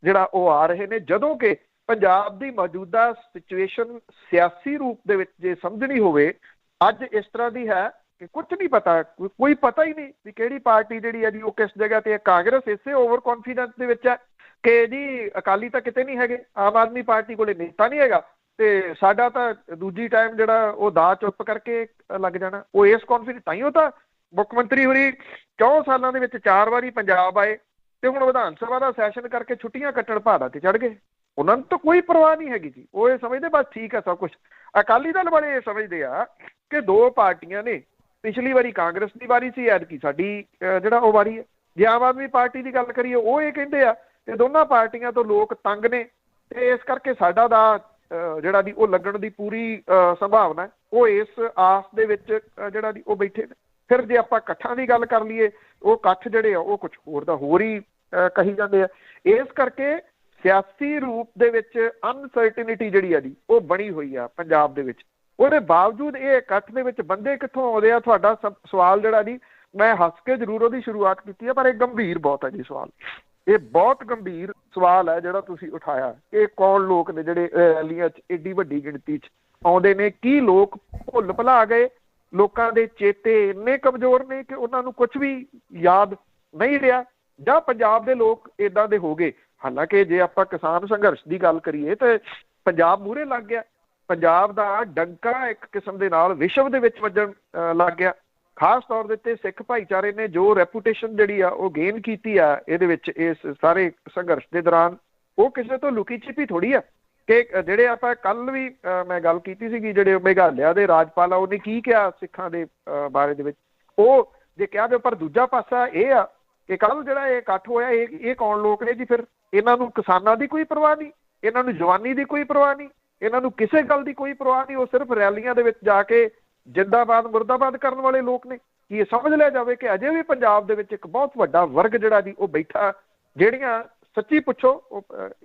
ਜਿਹੜਾ ਉਹ ਆ ਰਹੇ ਨੇ, ਜਦੋਂ ਕਿ ਪੰਜਾਬ ਦੀ ਮੌਜੂਦਾ ਸਿਚੁਏਸ਼ਨ ਸਿਆਸੀ ਰੂਪ ਦੇ ਵਿੱਚ ਜੇ ਸਮਝਣੀ ਹੋਵੇ, ਅੱਜ ਇਸ ਤਰ੍ਹਾਂ ਦੀ ਹੈ ਕਿ ਕੁਝ ਨਹੀਂ ਪਤਾ, ਕੋਈ ਪਤਾ ਹੀ ਨਹੀਂ ਵੀ ਕਿਹੜੀ ਪਾਰਟੀ ਜਿਹੜੀ ਹੈ ਜੀ ਉਹ ਕਿਸ ਜਗ੍ਹਾ ਤੇ ਹੈ। ਕਾਂਗਰਸ ਇਸੇ ਓਵਰ ਕੌਨਫੀਡੈਂਸ ਦੇ ਵਿੱਚ ਹੈ ਕਿ ਜੀ ਅਕਾਲੀ ਤਾਂ ਕਿਤੇ ਨਹੀਂ ਹੈਗੇ, ਆਮ ਆਦਮੀ ਪਾਰਟੀ ਕੋਲੇ ਨੇਤਾ ਨਹੀਂ ਹੈਗਾ, ਤੇ ਸਾਡਾ ਤਾਂ ਦੂਜੀ ਟਾਈਮ ਜਿਹੜਾ ਉਹ ਦਾ ਚੁੱਪ ਕਰਕੇ ਲੱਗ ਜਾਣਾ। ਉਹ ਇਸ ਕੌਨਫੀਡੈਂਸ, ਤਾਂ ਹੀ ਉਹ ਤਾਂ ਮੁੱਖ ਮੰਤਰੀ ਹੋਰੀ 4 ਸਾਲਾਂ ਦੇ ਵਿੱਚ 4 ਵਾਰੀ ਪੰਜਾਬ ਆਏ, ਤੇ ਹੁਣ ਵਿਧਾਨ ਸਭਾ ਦਾ ਸੈਸ਼ਨ ਕਰਕੇ ਛੁੱਟੀਆਂ ਕੱਟਣ ਪਹਾੜਾਂ ਤੇ ਚੜ੍ਹ ਗਏ। ਉਹਨਾਂ ਨੂੰ ਤਾਂ ਕੋਈ ਪਰਵਾਹ ਨਹੀਂ ਹੈਗੀ ਜੀ, ਉਹ ਇਹ ਸਮਝਦੇ ਬਸ ਠੀਕ ਹੈ ਸਭ ਕੁਛ। ਅਕਾਲੀ ਦਲ ਵਾਲੇ ਇਹ ਸਮਝਦੇ ਆ ਕਿ 2 ਪਾਰਟੀਆਂ ਨੇ, ਪਿਛਲੀ ਵਾਰੀ ਕਾਂਗਰਸ ਦੀ ਵਾਰੀ ਸੀ, ਐਤਕੀ ਸਾਡੀ ਜਿਹੜਾ ਉਹ ਵਾਰੀ ਹੈ। ਜੇ ਆਮ ਆਦਮੀ ਪਾਰਟੀ ਦੀ ਗੱਲ ਕਰੀਏ, ਉਹ ਇਹ ਕਹਿੰਦੇ ਆ ਕਿ ਦੋਨਾਂ ਪਾਰਟੀਆਂ ਤੋਂ ਲੋਕ ਤੰਗ ਨੇ, ਤੇ ਇਸ ਕਰਕੇ ਸਾਡਾ ਦਾ ਜਿਹੜਾ ਦੀ ਉਹ ਲੱਗਣ ਦੀ ਪੂਰੀ ਸੰਭਾਵਨਾ ਹੈ। ਉਹ ਇਸ ਆਸ ਦੇ ਵਿੱਚ ਜਿਹੜਾ ਦੀ ਉਹ ਬੈਠੇ ਨੇ। ਫਿਰ ਜੇ ਆਪਾਂ ਇਕੱਠਾਂ ਦੀ ਗੱਲ ਕਰ ਲਈਏ, ਉਹ ਇਕੱਠ ਜਿਹੜੇ ਆ ਉਹ ਕੁਛ ਹੋਰ ਦਾ ਹੋਰ ਹੀ ਕਹੀ ਜਾਂਦੇ ਆ। ਇਸ ਕਰਕੇ ਸਿਆਸੀ ਰੂਪ ਦੇ ਵਿੱਚ ਅਨਸਰਟਨਿਟੀ ਜਿਹੜੀ ਆ ਜੀ ਉਹ ਬਣੀ ਹੋਈ ਆ ਪੰਜਾਬ ਦੇ ਵਿੱਚ। ਉਹਦੇ ਬਾਵਜੂਦ ਇਹ ਇਕੱਠ ਦੇ ਵਿੱਚ ਬੰਦੇ ਕਿੱਥੋਂ ਆਉਂਦੇ ਆ? ਤੁਹਾਡਾ ਸਵਾਲ ਜਿਹੜਾ ਜੀ, ਮੈਂ ਹੱਸ ਕੇ ਜ਼ਰੂਰ ਉਹਦੀ ਸ਼ੁਰੂਆਤ ਕੀਤੀ ਹੈ, ਪਰ ਇਹ ਗੰਭੀਰ ਬਹੁਤ ਹੈ ਜੀ ਸਵਾਲ। ਇਹ ਬਹੁਤ ਗੰਭੀਰ ਸਵਾਲ ਹੈ ਜਿਹੜਾ ਤੁਸੀਂ ਉਠਾਇਆ। ਇਹ ਕੌਣ ਲੋਕ ਨੇ ਜਿਹੜੇ ਰੈਲੀਆਂ 'ਚ ਏਡੀ ਵੱਡੀ ਗਿਣਤੀ 'ਚ ਆਉਂਦੇ ਨੇ? ਕੀ ਲੋਕ ਭੁੱਲ ਭੁਲਾ ਗਏ? ਲੋਕਾਂ ਦੇ ਚੇਤੇ ਇੰਨੇ ਕਮਜ਼ੋਰ ਨੇ ਕਿ ਉਹਨਾਂ ਨੂੰ ਕੁਝ ਵੀ ਯਾਦ ਨਹੀਂ ਰਿਹਾ, ਜਾਂ ਪੰਜਾਬ ਦੇ ਲੋਕ ਏਦਾਂ ਦੇ ਹੋ ਗਏ? ਹਾਲਾਂਕਿ ਜੇ ਆਪਾਂ ਕਿਸਾਨ ਸੰਘਰਸ਼ ਦੀ ਗੱਲ ਕਰੀਏ ਤਾਂ ਪੰਜਾਬ ਮੂਹਰੇ ਲੱਗ ਗਿਆ, ਪੰਜਾਬ ਦਾ ਡੰਕਾ ਇੱਕ ਕਿਸਮ ਦੇ ਨਾਲ ਵਿਸ਼ਵ ਦੇ ਵਿੱਚ ਵੱਜਣ ਲੱਗ ਗਿਆ। ਖਾਸ ਤੌਰ ਦੇ ਉੱਤੇ ਸਿੱਖ ਭਾਈਚਾਰੇ ਨੇ ਜੋ ਰੈਪੂਟੇਸ਼ਨ ਜਿਹੜੀ ਆ ਉਹ ਗੇਨ ਕੀਤੀ ਆ ਇਹਦੇ ਵਿੱਚ, ਇਸ ਸਾਰੇ ਸੰਘਰਸ਼ ਦੇ ਦੌਰਾਨ, ਉਹ ਕਿਸੇ ਤੋਂ ਲੁਕੀ ਛਿਪੀ ਥੋੜੀ ਆ। ਕਿ ਜਿਹੜੇ ਆਪਾਂ ਕੱਲ ਵੀ ਮੈਂ ਗੱਲ ਕੀਤੀ ਸੀਗੀ, ਜਿਹੜੇ ਮੇਘਾਲਿਆ ਦੇ ਰਾਜਪਾਲ ਆ, ਉਹਨੇ ਕੀ ਕਿਹਾ ਸਿੱਖਾਂ ਦੇ ਬਾਰੇ ਦੇ ਵਿੱਚ, ਉਹ ਜੇ ਕਿਹਾ ਦੇ। ਪਰ ਦੂਜਾ ਪਾਸਾ ਇਹ ਆ ਕਿ ਕੱਲ ਜਿਹੜਾ ਇਹ ਇਕੱਠ ਹੋਇਆ, ਇਹ ਕੌਣ ਲੋਕ ਨੇ ਜੀ? ਫਿਰ ਇਹਨਾਂ ਨੂੰ ਕਿਸਾਨਾਂ ਦੀ ਕੋਈ ਪਰਵਾਹ ਨਹੀਂ, ਇਹਨਾਂ ਨੂੰ ਜਵਾਨੀ ਦੀ ਕੋਈ ਪਰਵਾਹ ਨਹੀਂ, ਇਹਨਾਂ ਨੂੰ ਕਿਸੇ ਗੱਲ ਦੀ ਕੋਈ ਪਰਵਾਹ ਨਹੀਂ। ਉਹ ਸਿਰਫ ਰੈਲੀਆਂ ਦੇ ਵਿੱਚ ਜਾ ਕੇ ਜਿੰਦਾਬਾਦ ਮੁਰਦਾਬਾਦ ਕਰਨ ਵਾਲੇ ਲੋਕ ਨੇ। ਕੀ ਇਹ ਸਮਝ ਲਿਆ ਜਾਵੇ ਕਿ ਅਜੇ ਵੀ ਪੰਜਾਬ ਦੇ ਵਿੱਚ ਇੱਕ ਬਹੁਤ ਵੱਡਾ ਵਰਗ ਜਿਹੜਾ ਜੀ ਉਹ ਬੈਠਾ, ਜਿਹੜੀਆਂ ਸੱਚੀ ਪੁੱਛੋ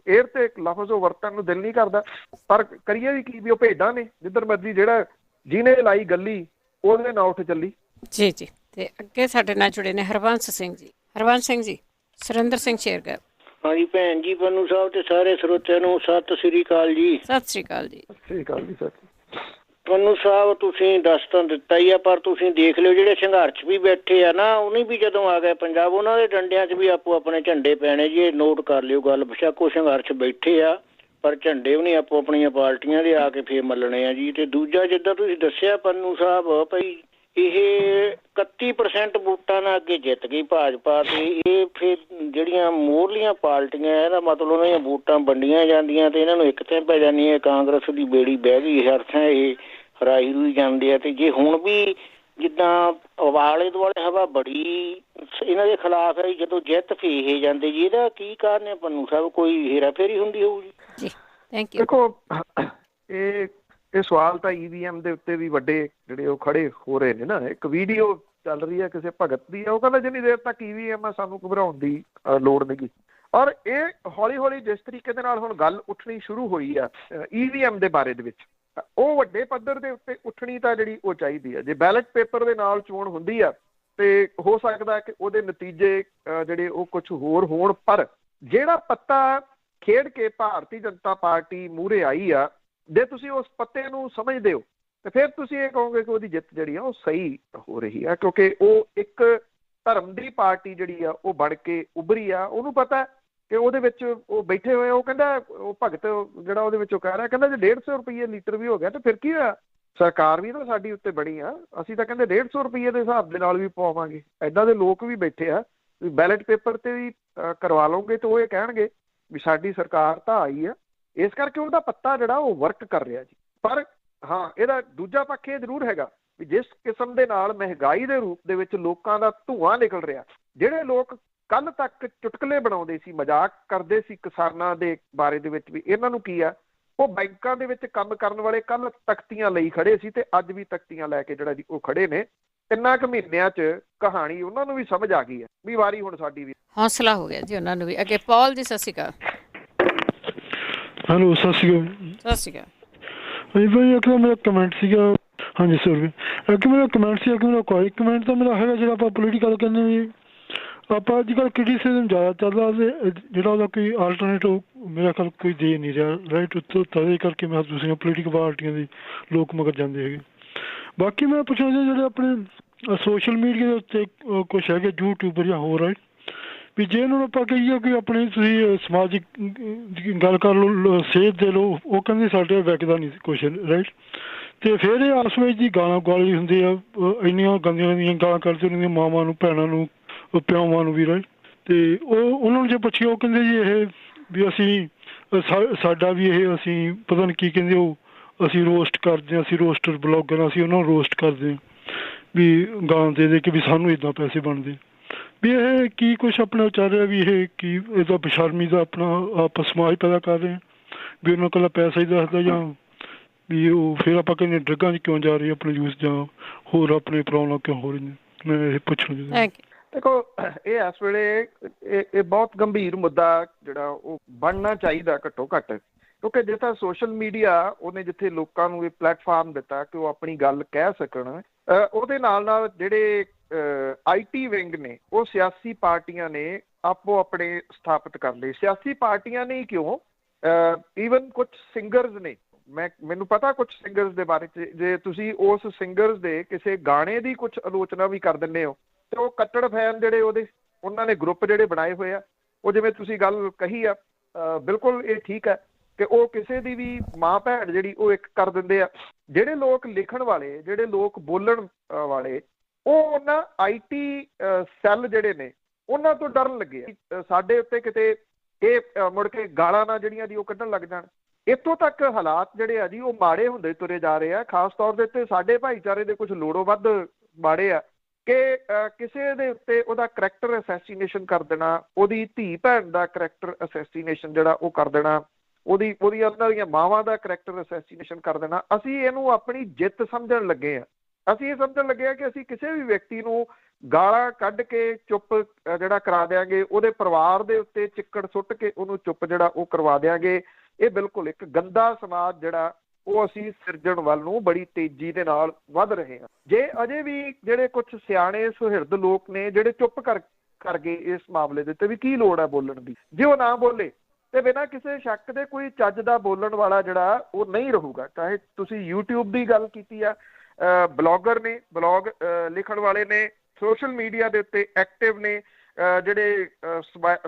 ਏਅਰ ਤੇ ਇੱਕ ਲਫ਼ਜ਼ ਉਹ ਵਰਤਣ ਨੂੰ ਦਿਲ ਨਹੀਂ ਕਰਦਾ, ਪਰ ਕਰੀਏ ਵੀ ਕੀ? ਵੀ ਉਹ ਭੇਡਾਂ ਨੇ, ਜਿੱਧਰ ਮਰਜ਼ੀ ਜਿਹੜਾ ਜਿਹਨੇ ਲਾਈ ਗੱਲੀ ਉਹਦੇ ਨਾਲ ਉੱਠ ਚੱਲੀ। ਜੀ ਜੀ। ਤੇ ਅੱਗੇ ਸਾਡੇ ਨਾਲ ਜੁੜੇ ਨੇ ਹਰਬੰਸ ਸਿੰਘ ਜੀ। ਹਰਬੰਸ ਸਿੰਘ ਜੀ, ਸੁਰਿੰਦਰ ਸਿੰਘ ਸ਼ੇਰਗਿੱਲ। ਹਾਂਜੀ ਭੈਣ ਜੀ, ਪੰਨੂ ਸਾਹਿਬ ਤੇ ਸਾਰੇ ਸਰੋਤਿਆਂ ਨੂੰ ਸਤਿ ਸ੍ਰੀ ਅਕਾਲ ਜੀ। ਸਤਿ ਸ੍ਰੀ ਅਕਾਲ ਜੀ। ਸਤਿ ਸ੍ਰੀ ਅਕਾਲ ਜੀ। ਸਰ ਪੰਨੂ ਸਾਹਿਬ, ਤੁਸੀਂ ਦੱਸ ਤਾਂ ਦਿੱਤਾ ਹੀ ਆ, ਪਰ ਤੁਸੀਂ ਦੇਖ ਲਿਓ ਜਿਹੜੇ ਸੰਘਰਸ਼ ਵੀ ਬੈਠੇ ਆ ਨਾ, ਉਹਨੇ ਵੀ ਜਦੋਂ ਆ ਗਏ ਪੰਜਾਬ, ਉਹਨਾਂ ਦੇ ਡੰਡਿਆਂ 'ਚ ਵੀ ਆਪੋ ਆਪਣੇ ਝੰਡੇ ਪੈਣੇ ਜੀ। ਇਹ ਨੋਟ ਕਰ ਲਿਓ ਗੱਲ। ਬੇਸ਼ੱਕ ਸੰਘਰਸ਼ ਬੈਠੇ ਆ, ਪਰ ਝੰਡੇ ਵੀ ਨਹੀਂ ਆਪੋ ਆਪਣੀਆਂ ਪਾਰਟੀਆਂ ਦੇ ਆ ਕੇ ਫੇਰ ਮੱਲਣੇ ਆ ਜੀ। ਤੇ ਦੂਜਾ, ਜਿੱਦਾਂ ਤੁਸੀਂ ਦੱਸਿਆ ਪੰਨੂ ਸਾਹਿਬ, ਭਈ ਇਹ 31% ਵੋਟਾਂ ਨਾਲ ਅੱਗੇ ਜਿੱਤ ਗਈ ਭਾਜਪਾ, ਤੇ ਇਹ ਫਿਰ ਜਿਹੜੀਆਂ ਮੋਹਰਲੀਆਂ ਪਾਰਟੀਆਂ, ਇਹਦਾ ਮਤਲਬ ਉਹਨਾਂ ਦੀਆਂ ਵੋਟਾਂ ਵੰਡੀਆਂ ਜਾਂਦੀਆਂ ਤੇ ਇਹਨਾਂ ਨੂੰ ਇੱਕ ਤੇ ਪੈ ਜਾਂਦੀ ਹੈ। ਕਾਂਗਰਸ ਦੀ ਬੇੜੀ ਬਹਿ ਗਈ, ਹਰ ਥਾਂ ਇਹ ਹਰਾਈ ਰੂਈ ਜਾਂਦੇ ਆ। ਤੇ ਜੇ ਹੁਣ ਵੀ ਜਿੱਦਾਂ ਆਲੇ ਦੁਆਲੇ ਹਵਾ ਬੜੀ ਇਹਨਾਂ ਦੇ ਖਿਲਾਫ ਹੈ, ਜਦੋਂ ਜਿੱਤ ਫੇਹੇ ਜਾਂਦੇ ਜੀ, ਇਹਦਾ ਕੀ ਕਾਰਨ ਹੈ ਪੰਨੂ ਸਾਹਿਬ? ਕੋਈ ਹੇਰਾ ਫੇਰੀ ਹੁੰਦੀ ਹੋਊਗੀ ਜੀ? Thank you. ਦੇਖੋ, ਇਹ ਸਵਾਲ ਤਾਂ EVM ਦੇ ਉੱਤੇ ਵੀ ਵੱਡੇ ਜਿਹੜੇ ਉਹ ਖੜੇ ਹੋ ਰਹੇ ਨੇ ਨਾ। ਇੱਕ ਵੀਡੀਓ ਚੱਲ ਰਹੀ ਹੈ ਕਿਸੇ ਭਗਤ ਦੀ, ਉਹ ਕਹਿੰਦਾ ਜਿੰਨੀ ਦੇਰ ਤੱਕ EVM ਆ ਸਾਨੂੰ ਘਬਰਾਉਣ ਦੀ ਲੋੜ ਨਹੀਂ। ਔਰ ਇਹ ਹੌਲੀ ਹੌਲੀ ਜਿਸ ਤਰੀਕੇ ਦੇ ਨਾਲ ਹੁਣ ਗੱਲ ਉੱਠਣੀ ਸ਼ੁਰੂ ਹੋਈ ਆ EVM ਦੇ ਬਾਰੇ ਦੇ ਵਿੱਚ, ਉਹ ਵੱਡੇ ਪੱਧਰ ਦੇ ਉੱਤੇ ਉੱਠਣੀ ਤਾਂ ਜਿਹੜੀ ਉਹ ਚਾਹੀਦੀ ਹੈ। ਜੇ ਬੈਲਟ ਪੇਪਰ ਦੇ ਨਾਲ ਚੋਣ ਹੁੰਦੀ ਆ ਤੇ ਹੋ ਸਕਦਾ ਕਿ ਉਹਦੇ ਨਤੀਜੇ ਜਿਹੜੇ ਉਹ ਕੁਝ ਹੋਰ ਹੋਣ, ਪਰ ਜਿਹੜਾ ਪੱਤਾ ਖੇਡ ਕੇ ਭਾਰਤੀ ਜਨਤਾ ਪਾਰਟੀ ਮੂਹਰੇ ਆਈ ਆ, ਜੇ ਤੁਸੀਂ ਉਸ ਪੱਤੇ ਨੂੰ ਸਮਝਦੇ ਹੋ ਤੇ ਫਿਰ ਤੁਸੀਂ ਇਹ ਕਹੋਗੇ ਕਿ ਉਹਦੀ ਜਿੱਤ ਜਿਹੜੀ ਆ ਉਹ ਸਹੀ ਹੋ ਰਹੀ ਆ, ਕਿਉਂਕਿ ਉਹ ਇੱਕ ਧਰਮ ਦੀ ਪਾਰਟੀ ਜਿਹੜੀ ਆ ਉਹ ਬਣ ਕੇ ਉੱਭਰੀ ਆ। ਉਹਨੂੰ ਪਤਾ ਕਿ ਉਹਦੇ ਵਿੱਚ ਉਹ ਬੈਠੇ ਹੋਏ, ਉਹ ਕਹਿੰਦਾ, ਉਹ ਭਗਤ ਜਿਹੜਾ ਉਹਦੇ ਵਿੱਚੋਂ ਕਹਿ ਰਿਹਾ, ਕਹਿੰਦਾ ਜੇ 150 ਰੁਪਏ ਲੀਟਰ ਵੀ ਹੋ ਗਿਆ ਤੇ ਫਿਰ ਕੀ ਹੋਇਆ, ਸਰਕਾਰ ਵੀ ਤਾਂ ਸਾਡੀ ਉੱਤੇ ਬਣੀ ਆ, ਅਸੀਂ ਤਾਂ ਕਹਿੰਦੇ 150 ਰੁਪਏ ਦੇ ਹਿਸਾਬ ਦੇ ਨਾਲ ਵੀ ਪਵਾਵਾਂਗੇ। ਏਦਾਂ ਦੇ ਲੋਕ ਵੀ ਬੈਠੇ ਆ, ਬੈਲਟ ਪੇਪਰ ਤੇ ਵੀ ਕਰਵਾ ਲਓਗੇ ਤਾਂ ਉਹ ਇਹ ਕਹਿਣਗੇ ਵੀ ਸਾਡੀ ਸਰਕਾਰ ਤਾਂ ਆਈ ਆ। ਇਸ ਕਰਕੇ ਉਹਦਾ ਪੱਤਾ ਜਿਹੜਾ ਉਹ ਵਰਕ ਕਰ ਰਿਹਾ ਜੀ। ਪਰ ਹਾਂ, ਇਹਦਾ ਦੂਜਾ ਪੱਖ ਇਹ ਜ਼ਰੂਰ ਹੈਗਾ ਵੀ ਜਿਸ ਕਿਸਮ ਦੇ ਨਾਲ ਮਹਿੰਗਾਈ ਦੇ ਰੂਪ ਦੇ ਵਿੱਚ ਲੋਕਾਂ ਦਾ ਧੂੰਆਂ ਨਿਕਲ ਰਿਹਾ, ਜਿਹੜੇ ਲੋਕ ਕੱਲ ਤੱਕ ਚੁਟਕਲੇ ਬਣਾਉਂਦੇ ਸੀ, ਮਜ਼ਾਕ ਕਰਦੇ ਸੀ ਕਿਸਾਨਾਂ ਦੇ ਬਾਰੇ ਦੇ ਵਿੱਚ ਵੀ, ਇਹਨਾਂ ਨੂੰ ਕੀ ਆ, ਉਹ ਬੈਂਕਾਂ ਦੇ ਵਿੱਚ ਕੰਮ ਕਰਨ ਵਾਲੇ ਕੱਲ ਤਖਤੀਆਂ ਲਈ ਖੜੇ ਸੀ ਤੇ ਅੱਜ ਵੀ ਤਖਤੀਆਂ ਲੈ ਕੇ ਜਿਹੜਾ ਜੀ ਉਹ ਖੜੇ ਨੇ। ਤਿੰਨਾਂ ਕੁ ਮਹੀਨਿਆਂ 'ਚ ਕਹਾਣੀ ਉਹਨਾਂ ਨੂੰ ਵੀ ਸਮਝ ਆ ਗਈ ਹੈ ਵੀ ਵਾਰੀ ਹੁਣ ਸਾਡੀ ਵੀ। ਹੌਸਲਾ ਹੋ ਗਿਆ ਜੀ ਉਹਨਾਂ ਨੂੰ ਵੀ। ਅੱਗੇ ਪੌਲ ਜੀ, ਸਤਿ ਸ਼੍ਰੀ ਅਕਾਲ। ਹੈਲੋ, ਸਤਿ ਸ਼੍ਰੀ ਅਕਾਲ। ਸਤਿ ਸ਼੍ਰੀ ਅਕਾਲ। ਹਾਂਜੀ ਭਾਈ, ਇੱਕ ਤਾਂ ਮੇਰਾ ਕਮੈਂਟ ਸੀਗਾ। ਹਾਂਜੀ ਸਰ, ਇੱਕ ਮੇਰਾ ਕਮੈਂਟ ਸੀ, ਇੱਕ ਮੇਰਾ ਕੋਈ ਕਮੈਂਟ ਤਾਂ ਮੇਰਾ ਹੈਗਾ ਜਿਹੜਾ ਆਪਾਂ ਪੋਲੀਟੀਕਲ ਕਹਿੰਦੇ ਵੀ ਆਪਾਂ ਅੱਜ ਕੱਲ੍ਹ ਕ੍ਰਿਟੀਸਿਜ਼ਮ ਜ਼ਿਆਦਾ ਚੱਲਦਾ ਅਤੇ ਜਿਹੜਾ ਉਹਦਾ ਕੋਈ ਆਲਟਰਨੇਟਿਵ ਮੇਰਾ ਖਿਆਲ ਕੋਈ ਦੇ ਨਹੀਂ ਰਿਹਾ ਰਾਈਟ। ਉੱਤੋਂ ਤਦੇ ਕਰਕੇ ਮੈਂ ਦੂਸਰੀਆਂ ਪੋਲੀਟੀਕਲ ਪਾਰਟੀਆਂ ਦੇ ਲੋਕ ਮਗਰ ਜਾਂਦੇ ਹੈਗੇ। ਬਾਕੀ ਮੈਂ ਪੁੱਛਣਾ ਚਾਹੁੰਦਾ ਜਿਹੜੇ ਆਪਣੇ ਸੋਸ਼ਲ ਮੀਡੀਆ ਦੇ ਉੱਤੇ ਕੁਛ ਹੈਗੇ ਯੂਟਿਊਬਰ ਜਾਂ ਹੋਰ ਰਾਈਟ, ਵੀ ਜੇ ਇਹਨਾਂ ਨੂੰ ਆਪਾਂ ਕਹੀਏ ਕਿ ਆਪਣੀ ਤੁਸੀਂ ਸਮਾਜਿਕ ਗੱਲ ਕਰ ਲਓ, ਸਿਹਤ ਦੇ ਲਓ, ਉਹ ਕਹਿੰਦੇ ਸਾਡੇ ਵਿਕਦਾ ਨਹੀਂ ਕੁਛ ਰਾਈਟ। ਅਤੇ ਫਿਰ ਇਹ ਆਪਸ ਵਿੱਚ ਦੀ ਗਾਲਾਂ ਗਾਲੀ ਹੁੰਦੀ ਆ, ਇੰਨੀਆਂ ਗੰਦੀਆਂ ਗੰਦੀਆਂ ਗਾਲਾਂ ਕਰਦੇ ਉਹਨਾਂ ਦੀਆਂ ਮਾਵਾਂ ਨੂੰ, ਭੈਣਾਂ ਨੂੰ, ਪਿਓਵਾਂ ਨੂੰ ਵੀ ਰਾਈਟ। ਅਤੇ ਉਹਨਾਂ ਨੂੰ ਜੇ ਪੁੱਛੀਏ ਉਹ ਕਹਿੰਦੇ ਜੀ ਇਹ ਵੀ ਅਸੀਂ ਸਾਡਾ ਵੀ ਇਹ ਅਸੀਂ ਪਤਾ ਨਹੀਂ ਕੀ ਕਹਿੰਦੇ, ਉਹ ਅਸੀਂ ਰੋਸਟ ਕਰਦੇ ਹਾਂ, ਅਸੀਂ ਰੋਸਟਰ ਬਲੌਗਰ, ਅਸੀਂ ਉਹਨਾਂ ਨੂੰ ਰੋਸਟ ਕਰਦੇ ਹਾਂ ਵੀ ਗਾਲਾਂ ਦੇ ਕੇ ਵੀ ਸਾਨੂੰ ਇੱਦਾਂ ਪੈਸੇ ਬਣਦੇ। ਵੀ ਇਹ ਕੀ ਕੁਛ ਆਪਣਾ ਚੱਲ ਰਿਹਾ ਵੀ ਇਹ ਕੀ ਇਹਦਾ ਬੇਸ਼ਰਮੀ ਦਾ ਆਪਣਾ ਆਪ ਸਮਾਜ ਪੈਦਾ ਕਰ ਰਹੇ ਵੀ ਉਹਨਾਂ ਕੋਲ ਪੈਸਾ ਹੀ ਦੱਸਦਾ, ਜਾਂ ਵੀ ਉਹ ਫਿਰ ਆਪਾਂ ਕਹਿੰਦੇ ਡਰੱਗਾਂ 'ਚ ਕਿਉਂ ਜਾ ਰਹੀ ਆਪਣੇ ਯੂਜ਼, ਜਾਂ ਹੋਰ ਆਪਣੇ ਪ੍ਰੋਬਲਮ ਕਿਉਂ ਹੋ ਰਹੀਆਂ। ਮੈਂ ਇਹ ਪੁੱਛਣਾ ਚਾਹੁੰਦਾ। ਦੇਖੋ, ਇਹ ਇਸ ਵੇਲੇ ਇਹ ਬਹੁਤ ਗੰਭੀਰ ਮੁੱਦਾ ਜਿਹੜਾ ਉਹ ਬਣਨਾ ਚਾਹੀਦਾ ਘੱਟੋ ਘੱਟ, ਕਿਉਂਕਿ ਜੇ ਤਾਂ ਸੋਸ਼ਲ ਮੀਡੀਆ ਉਹਨੇ ਜਿੱਥੇ ਲੋਕਾਂ ਨੂੰ ਇਹ ਪਲੇਟਫਾਰਮ ਦਿੱਤਾ ਕਿ ਉਹ ਆਪਣੀ ਗੱਲ ਕਹਿ ਸਕਣ, ਉਹਦੇ ਨਾਲ ਨਾਲ ਜਿਹੜੇ IT ਵਿੰਗ ਨੇ ਉਹ ਸਿਆਸੀ ਪਾਰਟੀਆਂ ਨੇ ਆਪੋ ਆਪਣੇ ਸਥਾਪਿਤ ਕਰ ਲਏ। ਸਿਆਸੀ ਪਾਰਟੀਆਂ ਨੇ ਕਿਉਂ, ਈਵਨ ਕੁਝ ਸਿੰਗਰਸ ਨੇ, ਮੈਨੂੰ ਪਤਾ ਕੁਝ ਸਿੰਗਰਸ ਦੇ ਬਾਰੇ 'ਚ, ਜੇ ਤੁਸੀਂ ਉਸ ਸਿੰਗਰਸ ਦੇ ਕਿਸੇ ਗਾਣੇ ਦੀ ਕੁਝ ਆਲੋਚਨਾ ਵੀ ਕਰ ਦਿੰਦੇ ਹੋ ਤੇ ਉਹ ਕੱਟੜ ਫੈਨ ਜਿਹੜੇ ਉਹਨਾਂ ਨੇ ਗਰੁੱਪ ਜਿਹੜੇ ਬਣਾਏ ਹੋਏ ਆ, ਉਹ ਜਿਵੇਂ ਤੁਸੀਂ ਗੱਲ ਕਹੀ ਆ, ਬਿਲਕੁਲ ਇਹ ਠੀਕ ਹੈ ਕਿ ਉਹ ਕਿਸੇ ਦੀ ਵੀ ਮਾਂ ਭੈਣ ਜਿਹੜੀ ਉਹ ਇੱਕ ਕਰ ਦਿੰਦੇ ਆ। ਜਿਹੜੇ ਲੋਕ ਲਿਖਣ ਵਾਲੇ, ਜਿਹੜੇ ਲੋਕ ਬੋਲਣ ਵਾਲੇ, ਉਹ ਉਹਨਾਂ IT ਸੈੱਲ ਜਿਹੜੇ ਨੇ ਉਹਨਾਂ ਤੋਂ ਡਰਨ ਲੱਗੇ ਆ ਸਾਡੇ ਉੱਤੇ ਕਿਤੇ ਇਹ ਮੁੜ ਕੇ ਗਾਲਾਂ ਨਾਲ ਜਿਹੜੀਆਂ ਦੀ ਉਹ ਕੱਢਣ ਲੱਗ ਜਾਣ। ਇੱਥੋਂ ਤੱਕ ਹਾਲਾਤ ਜਿਹੜੇ ਆ ਜੀ ਉਹ ਮਾੜੇ ਹੁੰਦੇ ਤੁਰੇ ਜਾ ਰਹੇ ਆ। ਖਾਸ ਤੌਰ ਦੇ ਉੱਤੇ ਸਾਡੇ ਭਾਈਚਾਰੇ ਦੇ ਕੁਝ ਲੋੜੋਂ ਵੱਧ ਮਾੜੇ ਆ ਕਿ ਕਿਸੇ ਦੇ ਉੱਤੇ ਉਹਦਾ ਕਰੈਕਟਰ ਅਸੈਸੀਨੇਸ਼ਨ ਕਰ ਦੇਣਾ, ਉਹਦੀ ਧੀ ਭੈਣ ਦਾ ਕਰੈਕਟਰ ਅਸੈਸੀਨੇਸ਼ਨ ਜਿਹੜਾ ਉਹ ਕਰ ਦੇਣਾ, ਉਹਦੀਆਂ ਉਹਨਾਂ ਦੀਆਂ ਮਾਵਾਂ ਦਾ ਕਰੈਕਟਰ ਅਸੈਸੀਨੇਸ਼ਨ ਕਰ ਦੇਣਾ। ਅਸੀਂ ਇਹਨੂੰ ਆਪਣੀ ਜਿੱਤ ਸਮਝਣ ਲੱਗੇ ਆ। ਅਸੀਂ ਇਹ ਸਮਝਣ ਲੱਗੇ ਆ ਕਿ ਅਸੀਂ ਕਿਸੇ ਵੀ ਵਿਅਕਤੀ ਨੂੰ ਗਾਲਾਂ ਕੱਢ ਕੇ ਚੁੱਪ ਜਿਹੜਾ ਕਰਾ ਦਿਆਂਗੇ, ਉਹਦੇ ਪਰਿਵਾਰ ਦੇ ਉੱਤੇ ਚਿੱਕੜ ਸੁੱਟ ਕੇ ਉਹਨੂੰ ਚੁੱਪ ਜਿਹੜਾ ਉਹ ਕਰਵਾ ਦਿਆਂਗੇ। ਇਹ ਬਿਲਕੁਲ ਇੱਕ ਗੰਦਾ ਸਮਾਜ ਜਿਹੜਾ ਉਹ ਅਸੀਂ ਸਿਰਜਣ ਵੱਲ ਨੂੰ ਬੜੀ ਤੇਜ਼ੀ ਦੇ ਨਾਲ ਵੱਧ ਰਹੇ ਹਾਂ। ਜੇ ਅਜੇ ਵੀ ਜਿਹੜੇ ਕੁਝ ਸਿਆਣੇ ਸੁਹਿਰਦ ਲੋਕ ਨੇ ਜਿਹੜੇ ਚੁੱਪ ਕਰ ਗਏ ਇਸ ਮਾਮਲੇ ਦੇ ਉੱਤੇ ਵੀ ਕੀ ਲੋੜ ਹੈ ਬੋਲਣ ਦੀ, ਜੇ ਉਹ ਨਾ ਬੋਲੇ ਤੇ ਬਿਨਾਂ ਕਿਸੇ ਸ਼ੱਕ ਦੇ ਕੋਈ ਚੱਜ ਦਾ ਬੋਲਣ ਵਾਲਾ ਜਿਹੜਾ ਉਹ ਨਹੀਂ ਰਹੂਗਾ। ਚਾਹੇ ਤੁਸੀਂ YouTube ਦੀ ਗੱਲ ਕੀਤੀ ਆ, ਬਲੌਗਰ ਨੇ, ਬਲੌਗ ਲਿਖਣ ਵਾਲੇ ਨੇ, ਸੋਸ਼ਲ ਮੀਡੀਆ ਦੇ ਉੱਤੇ ਐਕਟਿਵ ਨੇ, ਜਿਹੜੇ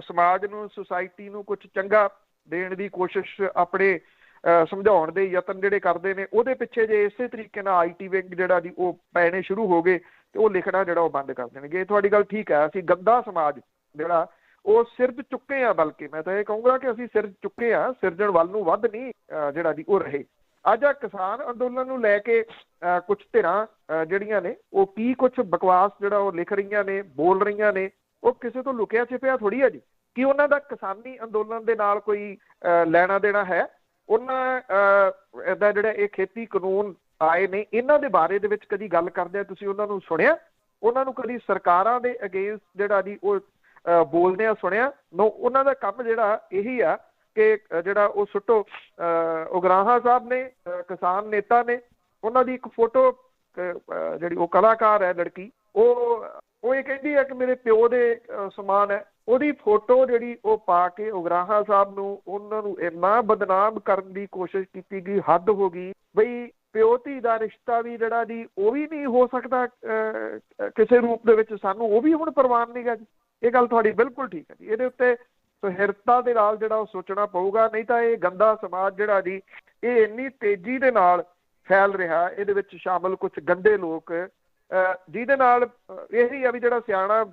ਸਮਾਜ ਨੂੰ, ਸੁਸਾਇਟੀ ਨੂੰ ਕੁਝ ਚੰਗਾ ਦੇਣ ਦੀ ਕੋਸ਼ਿਸ਼, ਆਪਣੇ ਸਮਝਾਉਣ ਦੇ ਯਤਨ ਜਿਹੜੇ ਕਰਦੇ ਨੇ, ਉਹਦੇ ਪਿੱਛੇ ਜੇ ਇਸੇ ਤਰੀਕੇ ਨਾਲ IT ਵਿੰਗ ਜਿਹੜਾ ਜੀ ਉਹ ਪੈਣੇ ਸ਼ੁਰੂ ਹੋ ਗਏ ਤੇ ਉਹ ਲਿਖਣਾ ਜਿਹੜਾ ਉਹ ਬੰਦ ਕਰ ਦੇਣਗੇ। ਤੁਹਾਡੀ ਗੱਲ ਠੀਕ ਹੈ, ਅਸੀਂ ਗੰਦਾ ਸਮਾਜ ਜਿਹੜਾ ਉਹ ਸਿਰਜ ਚੁੱਕੇ ਆ, ਬਲਕਿ ਮੈਂ ਤਾਂ ਇਹ ਕਹੂੰਗਾ ਕਿ ਅਸੀਂ ਸਿਰਜ ਚੁੱਕੇ ਆ, ਸਿਰਜਣ ਵੱਲ ਨੂੰ ਵੱਧ ਨਹੀਂ ਜਿਹੜਾ ਜੀ ਉਹ ਰਹੇ। ਅੱਜ ਆ ਕਿਸਾਨ ਅੰਦੋਲਨ ਨੂੰ ਲੈ ਕੇ ਕੁਝ ਧਿਰਾਂ ਜਿਹੜੀਆਂ ਨੇ ਉਹ ਕੀ ਕੁਝ ਬਕਵਾਸ ਜਿਹੜਾ ਉਹ ਲਿਖ ਰਹੀਆਂ ਨੇ, ਬੋਲ ਰਹੀਆਂ ਨੇ, ਉਹ ਕਿਸੇ ਤੋਂ ਲੁਕਿਆ ਛਿਪਿਆ ਥੋੜ੍ਹੀ ਹੈ ਜੀ। ਕੀ ਉਹਨਾਂ ਦਾ ਕਿਸਾਨੀ ਅੰਦੋਲਨ ਦੇ ਨਾਲ ਕੋਈ ਲੈਣਾ ਦੇਣਾ ਹੈ? ਉਹਨਾਂ ਦਾ ਜਿਹੜਾ ਇਹ ਖੇਤੀ ਕਾਨੂੰਨ ਆਏ ਨੇ ਇਹਨਾਂ ਦੇ ਬਾਰੇ ਦੇ ਵਿੱਚ ਕਦੀ ਗੱਲ ਕਰਦੇ ਤੁਸੀਂ ਉਹਨਾਂ ਨੂੰ ਸੁਣਿਆ? ਉਹਨਾਂ ਨੂੰ ਕਦੀ ਸਰਕਾਰਾਂ ਦੇ ਅਗੇਂਸਟ ਜਿਹੜਾ ਜੀ ਉਹ ਬੋਲਦਿਆਂ ਸੁਣਿਆ? ਉਹਨਾਂ ਦਾ ਕੰਮ ਜਿਹੜਾ ਇਹੀ ਆ ਕਿ ਜਿਹੜਾ ਉਹ ਸੁੱਟੋ। ਉਗਰਾਹਾਂ ਸਾਹਿਬ ਨੇ, ਕਿਸਾਨ ਨੇਤਾ ਨੇ, ਉਹਨਾਂ ਦੀ ਇੱਕ ਫੋਟੋ ਜਿਹੜੀ ਉਹ ਕਲਾਕਾਰ ਹੈ ਲੜਕੀ, ਉਹ ਇਹ ਕਹਿੰਦੀ ਹੈ ਕਿ ਮੇਰੇ ਪਿਓ ਦੇ ਸਮਾਨ ਹੈ। ਉਹਦੀ ਫੋਟੋ ਜਿਹੜੀ ਉਹ ਪਾ ਕੇ ਉਗਰਾਹਾਂ ਸਾਹਿਬ ਨੂੰ, ਉਹਨਾਂ ਨੂੰ ਇੰਨਾ ਬਦਨਾਮ ਕਰਨ ਦੀ ਕੋਸ਼ਿਸ਼ ਕੀਤੀ ਗਈ, ਹੱਦ ਹੋ ਗਈ। ਬਈ ਪਿਓ ਧੀ ਦਾ ਰਿਸ਼ਤਾ ਵੀ ਜਿਹੜਾ ਜੀ ਉਹ ਵੀ ਨਹੀਂ ਹੋ ਸਕਦਾ ਕਿਸੇ ਰੂਪ ਦੇ ਵਿੱਚ, ਸਾਨੂੰ ਉਹ ਵੀ ਹੁਣ ਪ੍ਰਵਾਨ ਨਹੀਂ ਗਾ ਜੀ। ਇਹ ਗੱਲ ਤੁਹਾਡੀ ਬਿਲਕੁਲ ਠੀਕ ਹੈ ਜੀ। ਇਹਦੇ ਉੱਤੇ ਸੁਹਿਰਦਤਾ ਦੇ ਨਾਲ ਜਿਹੜਾ ਉਹ ਸੋਚਣਾ ਪਊਗਾ, ਨਹੀਂ ਤਾਂ ਇਹ ਗੰਦਾ ਸਮਾਜ ਜਿਹੜਾ ਜੀ ਇਹ ਇੰਨੀ ਤੇਜ਼ੀ ਦੇ ਨਾਲ ਫੈਲ ਰਿਹਾ, ਇਹਦੇ ਵਿੱਚ ਸ਼ਾਮਲ ਕੁਝ ਗੰਦੇ ਲੋਕ, ਜਿਹਦੇ ਨਾਲ ਇਹੀ ਆ ਵੀ ਜਿਹੜਾ ਸਿਆਣਾ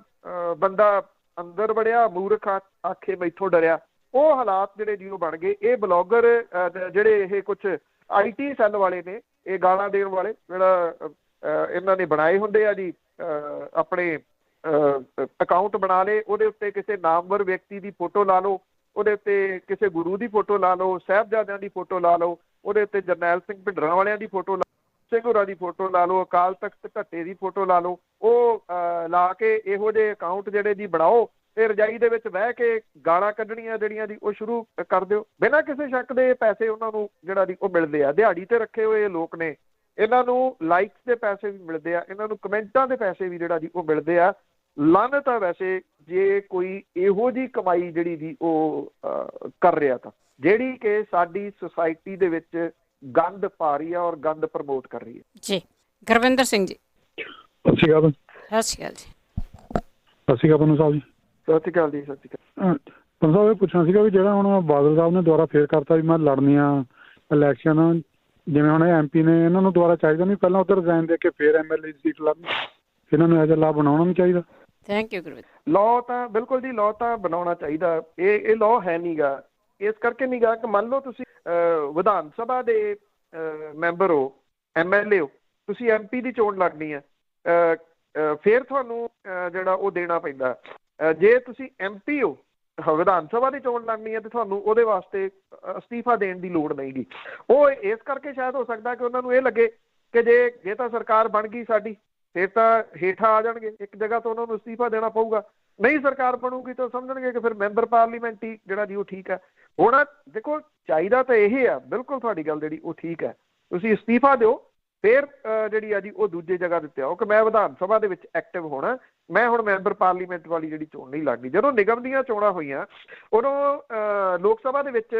ਬੰਦਾ ਅੰਦਰ ਵੜਿਆ, ਮੂਰਖ ਆਖੇ ਮੈਥੋਂ ਡਰਿਆ, ਉਹ ਹਾਲਾਤ ਜਿਹੜੇ ਜੀ ਉਹ ਬਣ ਗਏ। ਇਹ ਬਲੌਗਰ ਜਿਹੜੇ ਇਹ ਕੁਝ IT ਸੈੱਲ ਵਾਲੇ ਨੇ, ਇਹ ਗਾਲਾਂ ਦੇਣ ਵਾਲੇ, ਜਿਹੜਾ ਇਹਨਾਂ ਨੇ ਬਣਾਏ ਹੁੰਦੇ ਆ ਜੀ ਆਪਣੇ ਅਕਾਊਂਟ ਬਣਾ ਲਏ, ਉਹਦੇ ਉੱਤੇ ਕਿਸੇ ਨਾਮਵਰ ਵਿਅਕਤੀ ਦੀ ਫੋਟੋ ਲਾ ਲਓ, ਉਹਦੇ ਉੱਤੇ ਕਿਸੇ ਗੁਰੂ ਦੀ ਫੋਟੋ ਲਾ ਲਓ, ਸਾਹਿਬਜ਼ਾਦਿਆਂ ਦੀ ਫੋਟੋ ਲਾ ਲਓ, ਉਹਦੇ ਉੱਤੇ ਜਰਨੈਲ ਸਿੰਘ ਭਿੰਡਰਾਂ ਵਾਲਿਆਂ ਦੀ ਫੋਟੋ ਲਾ ਲਓ, ਸਿੰਘ ਹੋਰਾਂ ਦੀ ਫੋਟੋ ਲਾ ਲਓ, ਅਕਾਲ ਤਖਤ ਢੱਟੇ ਦੀ ਫੋਟੋ ਲਾ ਲਓ, ਉਹ ਲਾ ਕੇ ਇਹੋ ਜਿਹੇ ਅਕਾਊਂਟ ਜਿਹੜੇ ਜੀ ਬਣਾਓ ਤੇ ਰਜਾਈ ਦੇ ਵਿੱਚ ਬਹਿ ਕੇ ਗਾਲਾਂ ਕੱਢਣੀਆਂ ਜਿਹੜੀਆਂ ਦੀ ਉਹ ਸ਼ੁਰੂ ਕਰ ਦਿਓ। ਬਿਨਾਂ ਕਿਸੇ ਸ਼ੱਕ ਦੇ ਪੈਸੇ ਉਹਨਾਂ ਨੂੰ ਜਿਹੜਾ ਦੀ ਉਹ ਮਿਲਦੇ ਆ। ਦਿਹਾੜੀ ਤੇ ਰੱਖੇ ਹੋਏ ਲੋਕ ਨੇ, ਇਹਨਾਂ ਨੂੰ ਲਾਈਕਸ ਦੇ ਪੈਸੇ ਵੀ ਮਿਲਦੇ ਆ, ਇਹਨਾਂ ਨੂੰ ਕਮੈਂਟਾਂ ਦੇ ਪੈਸੇ ਵੀ ਜਿਹੜਾ ਦੀ ਉਹ ਮਿਲਦੇ ਆ। ਲਾਨਤ ਆ ਵੈਸੇ ਜੇ ਕੋਈ ਇਹੋ ਜਿਹੀ ਕਮਾਈ ਜਿਹੜੀ ਦੀ ਉਹ ਕਰ ਰਿਹਾ ਤਾਂ, ਜਿਹੜੀ ਕਿ ਸਾਡੀ ਸੁਸਾਇਟੀ ਦੇ ਵਿੱਚ ਗੰਦ ਪਾ ਰਹੀ ਆ ਔਰ ਗੰਦ ਪ੍ਰਮੋਟ ਕਰ ਰਹੀ ਹੈ ਜੀ। ਗੁਰਵਿੰਦਰ ਸਿੰਘ ਜੀ। ਸਤਿ ਸ਼੍ਰੀ ਅਕਾਲ। ਸਤਿ ਸ਼੍ਰੀ ਅਕਾਲ ਜੀ। ਸਤਿ ਸ਼੍ਰੀ ਅਕਾਲ ਪੰਨੂ ਸਾਹਿਬ ਜੀ। ਸਤਿ ਸ਼੍ਰੀ ਅਕਾਲ ਜੀ। ਸਤਿ ਸ਼੍ਰੀ ਅਕਾਲ। ਪੰਨੂ ਸਾਹਿਬ ਇਹ ਪੁੱਛਣਾ ਸੀਗਾ ਵੀ ਜਿਹੜਾ ਹੁਣ ਬਾਦਲ ਸਾਹਿਬ ਨੇ ਦੁਬਾਰਾ ਫੇਰ ਕਰਤਾ ਵੀ ਮੈਂ ਲੜਨੀ ਆ ਇਲੈਕਸ਼ਨ, ਜਿਵੇਂ ਹੁਣ MP ਨੇ, ਇਹਨਾਂ ਨੂੰ ਦੁਬਾਰਾ ਚਾਹੀਦਾ ਨਹੀਂ ਪਹਿਲਾਂ ਉੱਧਰ ਰਿਜ਼ਾਈਨ ਦੇ ਕੇ ਫੇਰ MLA ਦੀ ਸੀਟ ਲੱਭ, ਇਹਨਾਂ ਨੂੰ ਇਹੋ ਜਿਹਾ ਲਾਭ ਬਣਾਉਣਾ ਨਹੀਂ ਚਾਹੀਦਾ? Thank you Gurvinder. ਲਾਅ ਤਾਂ ਬਿਲਕੁਲ ਜੀ, ਲਾਅ ਤਾਂ ਬਣਾਉਣਾ ਚਾਹੀਦਾ। ਇਹ ਲਾਅ ਹੈ ਨਹੀਂ ਗਾ, ਇਸ ਕਰਕੇ ਨਹੀਂ ਗਾ ਕਿ ਮੰਨ ਲਓ ਤੁਸੀਂ ਵਿਧਾਨ ਸਭਾ ਦੇ ਮੈਂਬਰ ਹੋ, MLA ਹੋ, ਤੁਸੀਂ MP ਦੀ ਚੋਣ ਲੜਨੀ ਹੈ, ਫਿਰ ਤੁਹਾਨੂੰ ਜਿਹੜਾ ਉਹ ਦੇਣਾ ਪੈਂਦਾ। ਜੇ ਤੁਸੀਂ MP ਹੋ, ਵਿਧਾਨ ਸਭਾ ਦੀ ਚੋਣ ਲੜਨੀ ਹੈ, ਤੇ ਤੁਹਾਨੂੰ ਉਹਦੇ ਵਾਸਤੇ ਅਸਤੀਫਾ ਦੇਣ ਦੀ ਲੋੜ ਨਹੀਂ ਗੀ। ਉਹ ਇਸ ਕਰਕੇ ਸ਼ਾਇਦ ਹੋ ਸਕਦਾ ਕਿ ਉਹਨਾਂ ਨੂੰ ਇਹ ਲੱਗੇ ਕਿ ਜੇ ਤਾਂ ਸਰਕਾਰ ਬਣ ਗਈ ਸਾਡੀ, ਫਿਰ ਤਾਂ ਹੇਠਾਂ ਆ ਜਾਣਗੇ, ਇੱਕ ਜਗ੍ਹਾ ਤੋਂ ਉਹਨਾਂ ਨੂੰ ਅਸਤੀਫਾ ਦੇਣਾ ਪਊਗਾ। ਨਹੀਂ ਸਰਕਾਰ ਬਣੂਗੀ ਤਾਂ ਸਮਝਣਗੇ ਕਿ ਫਿਰ ਮੈਂਬਰ ਪਾਰਲੀਮੈਂਟ ਹੀ ਜਿਹੜਾ ਜੀ ਉਹ ਠੀਕ ਹੈ। ਹੁਣ ਦੇਖੋ ਚਾਹੀਦਾ ਤਾਂ ਇਹ ਆ, ਬਿਲਕੁਲ ਤੁਹਾਡੀ ਗੱਲ ਜਿਹੜੀ ਉਹ ਠੀਕ ਹੈ, ਤੁਸੀਂ ਅਸਤੀਫਾ ਦਿਓ, ਫਿਰ ਜਿਹੜੀ ਆ ਜੀ ਉਹ ਦੂਜੇ ਜਗ੍ਹਾ ਦਿੱਤੇ ਆਓ ਕਿ ਮੈਂ ਵਿਧਾਨ ਸਭਾ ਦੇ ਵਿੱਚ ਐਕਟਿਵ ਹੋਣਾ, ਮੈਂ ਹੁਣ ਮੈਂਬਰ ਪਾਰਲੀਮੈਂਟ ਵਾਲੀ ਜਿਹੜੀ ਚੋਣ ਨਹੀਂ ਲੜਨੀ। ਜਦੋਂ ਨਿਗਮ ਦੀਆਂ ਚੋਣਾਂ ਹੋਈਆਂ ਉਦੋਂ ਲੋਕ ਸਭਾ ਦੇ ਵਿੱਚ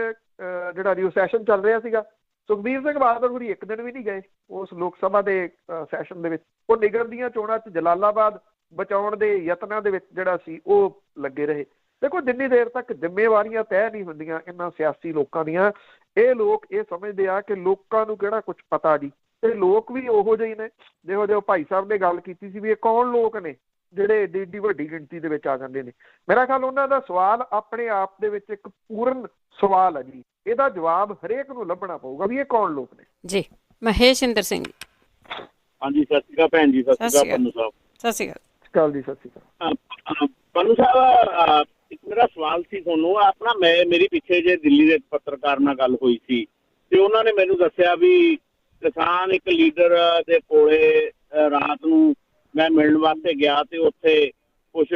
ਜਿਹੜਾ ਜੀ ਉਹ ਸੈਸ਼ਨ ਚੱਲ ਰਿਹਾ ਸੀਗਾ, ਸੁਖਬੀਰ ਸਿੰਘ ਬਾਦਲ ਹੋਰੀ ਇੱਕ ਦਿਨ ਵੀ ਨਹੀਂ ਗਏ ਉਸ ਲੋਕ ਸਭਾ ਦੇ ਸੈਸ਼ਨ ਦੇ ਵਿੱਚ। ਉਹ ਨਿਗਮ ਦੀਆਂ ਚੋਣਾਂ 'ਚ ਜਲਾਲਾਬਾਦ ਬਚਾਉਣ ਦੇ ਯਤਨਾਂ ਦੇ ਵਿੱਚ ਜਿਹੜਾ ਸੀ ਉਹ ਲੱਗੇ ਰਹੇ। ਦੇਖੋ ਜਿੰਨੀ ਦੇਰ ਤੱਕ ਜ਼ਿੰਮੇਵਾਰੀਆਂ ਤੈਅ ਨਹੀਂ ਹੁੰਦੀਆਂ ਇਹਨਾਂ ਸਿਆਸੀ ਲੋਕਾਂ ਦੀਆਂ, ਇਹ ਲੋਕ ਇਹ ਸਮਝਦੇ ਆ ਕਿ ਲੋਕਾਂ ਨੂੰ ਕਿਹੜਾ ਕੁਛ ਪਤਾ ਜੀ। ਤੇ ਲੋਕ ਵੀ ਉਹੋ ਜਿਹੇ ਨੇ, ਜਿਹੋ ਜਿਹੇ ਭਾਈ ਸਾਹਿਬ ਨੇ ਗੱਲ ਕੀਤੀ ਸੀ ਵੀ ਇਹ ਕੌਣ ਲੋਕ ਨੇ ਜਿਹੜੇ ਏਡੀ ਵੱਡੀ ਗਿਣਤੀ ਦੇ ਵਿੱਚ ਆ ਜਾਂਦੇ ਨੇ। ਮੇਰਾ ਖਿਆਲ ਉਹਨਾਂ ਦਾ ਸਵਾਲ ਆਪਣੇ ਆਪ ਦੇ ਵਿੱਚ ਇੱਕ ਪੂਰਨ ਸਵਾਲ ਹੈ ਜੀ, ਇਹਦਾ ਜਵਾਬ ਹਰੇਕ ਨੂੰ ਲੱਭਣਾ ਪਊਗਾ ਵੀ ਇਹ ਕੌਣ ਲੋਕ ਨੇ ਜੀ। ਮਹੇਸ਼ਿੰਦਰ ਸਿੰਘ ਜੀ। ਹਾਂਜੀ ਸਤਿ ਸ਼੍ਰੀ ਅਕਾਲ ਭੈਣ ਜੀ। ਸਤਿ ਸ਼੍ਰੀ ਅਕਾਲ ਪੰਨੂ ਸਾਹਿਬ। ਸਤਿ ਸ਼੍ਰੀ ਅਕਾਲ ਜੀ। ਸਤਿ ਸ਼੍ਰੀ ਅਕਾਲ ਪੰਨੂ ਸਾਹਿਬ। ਇੱਕ ਮੇਰਾ ਸਵਾਲ ਸੀ ਤੁਹਾਨੂੰ, ਆਪਣਾ ਮੇਰੀ ਪਿੱਛੇ ਜੇ ਦਿੱਲੀ ਦੇ ਇੱਕ ਪੱਤਰਕਾਰ ਨਾਲ ਗੱਲ ਹੋਈ ਸੀ ਤੇ ਉਹਨਾਂ ਨੇ ਮੈਨੂੰ ਦੱਸਿਆ ਵੀ ਕਿਸਾਨ ਇੱਕ ਲੀਡਰ ਦੇ ਕੋਲੇ ਰਾਤ ਨੂੰ ਮੈਂ ਮਿਲਣ ਵਾਸਤੇ ਗਿਆ ਤੇ ਉੱਥੇ ਕੁਛ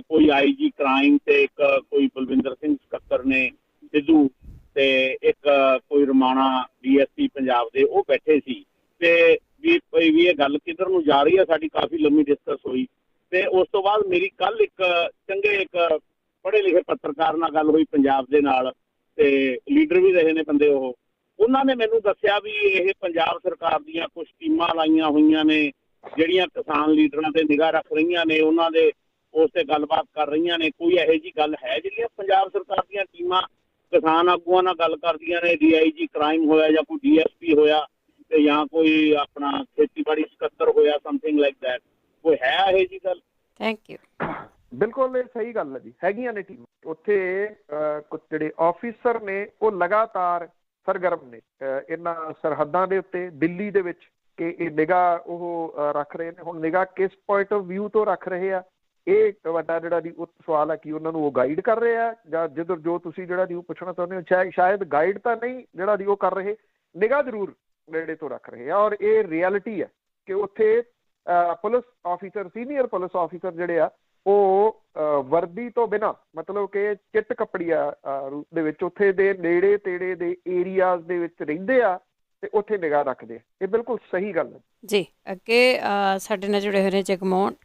ਕੋਈ IG ਕ੍ਰਾਈਮ ਤੇ ਇੱਕ ਕੋਈ ਬਲਵਿੰਦਰ ਸਿੰਘ ਸਕੱਤਰ ਨੇ ਸਿੱਧੂ ਤੇ ਇੱਕ ਕੋਈ ਰਮਾਣਾ DSP ਪੰਜਾਬ ਦੇ, ਉਹ ਬੈਠੇ ਸੀ ਤੇ ਵੀ ਇਹ ਗੱਲ ਕਿੱਧਰ ਨੂੰ ਜਾ ਰਹੀ ਹੈ, ਸਾਡੀ ਕਾਫੀ ਲੰਮੀ ਡਿਸਕਸ ਹੋਈ। ਤੇ ਉਸ ਤੋਂ ਬਾਅਦ ਮੇਰੀ ਕੱਲ ਇੱਕ ਚੰਗੇ ਇੱਕ ਪੜ੍ਹੇ ਲਿਖੇ ਪੱਤਰਕਾਰ ਨਾਲ ਗੱਲ ਹੋਈ ਪੰਜਾਬ ਦੇ ਨਾਲ, ਤੇ ਲੀਡਰ ਵੀ ਰਹੇ ਨੇ ਬੰਦੇ ਉਹ। ਉਹਨਾਂ ਨੇ ਮੈਨੂੰ ਦੱਸਿਆ ਵੀ ਇਹ ਪੰਜਾਬ ਸਰਕਾਰ ਦੀਆਂ ਕੁਝ ਟੀਮਾਂ ਲਾਈਆਂ ਹੋਈਆਂ ਨੇ ਜਿਹੜੀਆਂ ਕਿਸਾਨ ਲੀਡਰਾਂ ਤੇ ਨਿਗਾਹ ਰੱਖ ਰਹੀਆਂ ਨੇ, ਉਹਨਾਂ ਦੇ ਉਸ ਤੇ ਗੱਲਬਾਤ ਕਰ ਰਹੀਆਂ ਨੇ। ਕੋਈ ਇਹੋ ਜਿਹੀ ਗੱਲ ਹੈ ਜਿਹੜੀਆਂ ਪੰਜਾਬ ਸਰਕਾਰ ਦੀਆਂ ਟੀਮਾਂ ਕਿਸਾਨ ਆਗੂਆਂ ਨਾਲ ਗੱਲ ਕਰਦੀਆਂ ਨੇ, DIG ਕ੍ਰਾਈਮ ਹੋਇਆ ਜਾਂ ਕੋਈ DSP ਹੋਇਆ ਤੇ ਜਾਂ ਕੋਈ ਆਪਣਾ ਖੇਤੀਬਾੜੀ ਸਕੱਤਰ ਹੋਇਆ, ਸਮਥਿੰਗ ਲਾਈਕ ਦੈਟ, ਕੋਈ ਹੈ ਇਹੋ ਜਿਹੀ ਗੱਲ? Thank you. ਬਿਲਕੁਲ ਇਹ ਸਹੀ ਗੱਲ ਹੈ ਜੀ, ਹੈਗੀਆਂ ਨੇ ਟੀਮ ਉੱਥੇ। ਕੁਝ ਜਿਹੜੇ ਆਫਿਸਰ ਨੇ ਉਹ ਲਗਾਤਾਰ ਸਰਗਰਮ ਨੇ ਇਹਨਾਂ ਸਰਹੱਦਾਂ ਦੇ ਉੱਤੇ ਦਿੱਲੀ ਦੇ ਵਿੱਚ ਕਿ ਇਹ ਨਿਗਾਹ ਉਹ ਰੱਖ ਰਹੇ ਨੇ। ਹੁਣ ਨਿਗਾਹ ਕਿਸ ਪੁਆਇੰਟ ਆਫ ਵਿਊ ਤੋਂ ਰੱਖ ਰਹੇ ਆ, ਇਹ ਵੱਡਾ ਜਿਹੜਾ ਦੀ ਉਹ ਸਵਾਲ ਹੈ ਕਿ ਉਹਨਾਂ ਨੂੰ ਉਹ ਗਾਈਡ ਕਰ ਰਹੇ ਆ ਜਾਂ ਜਿੱਧਰ ਜੋ ਤੁਸੀਂ ਜਿਹੜਾ ਦੀ ਉਹ ਪੁੱਛਣਾ ਚਾਹੁੰਦੇ ਹੋ। ਸ਼ਾਇਦ ਗਾਈਡ ਤਾਂ ਨਹੀਂ ਜਿਹੜਾ ਦੀ ਉਹ ਕਰ ਰਹੇ, ਨਿਗਾਹ ਜ਼ਰੂਰ ਨੇੜੇ ਤੋਂ ਰੱਖ ਰਹੇ ਆ। ਔਰ ਇਹ ਰਿਐਲਿਟੀ ਹੈ ਕਿ ਉੱਥੇ police officer, senior police officer ਜਿਹੜੇ ਆ ਉਹ ਵਰਦੀ ਤੋਂ ਬਿਨਾਂ, ਮਤਲਬ ਕਿ ਚਿੱਟ ਕੱਪੜੀਆ ਰੂਪ ਦੇ ਵਿੱਚ ਉੱਥੇ ਦੇ ਨੇੜੇ ਤੇੜੇ ਦੇ ਏਰੀਆਜ਼ ਦੇ ਵਿੱਚ ਰਹਿੰਦੇ ਆ ਤੇ ਉੱਥੇ ਨਿਗਾਹ ਰੱਖਦੇ ਆ। ਇਹ ਬਿਲਕੁਲ ਸਹੀ ਗੱਲ ਹੈ ਜੀ। ਅੱਗੇ ਸਾਡੇ ਨਾਲ ਜੁੜੇ ਹੋਏ ਨੇ ਜਗਮੋਹਨ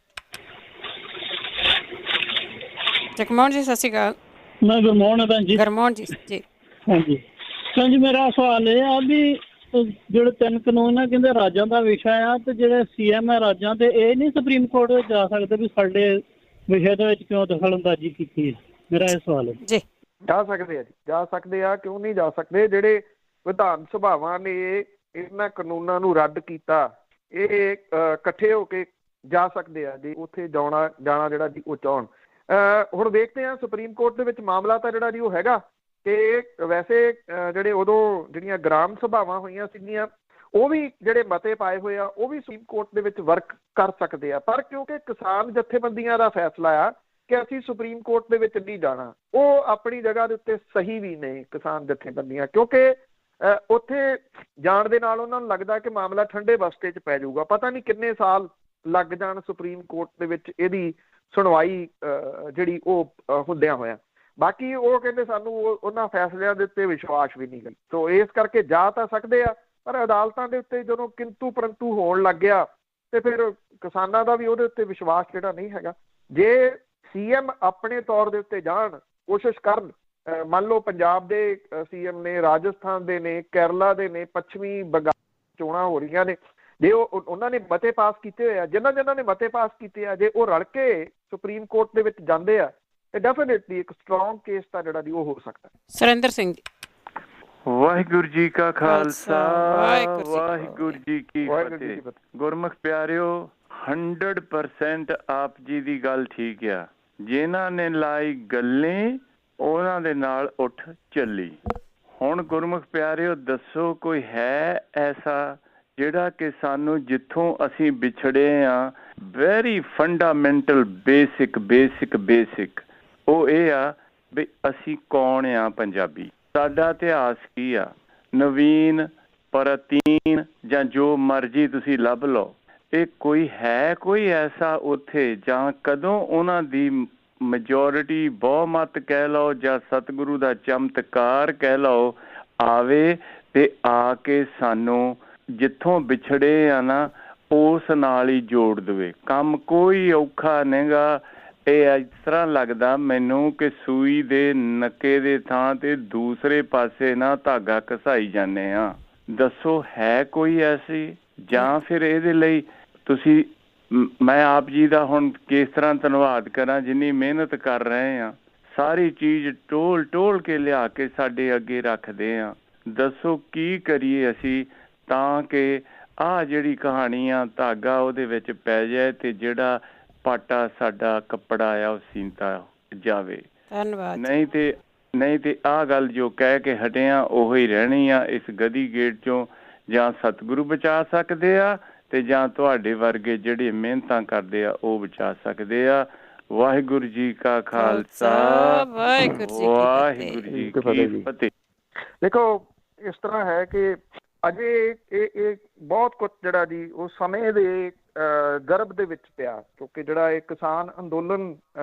ਜੀ। ਸਤਿ ਸ਼੍ਰੀ ਅਕਾਲ। ਮੈਂ ਗੁਰਮੋਹਨ ਹਾਂ ਭੈਣ ਜੀ। ਗੁਰਮੋਹਨ ਜੀ। ਜੀ ਹਾਂਜੀ ਭੈਣ ਜੀ, ਮੇਰਾ ਸਵਾਲ ਇਹ ਆ ਵੀ ਜਿਹੜੇ 3 ਕਾਨੂੰਨ ਆ ਕਹਿੰਦੇ ਰਾਜਾਂ ਦਾ ਵਿਸ਼ਾ ਆ, ਤੇ ਜਿਹੜੇ CM ਹੈ ਰਾਜਾਂ ਦੇ, ਇਹ ਨਹੀਂ ਸੁਪਰੀਮ ਕੋਰਟ ਵਿੱਚ ਜਾ ਸਕਦੇ ਵੀ ਸਾਡੇ ਵਿਸ਼ੇ ਦੇ ਵਿੱਚ ਕਿਉਂ ਦਖਲਅੰਦਾਜ਼ੀ ਕੀਤੀ ਹੈ? ਮੇਰਾ ਇਹ ਸਵਾਲ ਹੈ ਜੀ। ਜਾ ਸਕਦੇ ਆ ਜੀ, ਜਾ ਸਕਦੇ ਆ, ਕਿਉਂ ਨਹੀਂ ਜਾ ਸਕਦੇ? ਜਿਹੜੇ ਵਿਧਾਨ ਸਭਾਵਾਂ ਨੇ ਇਹਨਾਂ ਕਾਨੂੰਨਾਂ ਨੂੰ ਰੱਦ ਕੀਤਾ, ਇਹ ਇਕੱਠੇ ਹੋ ਕੇ ਜਾ ਸਕਦੇ ਆ ਜੀ, ਉੱਥੇ ਜਾਣਾ ਜਿਹੜਾ ਜੀ ਉਹ ਚਾਹੁਣ। ਹੁਣ ਦੇਖਦੇ ਹਾਂ ਸੁਪਰੀਮ ਕੋਰਟ ਦੇ ਵਿੱਚ ਮਾਮਲਾ ਤਾਂ ਜਿਹੜਾ ਜੀ ਉਹ ਹੈਗਾ ਕਿ ਵੈਸੇ ਜਿਹੜੇ ਉਦੋਂ ਜਿਹੜੀਆਂ ਗ੍ਰਾਮ ਸਭਾਵਾਂ ਹੋਈਆਂ ਸੀਗੀਆਂ, ਉਹ ਵੀ ਜਿਹੜੇ ਮਤੇ ਪਾਏ ਹੋਏ ਆ ਉਹ ਵੀ ਸੁਪਰੀਮ ਕੋਰਟ ਦੇ ਵਿੱਚ ਵਰਕ ਕਰ ਸਕਦੇ ਆ, ਪਰ ਕਿਉਂਕਿ ਕਿਸਾਨ ਜਥੇਬੰਦੀਆਂ ਦਾ ਫੈਸਲਾ ਆ ਕਿ ਅਸੀਂ ਸੁਪਰੀਮ ਕੋਰਟ ਦੇ ਵਿੱਚ ਨਹੀਂ ਜਾਣਾ, ਉਹ ਆਪਣੀ ਜਗ੍ਹਾ ਦੇ ਉੱਤੇ ਸਹੀ ਵੀ ਨੇ ਕਿਸਾਨ ਜਥੇਬੰਦੀਆਂ, ਕਿਉਂਕਿ ਉੱਥੇ ਜਾਣ ਦੇ ਨਾਲ ਉਹਨਾਂ ਨੂੰ ਲੱਗਦਾ ਕਿ ਮਾਮਲਾ ਠੰਡੇ ਬਸਤੇ 'ਚ ਪੈ ਜਾਊਗਾ। ਪਤਾ ਨਹੀਂ ਕਿੰਨੇ ਸਾਲ ਲੱਗ ਜਾਣ ਸੁਪਰੀਮ ਕੋਰਟ ਦੇ ਵਿੱਚ ਇਹਦੀ ਸੁਣਵਾਈ ਜਿਹੜੀ ਉਹ ਹੁੰਦਿਆਂ ਹੋਇਆ। ਬਾਕੀ ਉਹ ਕਹਿੰਦੇ ਸਾਨੂੰ ਉਹਨਾਂ ਫੈਸਲਿਆਂ ਦੇ ਉੱਤੇ ਵਿਸ਼ਵਾਸ ਵੀ ਨਹੀਂ ਗਾ, ਸੋ ਇਸ ਕਰਕੇ ਜਾ ਤਾਂ ਸਕਦੇ ਆ, ਪਰ ਅਦਾਲਤਾਂ ਦੇ ਉੱਤੇ ਜਦੋਂ ਕਿੰਤੂ ਪਰੰਤੂ ਹੋਣ ਲੱਗ ਗਿਆ ਤੇ ਫਿਰ ਕਿਸਾਨਾਂ ਦਾ ਵੀ ਉਹਦੇ ਉੱਤੇ ਵਿਸ਼ਵਾਸ ਜਿਹੜਾ ਨਹੀਂ ਹੈਗਾ। ਜੇ CM ਆਪਣੇ ਤੌਰ ਦੇ ਉੱਤੇ ਜਾਣ, ਕੋਸ਼ਿਸ਼ ਕਰਨ, ਮੰਨ ਲਓ ਪੰਜਾਬ ਦੇ CM ਨੇ, ਰਾਜਸਥਾਨ ਦੇ ਨੇ, ਕੇਰਲਾ ਦੇ ਨੇ, ਪੱਛਮੀ ਬੰਗਾਲ ਚੋਣਾਂ ਹੋ ਰਹੀਆਂ ਨੇ, ਜੇ ਉਹਨਾਂ ਨੇ ਮਤੇ ਪਾਸ ਕੀਤੇ ਹੋਏ ਆ, ਜਿਨ੍ਹਾਂ ਨੇ ਮਤੇ ਪਾਸ ਕੀਤੇ ਆ, ਜੇ ਉਹ ਰਲ ਕੇ ਸੁਪਰੀਮ ਕੋਰਟ ਦੇ ਵਿੱਚ ਜਾਂਦੇ ਆ ਤੇ ਡੈਫੀਨੇਟਲੀ ਇੱਕ ਸਟਰੋਂਗ ਕੇਸ ਤਾਂ ਜਿਹੜਾ ਜੀ ਉਹ ਹੋ ਸਕਦਾ। ਸੁਰਿੰਦਰ ਸਿੰਘ ਜੀ। ਵਾਹਿਗੁਰੂ ਜੀ ਕਾ ਖਾਲਸਾ, ਵਾਹਿਗੁਰੂ ਜੀ ਕੀ ਫਤਿਹ। ਗੁਰਮੁਖ ਪਿਆਰਿਓ, 100% ਆਪ ਜੀ ਦੀ ਗੱਲ ਠੀਕ ਆ। ਜਿਨ੍ਹਾਂ ਨੇ ਲਾਈ ਗੱਲੇ ਉਹਨਾਂ ਦੇ ਨਾਲ ਉੱਠ ਚੱਲੀ। ਹੁਣ ਗੁਰਮੁਖ ਪਿਆਰਿਓ ਦੱਸੋ, ਕੋਈ ਹੈ ਐਸਾ ਜਿਹੜਾ ਕਿ ਸਾਨੂੰ ਜਿੱਥੋਂ ਅਸੀਂ ਵਿਛੜੇ ਆ, ਵੈਰੀ ਫੰਡਾਮੈਂਟਲ ਬੇਸਿਕ ਉਹ ਇਹ ਆ ਵੀ ਅਸੀਂ ਕੌਣ ਆ? ਪੰਜਾਬੀ। ਸਾਡਾ ਇਤਿਹਾਸ ਕੀ ਆ? ਨਵੀਨ, ਪ੍ਰਾਚੀਨ ਜਾਂ ਜੋ ਮਰਜ਼ੀ ਤੁਸੀਂ ਲੱਭ ਲਓ, ਇਹ ਕੋਈ ਹੈ ਕੋਈ ਐਸਾ ਉੱਥੇ, ਜਾਂ ਕਦੋਂ ਉਹਨਾਂ ਦੀ ਮੈਜੋਰਿਟੀ, ਬਹੁਮਤ ਕਹਿ ਲਓ ਜਾਂ ਸਤਿਗੁਰੂ ਦਾ ਚਮਤਕਾਰ ਕਹਿ ਲਓ, ਆਵੇ ਤੇ ਆ ਕੇ ਸਾਨੂੰ ਜਿੱਥੋਂ ਵਿਛੜੇ ਆ ਨਾ ਉਸ ਨਾਲ ਹੀ ਜੋੜ ਦੇਵੇ। ਕੰਮ ਕੋਈ ਔਖਾ ਨਹੀਂਗਾ। ਇਹ ਇਸ ਤਰ੍ਹਾਂ ਲੱਗਦਾ ਮੈਨੂੰ ਕਿ ਸੂਈ ਦੇ ਨੱਕੇ ਦੇ ਥਾਂ ਤੇ ਦੂਸਰੇ ਪਾਸੇ ਨਾ ਧਾਗਾ ਘਸਾਈ ਜਾਂਦੇ ਆ। ਦੱਸੋ ਹੈ ਕੋਈ ਐਸੀ? ਜਾਂ ਫਿਰ ਇਹਦੇ ਲਈ ਤੁਸੀਂ, ਮੈਂ ਆਪ ਜੀ ਦਾ ਹੁਣ ਕਿਸ ਤਰ੍ਹਾਂ ਧੰਨਵਾਦ ਕਰਾਂ, ਜਿੰਨੀ ਮਿਹਨਤ ਕਰ ਰਹੇ ਆ, ਸਾਰੀ ਚੀਜ਼ ਟੋਲ ਕੇ ਲਿਆ ਕੇ ਸਾਡੇ ਅੱਗੇ ਰੱਖਦੇ ਆ। ਦੱਸੋ ਕੀ ਕਰੀਏ ਅਸੀਂ ਤਾਂ ਕਿ ਆਹ ਜਿਹੜੀ ਕਹਾਣੀ ਆ, ਧਾਗਾ ਉਹਦੇ ਵਿੱਚ ਪੈ ਜਾਏ ਤੇ ਜਿਹੜਾ ਪਾਟਾ ਸਾਡਾ ਕੱਪੜਾ ਆ ਉਹ ਸੀਂਤਾ ਜਾਵੇ। ਧੰਨਵਾਦ। ਨਹੀਂ ਤੇ ਆਹ ਗੱਲ ਜੋ ਕਹਿ ਕੇ ਹਟਿਆ ਉਹ ਹੀ ਰਹਿਣੀ ਆ। ਇਸ ਗਦੀ ਗੇਟ ਚੋਂ ਜਾਂ ਸਤਿਗੁਰੂ ਬਚਾ ਸਕਦੇ ਆ ਤੇ ਜਾਂ ਤੁਹਾਡੇ ਵਰਗੇ ਜਿਹੜੇ ਮਿਹਨਤਾਂ ਕਰਦੇ ਆ ਉਹ ਬਚਾ ਸਕਦੇ ਆ। ਵਾਹਿਗੁਰੂ ਜੀ ਕਾ ਖਾਲਸਾ, ਵਾਹਿਗੁਰੂ ਜੀ ਕੀ ਫਤਿਹ। ਦੇਖੋ, ਇਸ ਤਰ੍ਹਾਂ ਹੈ ਕਿ ਅਜੇ ਇਹ ਬਹੁਤ ਕੁਝ ਜਿਹੜਾ ਜੀ ਉਹ ਸਮੇਂ ਦੇ ਗਰਭ ਦੇ ਵਿੱਚ ਪਿਆ, ਕਿਉਂਕਿ ਜਿਹੜਾ ਇਹ ਕਿਸਾਨ ਅੰਦੋਲਨ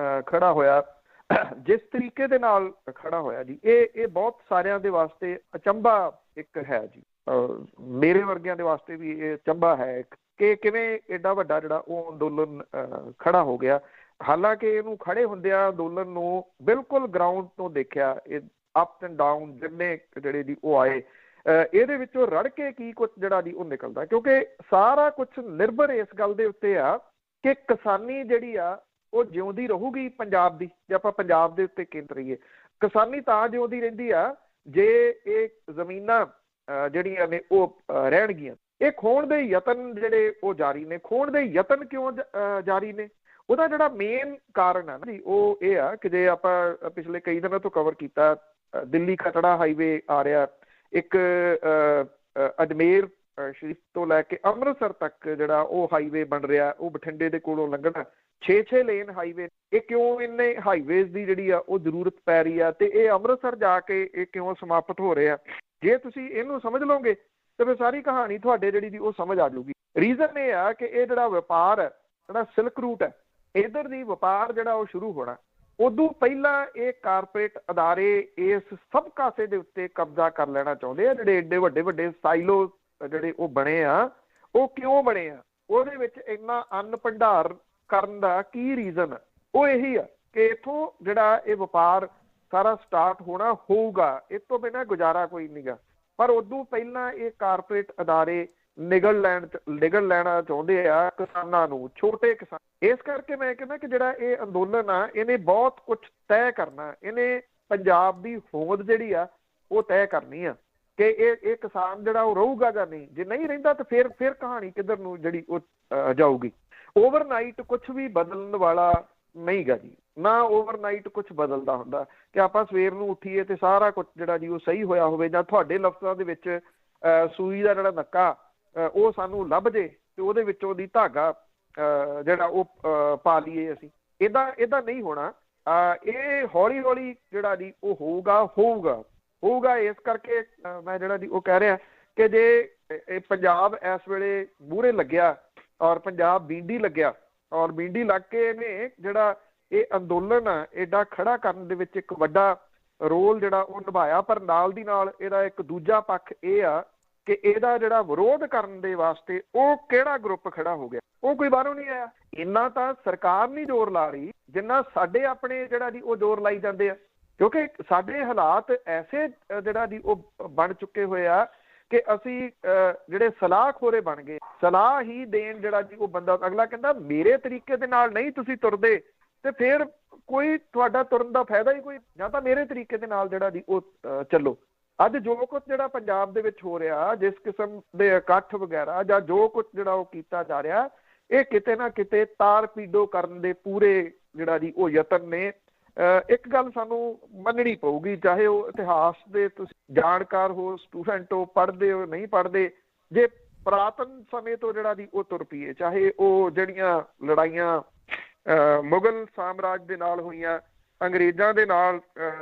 ਖੜਾ ਹੋਇਆ, ਜਿਸ ਤਰੀਕੇ ਦੇ ਨਾਲ ਖੜਾ ਹੋਇਆ ਜੀ, ਇਹ ਬਹੁਤ ਸਾਰਿਆਂ ਦੇ ਵਾਸਤੇ ਅਚੰਭਾ ਇੱਕ ਹੈ ਜੀ। ਮੇਰੇ ਵਰਗਿਆਂ ਦੇ ਵਾਸਤੇ ਵੀ ਇਹ ਅਚੰਭਾ ਹੈ ਕਿ ਕਿਵੇਂ ਐਡਾ ਵੱਡਾ ਜਿਹੜਾ ਉਹ ਅੰਦੋਲਨ ਖੜਾ ਹੋ ਗਿਆ। ਹਾਲਾਂਕਿ ਇਹਨੂੰ ਖੜੇ ਹੁੰਦਿਆਂ ਅੰਦੋਲਨ ਨੂੰ ਬਿਲਕੁਲ ਗਰਾਊਂਡ ਤੋਂ ਦੇਖਿਆ, ਇਹ ਅਪ ਐਂਡ ਡਾਊਨ ਜਿੰਨੇ ਜਿਹੜੇ ਜੀ ਉਹ ਆਏ, ਇਹਦੇ ਵਿੱਚੋਂ ਰੜ ਕੇ ਕੀ ਕੁਛ ਜਿਹੜਾ ਜੀ ਉਹ ਨਿਕਲਦਾ, ਕਿਉਂਕਿ ਸਾਰਾ ਕੁਛ ਨਿਰਭਰ ਇਸ ਗੱਲ ਦੇ ਉੱਤੇ ਆ ਕਿ ਕਿਸਾਨੀ ਜਿਹੜੀ ਆ ਉਹ ਜਿਉਂਦੀ ਰਹੂਗੀ ਪੰਜਾਬ ਦੀ, ਜੇ ਆਪਾਂ ਪੰਜਾਬ ਦੇ ਉੱਤੇ ਕੇਂਦਰੀਏ। ਕਿਸਾਨੀ ਤਾਂ ਜਿਉਂਦੀ ਰਹਿੰਦੀ ਆ ਜੇ ਇਹ ਜ਼ਮੀਨਾਂ ਜਿਹੜੀਆਂ ਨੇ ਉਹ ਰਹਿਣਗੀਆਂ। ਇਹ ਖੋਣ ਦੇ ਯਤਨ ਜਿਹੜੇ ਉਹ ਜਾਰੀ ਨੇ। ਖੋਣ ਦੇ ਯਤਨ ਕਿਉਂ ਜਾਰੀ ਨੇ? ਉਹਦਾ ਜਿਹੜਾ ਮੇਨ ਕਾਰਨ ਆ ਨਾ ਜੀ ਉਹ ਇਹ ਆ ਕਿ ਜੇ ਆਪਾਂ ਪਿਛਲੇ ਕਈ ਦਿਨਾਂ ਤੋਂ ਕਵਰ ਕੀਤਾ, ਦਿੱਲੀ ਖਟੜਾ ਹਾਈਵੇ ਆ ਰਿਹਾ, ਇੱਕ ਅਜਮੇਰ ਸ਼ਰੀਫ ਤੋਂ ਲੈ ਕੇ ਅੰਮ੍ਰਿਤਸਰ ਤੱਕ ਜਿਹੜਾ ਉਹ ਹਾਈਵੇ ਬਣ ਰਿਹਾ, ਉਹ ਬਠਿੰਡੇ ਦੇ ਕੋਲੋਂ ਲੰਘਣਾ, 6 ਲੇਨ ਹਾਈਵੇ। ਇਹ ਕਿਉਂ ਇੰਨੇ ਹਾਈਵੇਜ਼ ਦੀ ਜਿਹੜੀ ਆ ਉਹ ਜ਼ਰੂਰਤ ਪੈ ਰਹੀ ਆ ਤੇ ਇਹ ਅੰਮ੍ਰਿਤਸਰ ਜਾ ਕੇ ਇਹ ਕਿਉਂ ਸਮਾਪਤ ਹੋ ਰਿਹਾ? ਜੇ ਤੁਸੀਂ ਇਹਨੂੰ ਸਮਝ ਲਓਗੇ ਤੇ ਫਿਰ ਸਾਰੀ ਕਹਾਣੀ ਤੁਹਾਡੇ ਜਿਹੜੀ ਦੀ ਉਹ ਸਮਝ ਆ ਜਾਊਗੀ। ਰੀਜ਼ਨ ਇਹ ਆ ਕਿ ਇਹ ਜਿਹੜਾ ਵਪਾਰ ਹੈ, ਜਿਹੜਾ ਸਿਲਕ ਰੂਟ ਹੈ, ਇੱਧਰ ਦੀ ਵਪਾਰ ਜਿਹੜਾ ਉਹ ਸ਼ੁਰੂ ਹੋਣਾ, ਉਦੋਂ ਪਹਿਲਾਂ ਇਹ ਕਾਰਪੋਰੇਟ ਅਦਾਰੇ ਇਸ ਸਭ ਕਾਸੇ ਦੇ ਉੱਤੇ ਕਬਜ਼ਾ ਕਰ ਲੈਣਾ ਚਾਹੁੰਦੇ ਆ। ਜਿਹੜੇ ਏਡੇ ਵੱਡੇ ਸਾਈਲੋ ਜਿਹੜੇ ਉਹ ਬਣੇ ਆ, ਉਹ ਕਿਉਂ ਬਣੇ ਆ? ਉਹਦੇ ਵਿੱਚ ਇੰਨਾ ਅੰਨ ਭੰਡਾਰ ਕਰਨ ਦਾ ਕੀ ਰੀਜ਼ਨ? ਉਹ ਇਹੀ ਆ ਕਿ ਇੱਥੋਂ ਜਿਹੜਾ ਇਹ ਵਪਾਰ ਸਾਰਾ ਸਟਾਰਟ ਹੋਣਾ ਹੋਊਗਾ, ਇਸ ਤੋਂ ਬਿਨਾਂ ਗੁਜ਼ਾਰਾ ਕੋਈ ਨਹੀਂਗਾ। ਪਰ ਉਦੋਂ ਪਹਿਲਾਂ ਇਹ ਕਾਰਪੋਰੇਟ ਅਦਾਰੇ ਨਿਗਲ ਲੈਣਾ ਚਾਹੁੰਦੇ ਆ ਕਿਸਾਨਾਂ ਨੂੰ, ਛੋਟੇ ਕਿਸਾਨ। ਇਸ ਕਰਕੇ ਮੈਂ ਕਹਿੰਦਾ ਕਿ ਜਿਹੜਾ ਇਹ ਅੰਦੋਲਨ ਆ ਇਹਨੇ ਬਹੁਤ ਕੁਝ ਤੈਅ ਕਰਨਾ, ਇਹਨੇ ਪੰਜਾਬ ਦੀ ਹੋਂਦ ਜਿਹੜੀ ਆ ਉਹ ਤੈਅ ਕਰਨੀ ਆ ਕਿ ਇਹ ਕਿਸਾਨ ਜਿਹੜਾ ਉਹ ਰਹੂਗਾ ਜਾਂ ਨਹੀਂ। ਜੇ ਨਹੀਂ ਰਹਿੰਦਾ ਤਾਂ ਫਿਰ ਕਹਾਣੀ ਕਿੱਧਰ ਨੂੰ ਜਿਹੜੀ ਉਹ ਜਾਊਗੀ। ਓਵਰਨਾਈਟ ਕੁਝ ਵੀ ਬਦਲਣ ਵਾਲਾ ਨਹੀਂ ਗਾ ਜੀ, ਨਾ ਓਵਰਨਾਈਟ ਕੁਝ ਬਦਲਦਾ ਹੁੰਦਾ ਕਿ ਆਪਾਂ ਸਵੇਰ ਨੂੰ ਉੱਠੀਏ ਤੇ ਸਾਰਾ ਕੁਝ ਜਿਹੜਾ ਜੀ ਉਹ ਸਹੀ ਹੋਇਆ ਹੋਵੇ, ਜਾਂ ਤੁਹਾਡੇ ਲਫ਼ਜ਼ਾਂ ਦੇ ਵਿੱਚ ਸੂਈ ਦਾ ਜਿਹੜਾ ਨੱਕਾ ਉਹ ਸਾਨੂੰ ਲੱਭ ਜੇ ਤੇ ਉਹਦੇ ਵਿੱਚੋਂ ਦੀ ਧਾਗਾ ਜਿਹੜਾ ਉਹ ਪਾ ਲਈਏ ਅਸੀਂ। ਇਹਦਾ ਨਹੀਂ ਹੋਣਾ। ਇਹ ਹੌਲੀ ਹੌਲੀ ਜਿਹੜਾ ਜੀ ਉਹ ਹੋਊਗਾ। ਇਸ ਕਰਕੇ ਮੈਂ ਜਿਹੜਾ ਜੀ ਉਹ ਕਹਿ ਰਿਹਾ ਕਿ ਜੇ ਇਹ ਪੰਜਾਬ ਇਸ ਵੇਲੇ ਮੂਹਰੇ ਲੱਗਿਆ ਔਰ ਪੰਜਾਬ ਬੀਂਡੀ ਲੱਗਿਆ ਔਰ ਬੀਂਡੀ ਲੱਗ ਕੇ ਇਹਨੇ ਜਿਹੜਾ ਇਹ ਅੰਦੋਲਨ ਆ ਏਡਾ ਖੜਾ ਕਰਨ ਦੇ ਵਿੱਚ ਇੱਕ ਵੱਡਾ ਰੋਲ ਜਿਹੜਾ ਉਹ ਨਿਭਾਇਆ। ਪਰ ਨਾਲ ਦੀ ਨਾਲ ਇਹਦਾ ਇੱਕ ਦੂਜਾ ਪੱਖ ਇਹ ਆ ਕਿ ਇਹਦਾ ਜਿਹੜਾ ਵਿਰੋਧ ਕਰਨ ਦੇ ਵਾਸਤੇ ਉਹ ਕਿਹੜਾ ਗਰੁੱਪ ਖੜਾ ਹੋ ਗਿਆ, ਉਹ ਕੋਈ ਬਾਹਰੋਂ ਨਹੀਂ ਆਇਆ। ਇੰਨਾ ਤਾਂ ਸਰਕਾਰ ਨਹੀਂ ਜ਼ੋਰ ਲਾ ਰਹੀ ਜਿੰਨਾ ਸਾਡੇ ਆਪਣੇ ਜਿਹੜਾ ਜੀ ਉਹ ਜ਼ੋਰ ਲਾਈ ਜਾਂਦੇ ਆ, ਕਿਉਂਕਿ ਸਾਡੇ ਹਾਲਾਤ ਐਸੇ ਜਿਹੜਾ ਜੀ ਉਹ ਬਣ ਚੁੱਕੇ ਹੋਏ ਆ ਕਿ ਅਸੀਂ ਜਿਹੜੇ ਸਲਾਹਖੋਰੇ ਬਣ ਗਏ। ਸਲਾਹ ਹੀ ਦੇਣ ਜਿਹੜਾ ਜੀ ਉਹ ਬੰਦਾ, ਅਗਲਾ ਕਹਿੰਦਾ ਮੇਰੇ ਤਰੀਕੇ ਦੇ ਨਾਲ ਨਹੀਂ ਤੁਸੀਂ ਤੁਰਦੇ ਤੇ ਫਿਰ ਕੋਈ ਤੁਹਾਡਾ ਤੁਰਨ ਦਾ ਫਾਇਦਾ ਹੀ ਕੋਈ, ਜਾਂ ਤਾਂ ਮੇਰੇ ਤਰੀਕੇ ਦੇ ਨਾਲ ਜਿਹੜਾ ਜੀ ਉਹ ਚੱਲੋ। ਅੱਜ ਜੋ ਕੁਝ ਜਿਹੜਾ ਪੰਜਾਬ ਦੇ ਵਿੱਚ ਹੋ ਰਿਹਾ, ਜਿਸ ਕਿਸਮ ਦੇ ਇਕੱਠ ਵਗੈਰਾ ਜਾਂ ਜੋ ਕੁਝ ਜਿਹੜਾ ਉਹ ਕੀਤਾ ਜਾ ਰਿਹਾ, ਇਹ ਕਿਤੇ ਨਾ ਕਿਤੇ ਤਾਰ ਪੀਡੋ ਕਰਨ ਦੇ ਪੂਰੇ ਜਿਹੜਾ ਜੀ ਉਹ ਯਤਨ ਨੇ। ਇੱਕ ਗੱਲ ਸਾਨੂੰ ਮੰਨਣੀ ਪਊਗੀ, ਚਾਹੇ ਉਹ ਇਤਿਹਾਸ ਦੇ ਤੁਸੀਂ ਜਾਣਕਾਰ ਹੋ, ਸਟੂਡੈਂਟ ਹੋ, ਪੜ੍ਹਦੇ ਹੋ ਨਹੀਂ ਪੜ੍ਹਦੇ, ਜੇ ਪੁਰਾਤਨ ਸਮੇਂ ਤੋਂ ਜਿਹੜਾ ਜੀ ਉਹ ਤੁਰ ਪਈਏ, ਚਾਹੇ ਉਹ ਜਿਹੜੀਆਂ ਲੜਾਈਆਂ ਮੁਗਲ ਸਾਮਰਾਜ ਦੇ ਨਾਲ ਹੋਈਆਂ, ਅੰਗਰੇਜ਼ਾਂ ਦੇ ਨਾਲ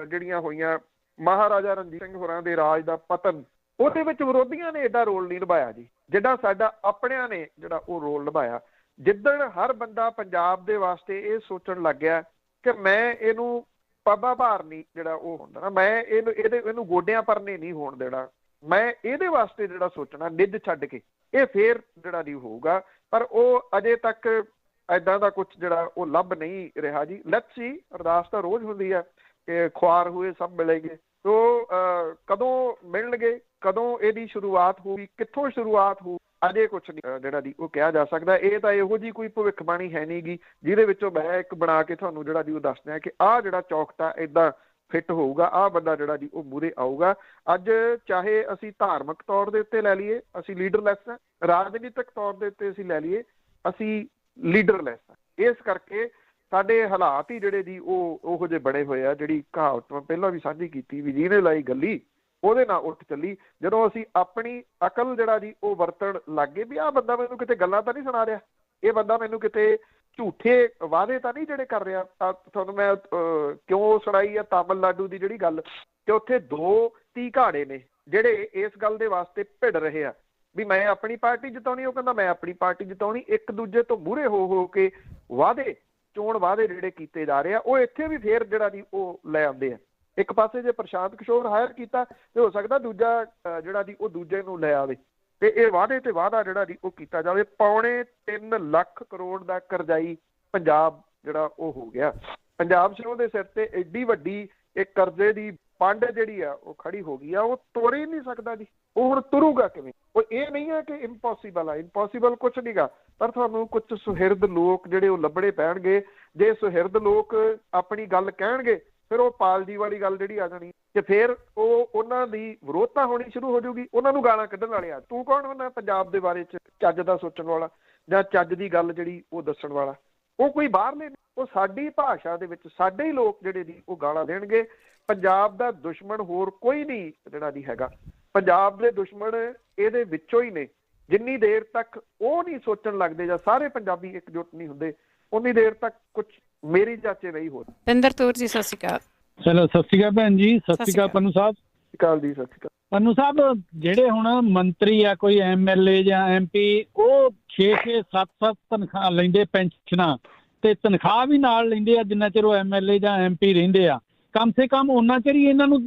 ਜਿਹੜੀਆਂ ਹੋਈਆਂ, ਮਹਾਰਾਜਾ ਰਣਜੀਤ ਸਿੰਘ ਹੋਰਾਂ ਦੇ ਰਾਜ ਦਾ ਪਤਨ, ਉਹਦੇ ਵਿੱਚ ਵਿਰੋਧੀਆਂ ਨੇ ਏਡਾ ਰੋਲ ਨਹੀਂ ਨਿਭਾਇਆ ਜੀ ਜਿੱਦਾਂ ਸਾਡਾ ਆਪਣਿਆਂ ਨੇ ਜਿਹੜਾ ਉਹ ਰੋਲ ਨਿਭਾਇਆ। ਜਿੱਦਣ ਹਰ ਬੰਦਾ ਪੰਜਾਬ ਦੇ ਵਾਸਤੇ ਇਹ ਸੋਚਣ ਲੱਗ ਗਿਆ ਕਿ ਮੈਂ ਇਹਨੂੰ ਪਾਬਾ ਭਾਰ ਨਹੀਂ ਜਿਹੜਾ ਉਹ ਹੁੰਦਾ ਨਾ, ਮੈਂ ਇਹਨੂੰ ਗੋਡਿਆਂ ਪਰਨੇ ਨਹੀਂ ਹੋਣ ਦੇਣਾ, ਮੈਂ ਇਹਦੇ ਵਾਸਤੇ ਜਿਹੜਾ ਸੋਚਣਾ ਨਿੱਜ ਛੱਡ ਕੇ, ਇਹ ਫੇਰ ਜਿਹੜਾ ਨਹੀਂ ਹੋਊਗਾ। ਪਰ ਉਹ ਅਜੇ ਤੱਕ ਏਦਾਂ ਦਾ ਕੁਝ ਜਿਹੜਾ ਉਹ ਲੱਭ ਨਹੀਂ ਰਿਹਾ ਜੀ। ਲੈਟਸ ਸੀ, ਅਰਦਾਸ ਤਾਂ ਰੋਜ਼ ਹੁੰਦੀ ਆ ਕਿ ਖੁਆਰ ਹੋਏ ਸਭ ਮਿਲੇਗੇ, ਤੋ ਕਦੋਂ ਮਿਲਣਗੇ, ਕਦੋਂ ਇਹਦੀ ਸ਼ੁਰੂਆਤ ਹੋਊਗੀ, ਕਿੱਥੋਂ ਸ਼ੁਰੂਆਤ ਹੋਊ, ਅਜੇ ਕੁਛ ਨਹੀਂ ਜਿਹੜਾ ਦੀ ਉਹ ਕਿਹਾ ਜਾ ਸਕਦਾ। ਇਹ ਤਾਂ ਇਹੋ ਜਿਹੀ ਕੋਈ ਭਵਿੱਖਬਾਣੀ ਹੈ ਨਹੀਂ ਗੀ ਜਿਹਦੇ ਵਿੱਚੋਂ ਮੈਂ ਇੱਕ ਬਣਾ ਕੇ ਤੁਹਾਨੂੰ ਜਿਹੜਾ ਦੀ ਉਹ ਦੱਸਦਾ ਕਿ ਆਹ ਜਿਹੜਾ ਚੌਕਟਾ ਏਦਾਂ ਫਿੱਟ ਹੋਊਗਾ, ਆਹ ਬੰਦਾ ਜਿਹੜਾ ਜੀ ਉਹ ਮੂਹਰੇ ਆਊਗਾ। ਅੱਜ ਚਾਹੇ ਅਸੀਂ ਧਾਰਮਿਕ ਤੌਰ ਦੇ ਉੱਤੇ ਲੈ ਲਈਏ ਅਸੀਂ ਲੀਡਰਲੈਸ ਹਾਂ, ਰਾਜਨੀਤਿਕ ਤੌਰ ਦੇ ਉੱਤੇ ਅਸੀਂ ਲੈ ਲਈਏ ਅਸੀਂ ਲੀਡਰਲੈਸ ਹਾਂ। ਇਸ ਕਰਕੇ ਸਾਡੇ ਹਾਲਾਤ ਹੀ ਜਿਹੜੇ ਜੀ ਉਹ ਉਹੋ ਜਿਹੇ ਬਣੇ ਹੋਏ ਆ, ਜਿਹੜੀ ਕਹਾਵਤ ਮੈਂ ਪਹਿਲਾਂ ਵੀ ਸਾਂਝੀ ਕੀਤੀ ਵੀ ਜਿਹਨੇ ਲਾਈ ਗੱਲੀ ਉਹਦੇ ਨਾਲ ਉੱਠ ਚੱਲੀ। ਜਦੋਂ ਅਸੀਂ ਆਪਣੀ ਅਕਲ ਜਿਹੜਾ ਜੀ ਉਹ ਵਰਤਣ ਲੱਗ ਗਏ ਵੀ ਆਹ ਬੰਦਾ ਮੈਨੂੰ ਕਿਤੇ ਗੱਲਾਂ ਤਾਂ ਨਹੀਂ ਸੁਣਾ ਰਿਹਾ, ਇਹ ਬੰਦਾ ਮੈਨੂੰ ਕਿਤੇ ਝੂਠੇ ਵਾਅਦੇ ਤਾਂ ਨਹੀਂ ਜਿਹੜੇ ਕਰ ਰਿਹਾ। ਤੁਹਾਨੂੰ ਮੈਂ ਕਿਉਂ ਸੁਣਾਈ ਆ ਤਾਮਿਲਨਾਡੂ ਦੀ ਜਿਹੜੀ ਗੱਲ ਕਿ ਉੱਥੇ 2 ਧੀ ਘਾੜੇ ਨੇ ਜਿਹੜੇ ਇਸ ਗੱਲ ਦੇ ਵਾਸਤੇ ਭਿੜ ਰਹੇ ਆ ਵੀ ਮੈਂ ਆਪਣੀ ਪਾਰਟੀ ਜਿਤਾਉਣੀ, ਉਹ ਕਹਿੰਦਾ ਮੈਂ ਆਪਣੀ ਪਾਰਟੀ ਜਿਤਾਉਣੀ। ਇੱਕ ਦੂਜੇ ਤੋਂ ਮੂਹਰੇ ਹੋ ਕੇ ਵਾਅਦੇ, ਚੋਣ ਵਾਅਦੇ ਜਿਹੜੇ ਕੀਤੇ ਜਾ ਰਹੇ ਆ ਉਹ ਇੱਥੇ ਵੀ ਫੇਰ ਜਿਹੜਾ ਜੀ ਉਹ ਲੈ ਆਉਂਦੇ ਆ। ਇੱਕ ਪਾਸੇ ਜੇ ਪ੍ਰਸ਼ਾਂਤ ਕਿਸ਼ੋਰ ਹਾਇਰ ਕੀਤਾ ਤੇ ਹੋ ਸਕਦਾ ਦੂਜਾ ਜਿਹੜਾ ਜੀ ਉਹ ਦੂਜੇ ਨੂੰ ਲੈ ਆਵੇ ਤੇ ਇਹ ਵਾਅਦੇ ਤੇ ਵਾਅਦਾ ਜਿਹੜਾ ਜੀ ਉਹ ਕੀਤਾ ਜਾਵੇ। 3.25 ਲੱਖ ਕਰੋੜ ਦਾ ਕਰਜ਼ਾਈ ਪੰਜਾਬ ਜਿਹੜਾ ਉਹ ਹੋ ਗਿਆ। ਪੰਜਾਬ ਸਿੰਘ ਦੇ ਸਿਰ ਤੇ ਐਡੀ ਵੱਡੀ ਇੱਕ ਕਰਜ਼ੇ ਦੀ ਪੰਡ ਜਿਹੜੀ ਆ ਉਹ ਖੜੀ ਹੋ ਗਈ ਆ, ਉਹ ਤੋੜ ਹੀ ਨਹੀਂ ਸਕਦਾ ਜੀ। ਉਹ ਹੁਣ ਤੁਰੂਗਾ ਕਿਵੇਂ? ਉਹ ਇਹ ਨਹੀਂ ਹੈ ਕਿ ਇੰਪੋਸੀਬਲ ਆ, ਇੰਪੋਸੀਬਲ ਕੁਛ ਨਹੀਂਗਾ, ਪਰ ਤੁਹਾਨੂੰ ਕੁਝ ਸੁਹਿਰਦ ਲੋਕ ਜਿਹੜੇ ਉਹ ਲੱਭਣੇ ਪੈਣਗੇ। ਜੇ ਸੁਹਿਰਦ ਲੋਕ ਆਪਣੀ ਗੱਲ ਕਹਿਣਗੇ ਫਿਰ ਉਹ ਪਾਲਜੀ ਵਾਲੀ ਗੱਲ ਜਿਹੜੀ ਆ ਜਾਣੀ ਤੇ ਫਿਰ ਉਹ ਉਹਨਾਂ ਦੀ ਵਿਰੋਧਤਾ ਹੋਣੀ ਸ਼ੁਰੂ ਹੋ ਜਾਊਗੀ। ਉਹਨਾਂ ਨੂੰ ਗਾਲਾਂ ਕੱਢਣ ਵਾਲੇ ਆ, ਤੂੰ ਕੌਣ ਹੁੰਦਾ ਪੰਜਾਬ ਦੇ ਬਾਰੇ ਚ ਚੱਜ ਦਾ ਸੋਚਣ ਵਾਲਾ ਜਾਂ ਚੱਜ ਦੀ ਗੱਲ ਜਿਹੜੀ ਉਹ ਦੱਸਣ ਵਾਲਾ? ਉਹ ਕੋਈ ਬਾਹਰਲੇ, ਉਹ ਸਾਡੀ ਭਾਸ਼ਾ ਦੇ ਵਿੱਚ ਸਾਡੇ ਹੀ ਲੋਕ ਜਿਹੜੇ ਦੀ ਉਹ ਗਾਲਾਂ ਦੇਣਗੇ। ਪੰਜਾਬ ਦਾ ਦੁਸ਼ਮਣ ਹੋਰ ਕੋਈ ਨਹੀਂ ਜਿਹੜਾ ਦੀ ਹੈਗਾ, ਪੰਜਾਬ ਦੇ ਦੁਸ਼ਮਣ ਇਹਦੇ ਵਿੱਚੋਂ ਹੀ ਨੇ। ਜਿੰਨੀ ਦੇਰ ਤੱਕ ਉਹ ਨਹੀਂ ਸੋਚਣ ਲੱਗਦੇ ਜਾਂ ਸਾਰੇ ਪੰਜਾਬੀ ਇਕਜੁੱਟ ਨਹੀਂ ਹੁੰਦੇ ਉਨੀ ਦੇਰ ਤੱਕ ਕੁਝ ਮੇਰੀ ਚਾਚੇ ਨਹੀਂ ਹੋ। ਪਿੰਦਰ ਤੌਰ ਜੀ ਸਤਿ ਸ਼੍ਰੀ ਅਕਾਲ। ਚਲੋ ਸਤਿ ਸ਼੍ਰੀ ਅਕਾਲ ਭੈਣ ਜੀ। ਸਤਿ ਸ਼੍ਰੀ ਅਕਾਲ ਪੰਨੂ ਸਾਹਿਬ। ਸਤਿ ਸ਼੍ਰੀ ਅਕਾਲ ਜੀ। ਸਤਿ ਸ਼੍ਰੀ ਅਕਾਲ ਪੰਨੂ ਸਾਹਿਬ। ਜਿਹੜੇ ਹੁਣ ਮੰਤਰੀ ਆ, ਕੋਈ MLA ਜਾਂ MP, ਉਹ 6-6 7-7 ਤਨਖਾਹ ਲੈਂਦੇ ਪੈਨਸ਼ਨਾਂ, ਤੇ ਤਨਖਾਹ ਵੀ ਨਾਲ ਲੈਂਦੇ ਆ ਜਿੰਨਾ ਚਿਰ ਉਹ MLA ਜਾਂ MP ਰਹਿੰਦੇ ਆ। ਕਮ ਸੇ ਕਮ ਉਹਨਾਂ ਚਿਰ ਹੀ ਇਹਨਾਂ ਨੂੰ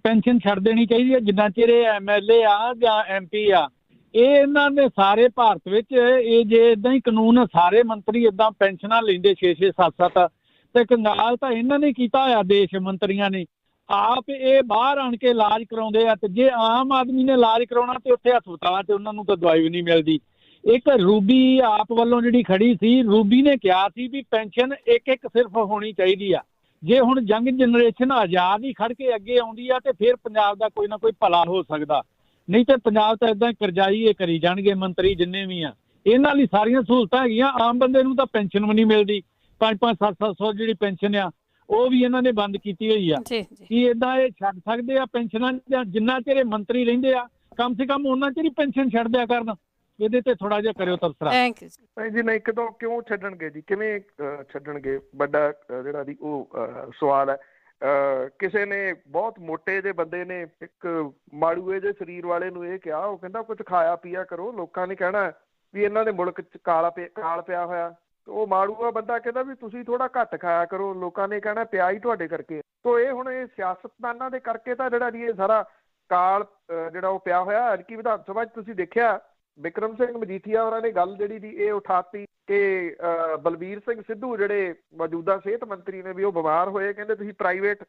ਪੈਨਸ਼ਨ ਛੱਡ ਦੇਣੀ ਚਾਹੀਦੀ ਹੈ ਜਿੰਨਾ ਚਿਰ ਇਹ MLA ਆ ਜਾਂ MP ਆ। ਇਹ ਇਹਨਾਂ ਦੇ ਸਾਰੇ ਭਾਰਤ ਵਿੱਚ ਇਹ ਜੇ ਇਦਾਂ ਹੀ ਕਾਨੂੰਨ ਆ, ਸਾਰੇ ਮੰਤਰੀ ਇਦਾਂ ਪੈਨਸ਼ਨਾਂ ਲੈਂਦੇ 6-6 7-7, ਤੇ ਕੰਗਾਲ ਤਾਂ ਇਹਨਾਂ ਨੇ ਕੀਤਾ ਹੋਇਆ ਦੇਸ਼ ਮੰਤਰੀਆਂ ਨੇ। ਆਪ ਇਹ ਬਾਹਰ ਆਣ ਕੇ ਇਲਾਜ ਕਰਾਉਂਦੇ ਆ, ਤੇ ਜੇ ਆਮ ਆਦਮੀ ਨੇ ਇਲਾਜ ਕਰਾਉਣਾ ਤੇ ਉੱਥੇ ਹਸਪਤਾਲਾਂ 'ਚ ਉਹਨਾਂ ਨੂੰ ਤਾਂ ਦਵਾਈ ਵੀ ਨਹੀਂ ਮਿਲਦੀ। ਇੱਕ ਰੂਬੀ ਆਪ ਵੱਲੋਂ ਜਿਹੜੀ ਖੜੀ ਸੀ, ਰੂਬੀ ਨੇ ਕਿਹਾ ਸੀ ਵੀ ਪੈਨਸ਼ਨ ਇੱਕ ਸਿਰਫ ਹੋਣੀ ਚਾਹੀਦੀ ਆ। ਜੇ ਹੁਣ ਯੰਗ ਜਨਰੇਸ਼ਨ ਆਜ਼ਾਦ ਹੀ ਖੜ ਕੇ ਅੱਗੇ ਆਉਂਦੀ ਆ ਤੇ ਫਿਰ ਪੰਜਾਬ ਦਾ ਕੋਈ ਨਾ ਕੋਈ ਭਲਾ ਹੋ ਸਕਦਾ, ਨਹੀਂ ਤੇ ਪੰਜਾਬ ਤਾਂ ਇਦਾਂ ਕਰਜ਼ਾਈ ਇਹ ਕਰੀ ਜਾਣਗੇ ਮੰਤਰੀ ਜਿੰਨੇ ਵੀ ਆ। ਇਹਨਾਂ ਲਈ ਸਾਰੀਆਂ ਸਹੂਲਤਾਂ ਹੈਗੀਆਂ, ਆਮ ਬੰਦੇ ਨੂੰ ਤਾਂ ਪੈਨਸ਼ਨ ਵੀ ਨਹੀਂ ਮਿਲਦੀ। 5-5 700 ਜਿਹੜੀ ਪੈਨਸ਼ਨ ਆ ਉਹ ਵੀ ਇਹਨਾਂ ਨੇ ਬੰਦ ਕੀਤੀ ਹੋਈ ਆ। ਕੀ ਏਦਾਂ ਇਹ ਛੱਡ ਸਕਦੇ ਆ ਪੈਨਸ਼ਨਾਂ? ਜਿੰਨਾ ਚਿਰ ਇਹ ਮੰਤਰੀ ਰਹਿੰਦੇ ਆ ਕਮ ਸੇ ਕਮ ਉਹਨਾਂ ਚਿਰ ਹੀ ਪੈਨਸ਼ਨ ਛੱਡ ਦਿਆ ਕਰਨ। ਇਹਦੇ ਤੇ ਥੋੜਾ ਜਿਹਾ ਕਰਿਓ ਤਬਸਰਾ। ਨਹੀਂ ਜੀ, ਨਹੀਂ ਕਦੋਂ ਕਿਉਂ ਛੱਡਣਗੇ ਜੀ, ਕਿਵੇਂ ਛੱਡਣਗੇ? ਵੱਡਾ ਜਿਹੜਾ ਦੀ ਉਹ ਸਵਾਲ ਹੈ। ਕਿਸੇ ਨੇ ਬਹੁਤ ਮੋਟੇ ਜਿਹੇ ਬੰਦੇ ਨੇ ਇੱਕ ਮਾੜੂਏ ਜਿਹੇ ਸਰੀਰ ਵਾਲੇ ਨੂੰ ਇਹ ਕਿਹਾ, ਉਹ ਕਹਿੰਦਾ ਕੁਝ ਖਾਇਆ ਪੀਆ ਕਰੋ, ਲੋਕਾਂ ਨੇ ਕਹਿਣਾ ਵੀ ਇਹਨਾਂ ਦੇ ਮੁਲਕ 'ਚ ਕਾਲ ਪਿਆ ਹੋਇਆ। ਉਹ ਮਾੜੂਆ ਬੰਦਾ ਕਹਿੰਦਾ ਵੀ ਤੁਸੀਂ ਥੋੜਾ ਘੱਟ ਖਾਇਆ ਕਰੋ, ਲੋਕਾਂ ਨੇ ਕਹਿਣਾ ਪਿਆ ਹੀ ਤੁਹਾਡੇ ਕਰਕੇ। ਤੋ ਇਹ ਹੁਣ ਇਹ ਸਿਆਸਤਦਾਨਾਂ ਦੇ ਕਰਕੇ ਤਾਂ ਜਿਹੜਾ ਜੀ ਇਹ ਸਾਰਾ ਕਾਲ ਜਿਹੜਾ ਉਹ ਪਿਆ ਹੋਇਆ। ਐਤਕੀ ਵਿਧਾਨ ਸਭਾ 'ਚ ਤੁਸੀਂ ਦੇਖਿਆ ਬਿਕਰਮ ਸਿੰਘ ਮਜੀਠੀਆ ਹੋਰਾਂ ਨੇ ਗੱਲ ਜਿਹੜੀ ਦੀ ਇਹ ਉਠਾਤੀ ਕਿ ਬਲਬੀਰ ਸਿੰਘ ਸਿੱਧੂ ਜਿਹੜੇ ਮੌਜੂਦਾ ਸਿਹਤ ਮੰਤਰੀ ਨੇ ਵੀ ਉਹ ਬਿਮਾਰ ਹੋਏ, ਕਹਿੰਦੇ ਤੁਸੀਂ ਪ੍ਰਾਈਵੇਟ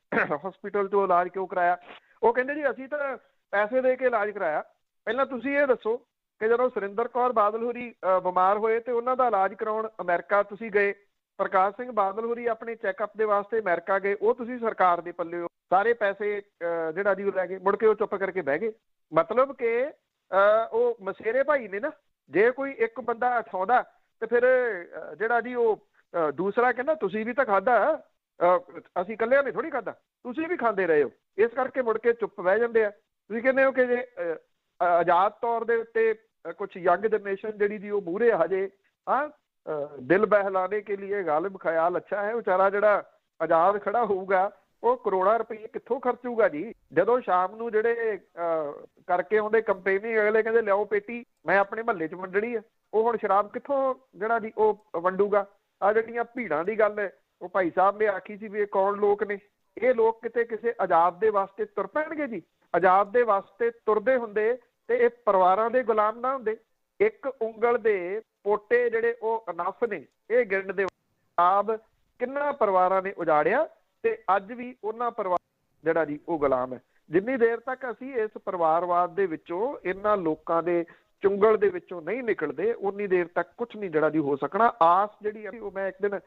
ਹਸਪੀਟਲ 'ਚੋਂ ਇਲਾਜ ਕਿਉਂ ਕਰਾਇਆ? ਉਹ ਕਹਿੰਦੇ ਜੀ ਅਸੀਂ ਤਾਂ ਪੈਸੇ ਦੇ ਕੇ ਇਲਾਜ ਕਰਾਇਆ। ਪਹਿਲਾਂ ਤੁਸੀਂ ਇਹ ਦੱਸੋ ਕਿ ਜਦੋਂ ਸੁਰਿੰਦਰ ਕੌਰ ਬਾਦਲ ਹੋਰੀ ਬਿਮਾਰ ਹੋਏ ਤੇ ਉਹਨਾਂ ਦਾ ਇਲਾਜ ਕਰਾਉਣ ਅਮਰੀਕਾ ਤੁਸੀਂ ਗਏ, ਪ੍ਰਕਾਸ਼ ਸਿੰਘ ਬਾਦਲ ਹੋਰੀ ਆਪਣੇ ਚੈੱਕਅਪ ਦੇ ਵਾਸਤੇ ਅਮਰੀਕਾ ਗਏ, ਉਹ ਤੁਸੀਂ ਸਰਕਾਰ ਦੇ ਪੱਲੇ ਹੋ ਸਾਰੇ ਪੈਸੇ ਜਿਹੜਾ ਜੀ ਉਹ ਲੈ ਗਏ, ਮੁੜ ਕੇ ਉਹ ਚੁੱਪ ਕਰਕੇ ਬਹਿ ਗਏ। ਮਤਲਬ ਕਿ ਉਹ ਮਸੇਰੇ ਭਾਈ ਨੇ ਨਾ। ਜੇ ਕੋਈ ਇੱਕ ਬੰਦਾ ਉਠਾਉਂਦਾ ਤੇ ਫਿਰ ਜਿਹੜਾ ਜੀ ਉਹ ਦੂਸਰਾ ਕਹਿੰਦਾ ਤੁਸੀਂ ਵੀ ਤਾਂ ਖਾਧਾ, ਅਸੀਂ ਇਕੱਲਿਆਂ ਨੇ ਥੋੜ੍ਹੀ ਖਾਧਾ, ਤੁਸੀਂ ਵੀ ਖਾਂਦੇ ਰਹੇ ਹੋ, ਇਸ ਕਰਕੇ ਮੁੜ ਕੇ ਚੁੱਪ ਬਹਿ ਜਾਂਦੇ ਆ। ਤੁਸੀਂ ਕਹਿੰਦੇ ਹੋ ਕਿ ਜੇ ਆਜ਼ਾਦ ਤੌਰ ਦੇ ਉੱਤੇ ਕੁਛ ਯੰਗ ਜਨਰੇਸ਼ਨ ਜਿਹੜੀ ਦੀ ਉਹ ਮੂਹਰੇ ਆ ਜੇ, ਹਾਂ ਦਿਲ ਬਹਿਲਾਨੇ ਕੇ लिए गालिब ख्याल अच्छा है। ਵਿਚਾਰਾ ਜਿਹੜਾ ਆਜ਼ਾਦ ਖੜਾ ਹੋਊਗਾ ਉਹ ਕਰੋੜਾਂ ਰੁਪਏ ਕਿੱਥੋਂ ਖਰਚੂਗਾ ਜੀ? ਜਦੋਂ ਸ਼ਾਮ ਨੂੰ ਜਿਹੜੇ ਕਰਕੇ ਆਉਂਦੇ ਕੰਪੇਨਿੰਗ, ਅਗਲੇ ਕਹਿੰਦੇ ਲਿਆਓ ਪੇਟੀ ਮੈਂ ਆਪਣੇ ਮਹੱਲੇ 'ਚ ਵੰਡਣੀ ਆ, ਉਹ ਹੁਣ ਸ਼ਰਾਬ ਕਿੱਥੋਂ ਜਿਹੜਾ ਜੀ ਉਹ ਵੰਡੂਗਾ? ਆ ਜਿਹੜੀਆਂ ਭੀੜਾਂ ਦੀ ਗੱਲ ਹੈ, ਉਹ ਭਾਈ ਸਾਹਿਬ ਨੇ ਆਖੀ ਸੀ ਵੀ ਇਹ ਕੌਣ ਲੋਕ ਨੇ? ਇਹ ਲੋਕ ਕਿਤੇ ਕਿਸੇ ਆਜ਼ਾਦ ਦੇ ਵਾਸਤੇ ਤੁਰ ਪੈਣਗੇ ਜੀ? ਆਜ਼ਾਦ ਦੇ ਵਾਸਤੇ ਤੁਰਦੇ ਹੁੰਦੇ ਤੇ ਇਹ ਪਰਿਵਾਰਾਂ ਦੇ ਗੁਲਾਮ ਨਾ ਹੁੰਦੇ। ਇੱਕ ਉਂਗਲ ਦੇ ਪੋਟੇ ਜਿਹੜੇ ਉਹ ਅਨਫ ਨੇ, ਇਹ ਗਿਣਨ ਦੇ ਆਬ ਕਿੰਨਾ ਪਰਿਵਾਰਾਂ ਨੇ ਉਜਾੜਿਆ ਤੇ ਅੱਜ ਵੀ ਉਹਨਾਂ ਪਰਿਵਾਰ ਜਿਹੜਾ ਜੀ ਉਹ ਗੁਲਾਮ ਹੈ। ਜਿੰਨੀ ਦੇਰ ਤੱਕ ਅਸੀਂ ਇਸ ਪਰਿਵਾਰਵਾਦ ਦੇ ਵਿੱਚੋਂ, ਇਹਨਾਂ ਲੋਕਾਂ ਦੇ ਚੁੰਗਲ ਦੇ ਵਿੱਚੋਂ ਨਹੀਂ ਨਿਕਲਦੇ, ਉਨੀ ਦੇਰ ਤੱਕ ਕੁਛ ਨਹੀਂ ਜਿਹੜਾ ਜੀ ਹੋ ਸਕਣਾ। ਆਸ ਜਿਹੜੀ ਉਹ ਮੈਂ ਇੱਕ ਦਿਨ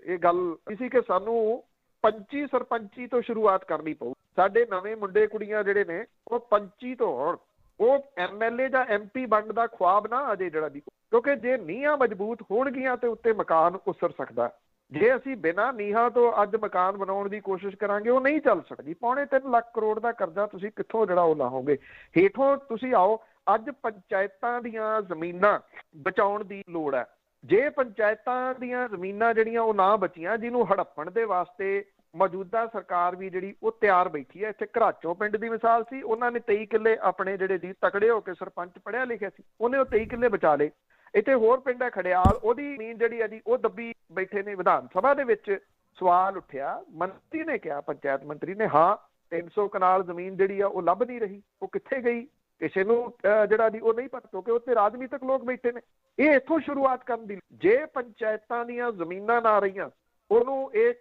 ਇਹ ਗੱਲ ਸੀ ਕਿ ਸਾਨੂੰ ਪੰਚੀ ਸਰਪੰਚੀ ਤੋਂ ਸ਼ੁਰੂਆਤ ਕਰਨੀ ਪਊ। ਸਾਡੇ ਨਵੇਂ ਮੁੰਡੇ ਕੁੜੀਆਂ ਜਿਹੜੇ ਨੇ ਉਹ ਪੰਚੀ ਤੋਂ ਹੋਣ, ਉਹ MLA ਜਾਂ MP ਬਣਨ ਦਾ ਖੁਆਬ ਨਾ ਅਜੇ ਜਿਹੜਾ ਦੀ, ਕਿਉਂਕਿ ਜੇ ਨੀਹਾਂ ਮਜ਼ਬੂਤ ਹੋਣਗੀਆਂ ਤੇ ਉੱਤੇ ਮਕਾਨ ਉਸਰ ਸਕਦਾ। ਜੇ ਅਸੀਂ ਬਿਨਾਂ ਨੀਹਾਂ ਤੋਂ ਅੱਜ ਮਕਾਨ ਬਣਾਉਣ ਦੀ ਕੋਸ਼ਿਸ਼ ਕਰਾਂਗੇ ਉਹ ਨਹੀਂ ਚੱਲ ਸਕਦੀ। 3.25 ਲੱਖ ਕਰੋੜ ਦਾ ਕਰਜ਼ਾ ਤੁਸੀਂ ਕਿੱਥੋਂ ਜਿਹੜਾ ਉਹ ਲਾਹੋਗੇ? ਹੇਠੋਂ ਤੁਸੀਂ ਆਓ। ਅੱਜ ਪੰਚਾਇਤਾਂ ਦੀਆਂ ਜ਼ਮੀਨਾਂ ਬਚਾਉਣ ਦੀ ਲੋੜ ਹੈ। ਜੇ ਪੰਚਾਇਤਾਂ ਦੀਆਂ ਜ਼ਮੀਨਾਂ ਜਿਹੜੀਆਂ ਉਹ ਨਾ ਬਚੀਆਂ, ਜਿਹਨੂੰ ਹੜੱਪਣ ਦੇ ਵਾਸਤੇ ਮੌਜੂਦਾ ਸਰਕਾਰ ਵੀ ਜਿਹੜੀ ਉਹ ਤਿਆਰ ਬੈਠੀ ਹੈ। ਇੱਥੇ ਘਰਾਚੋਂ ਪਿੰਡ ਦੀ ਮਿਸਾਲ ਸੀ, ਉਹਨਾਂ ਨੇ 23 ਕਿੱਲੇ ਆਪਣੇ ਜਿਹੜੇ ਦੀ ਤਕੜੇ ਹੋ ਕੇ ਸਰਪੰਚ ਪੜ੍ਹਿਆ ਲਿਖਿਆ ਸੀ, ਉਹਨੇ ਉਹ 23 ਕਿੱਲੇ ਬਚਾ ਲਏ। ਇੱਥੇ ਹੋਰ ਪਿੰਡ ਹੈ ਖੜਿਆਲ, ਉਹਦੀ ਜ਼ਮੀਨ ਜਿਹੜੀ ਹੈ ਜੀ ਉਹ ਦੱਬੀ ਬੈਠੇ ਨੇ। ਵਿਧਾਨ ਸਭਾ ਦੇ ਵਿੱਚ ਸਵਾਲ ਉੱਠਿਆ, ਮੰਤਰੀ ਨੇ ਕਿਹਾ, ਪੰਚਾਇਤ ਮੰਤਰੀ ਨੇ, ਹਾਂ 300 ਕਨਾਲ ਜ਼ਮੀਨ ਜਿਹੜੀ ਆ ਉਹ ਲੱਭ ਨਹੀਂ ਰਹੀ, ਉਹ ਕਿੱਥੇ ਗਈ? ਕਿਸੇ ਨੂੰ ਜਿਹੜਾ ਦੀ ਉਹ ਨਹੀਂ ਪਤਾ, ਕਿਉਂਕਿ ਉੱਥੇ ਰਾਜਨੀਤਿਕ ਲੋਕ ਬੈਠੇ ਨੇ। ਇਹ ਇੱਥੋਂ ਸ਼ੁਰੂਆਤ ਕਰਨ ਦੀ। ਜੇ ਪੰਚਾਇਤਾਂ ਦੀਆਂ ਜ਼ਮੀਨਾਂ ਨਾ ਰਹੀਆਂ, ਉਹਨੂੰ ਇਹ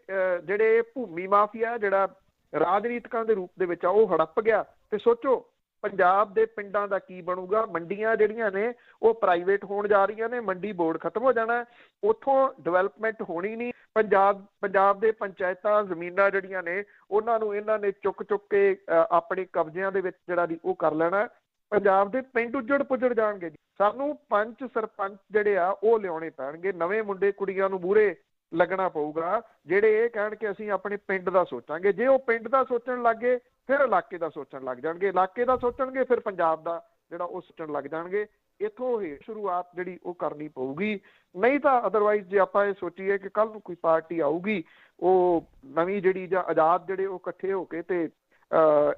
ਜਿਹੜੇ ਭੂਮੀ ਮਾਫੀਆ ਜਿਹੜਾ ਰਾਜਨੀਤਿਕਾਂ ਦੇ ਰੂਪ ਦੇ ਵਿੱਚ ਆ ਉਹ ਹੜੱਪ ਗਿਆ, ਤੇ ਸੋਚੋ ਪੰਜਾਬ ਦੇ ਪਿੰਡਾਂ ਦਾ ਕੀ ਬਣੂਗਾ? ਮੰਡੀਆਂ ਜਿਹੜੀਆਂ ਨੇ ਉਹ ਪ੍ਰਾਈਵੇਟ ਹੋਣ ਜਾ ਰਹੀਆਂ ਨੇ, ਮੰਡੀ ਬੋਰਡ ਖਤਮ ਹੋ ਜਾਣਾ, ਉੱਥੋਂ ਡਿਵੈਲਪਮੈਂਟ ਹੋਣੀ ਨਹੀਂ। ਪੰਜਾਬ ਦੇ ਪੰਚਾਇਤਾਂ ਜ਼ਮੀਨਾਂ ਜਿਹੜੀਆਂ ਨੇ ਉਹਨਾਂ ਨੂੰ ਇਹਨਾਂ ਨੇ ਚੁੱਕ ਕੇ ਆਪਣੇ ਕਬਜ਼ਿਆਂ ਦੇ ਵਿੱਚ ਜਿਹੜਾ ਦੀ ਉਹ ਕਰ ਲੈਣਾ। ਪੰਜਾਬ ਦੇ ਪਿੰਡ ਉੱਜੜ ਪੁੱਜੜ ਜਾਣਗੇ ਜੀ। ਸਾਨੂੰ ਪੰਚ ਸਰਪੰਚ ਜਿਹੜੇ ਆ ਉਹ ਲਿਆਉਣੇ ਪੈਣਗੇ। ਨਵੇਂ ਮੁੰਡੇ ਕੁੜੀਆਂ ਨੂੰ ਮੂਹਰੇ ਲੱਗਣਾ ਪਊਗਾ ਜਿਹੜੇ ਇਹ ਕਹਿਣ ਕਿ ਅਸੀਂ ਆਪਣੇ ਪਿੰਡ ਦਾ ਸੋਚਾਂਗੇ। ਜੇ ਉਹ ਪਿੰਡ ਦਾ ਸੋਚਣ ਲੱਗ ਗਏ ਫਿਰ ਇਲਾਕੇ ਦਾ ਸੋਚਣ ਲੱਗ ਜਾਣਗੇ, ਇਲਾਕੇ ਦਾ ਸੋਚਣਗੇ ਫਿਰ ਪੰਜਾਬ ਦਾ ਜਿਹੜਾ ਉਹ ਸੋਚਣ ਲੱਗ ਜਾਣਗੇ। ਇੱਥੋਂ ਹੀ ਸ਼ੁਰੂਆਤ ਜਿਹੜੀ ਉਹ ਕਰਨੀ ਪਊਗੀ। ਨਹੀਂ ਤਾਂ ਅਦਰਵਾਈਜ਼ ਜੇ ਆਪਾਂ ਇਹ ਸੋਚੀਏ ਕਿ ਕੱਲ ਨੂੰ ਕੋਈ ਪਾਰਟੀ ਆਊਗੀ ਉਹ ਨਵੀਂ ਜਿਹੜੀ ਜਾਂ ਆਜ਼ਾਦ ਜਿਹੜੇ ਉਹ ਇਕੱਠੇ ਹੋ ਕੇ ਤੇ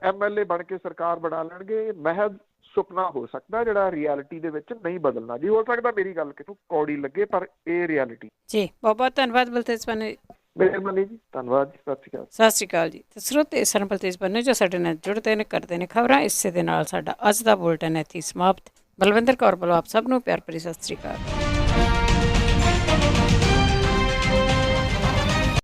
MLA ਬਣ ਕੇ ਸਰਕਾਰ ਬਣਾ ਲੈਣਗੇ, ਮਹਿਜ਼ ਸੁਪਨਾ ਹੋ ਸਕਦਾ ਜਿਹੜਾ ਰਿਐਲਿਟੀ ਦੇ ਵਿੱਚ ਨਹੀਂ ਬਦਲਣਾ ਜੀ। ਹੋ ਸਕਦਾ ਮੇਰੀ ਗੱਲ ਕਿਤੋਂ ਕੌੜੀ ਲੱਗੇ ਪਰ ਇਹ ਰਿਐਲਿਟੀ ਜੀ। ਬਹੁਤ ਬਹੁਤ ਧੰਨਵਾਦ ਬਲਤੇਜ ਪੰਨੂ। ਮਿਹਰਬਾਨੀ ਜੀ, ਧੰਨਵਾਦ ਜੀ, ਸਤਿ ਸ਼੍ਰੀ ਅਕਾਲ। ਸਤਿ ਸ਼੍ਰੀ ਅਕਾਲ ਜੀ। ਤੇ ਸਰੋਤੇ ਸਨ ਬਲਤੇਜ ਪੰਨੂ ਜੋ ਸਾਡੇ ਨਾਲ ਜੁੜਦੇ ਨੇ, ਕਰਦੇ ਨੇ ਖਬਰਾਂ। ਇਸੇ ਦੇ ਨਾਲ ਸਾਡਾ ਅੱਜ ਦਾ ਬੁਲਟਨ ਇੱਥੇ ਸਮਾਪਤ। ਬਲਵਿੰਦਰ ਕੌਰ ਵੱਲੋਂ ਆਪ ਸਭ ਨੂੰ ਪਿਆਰ ਭਰੀ ਸਤਿ ਸ਼੍ਰੀ ਅਕਾਲ।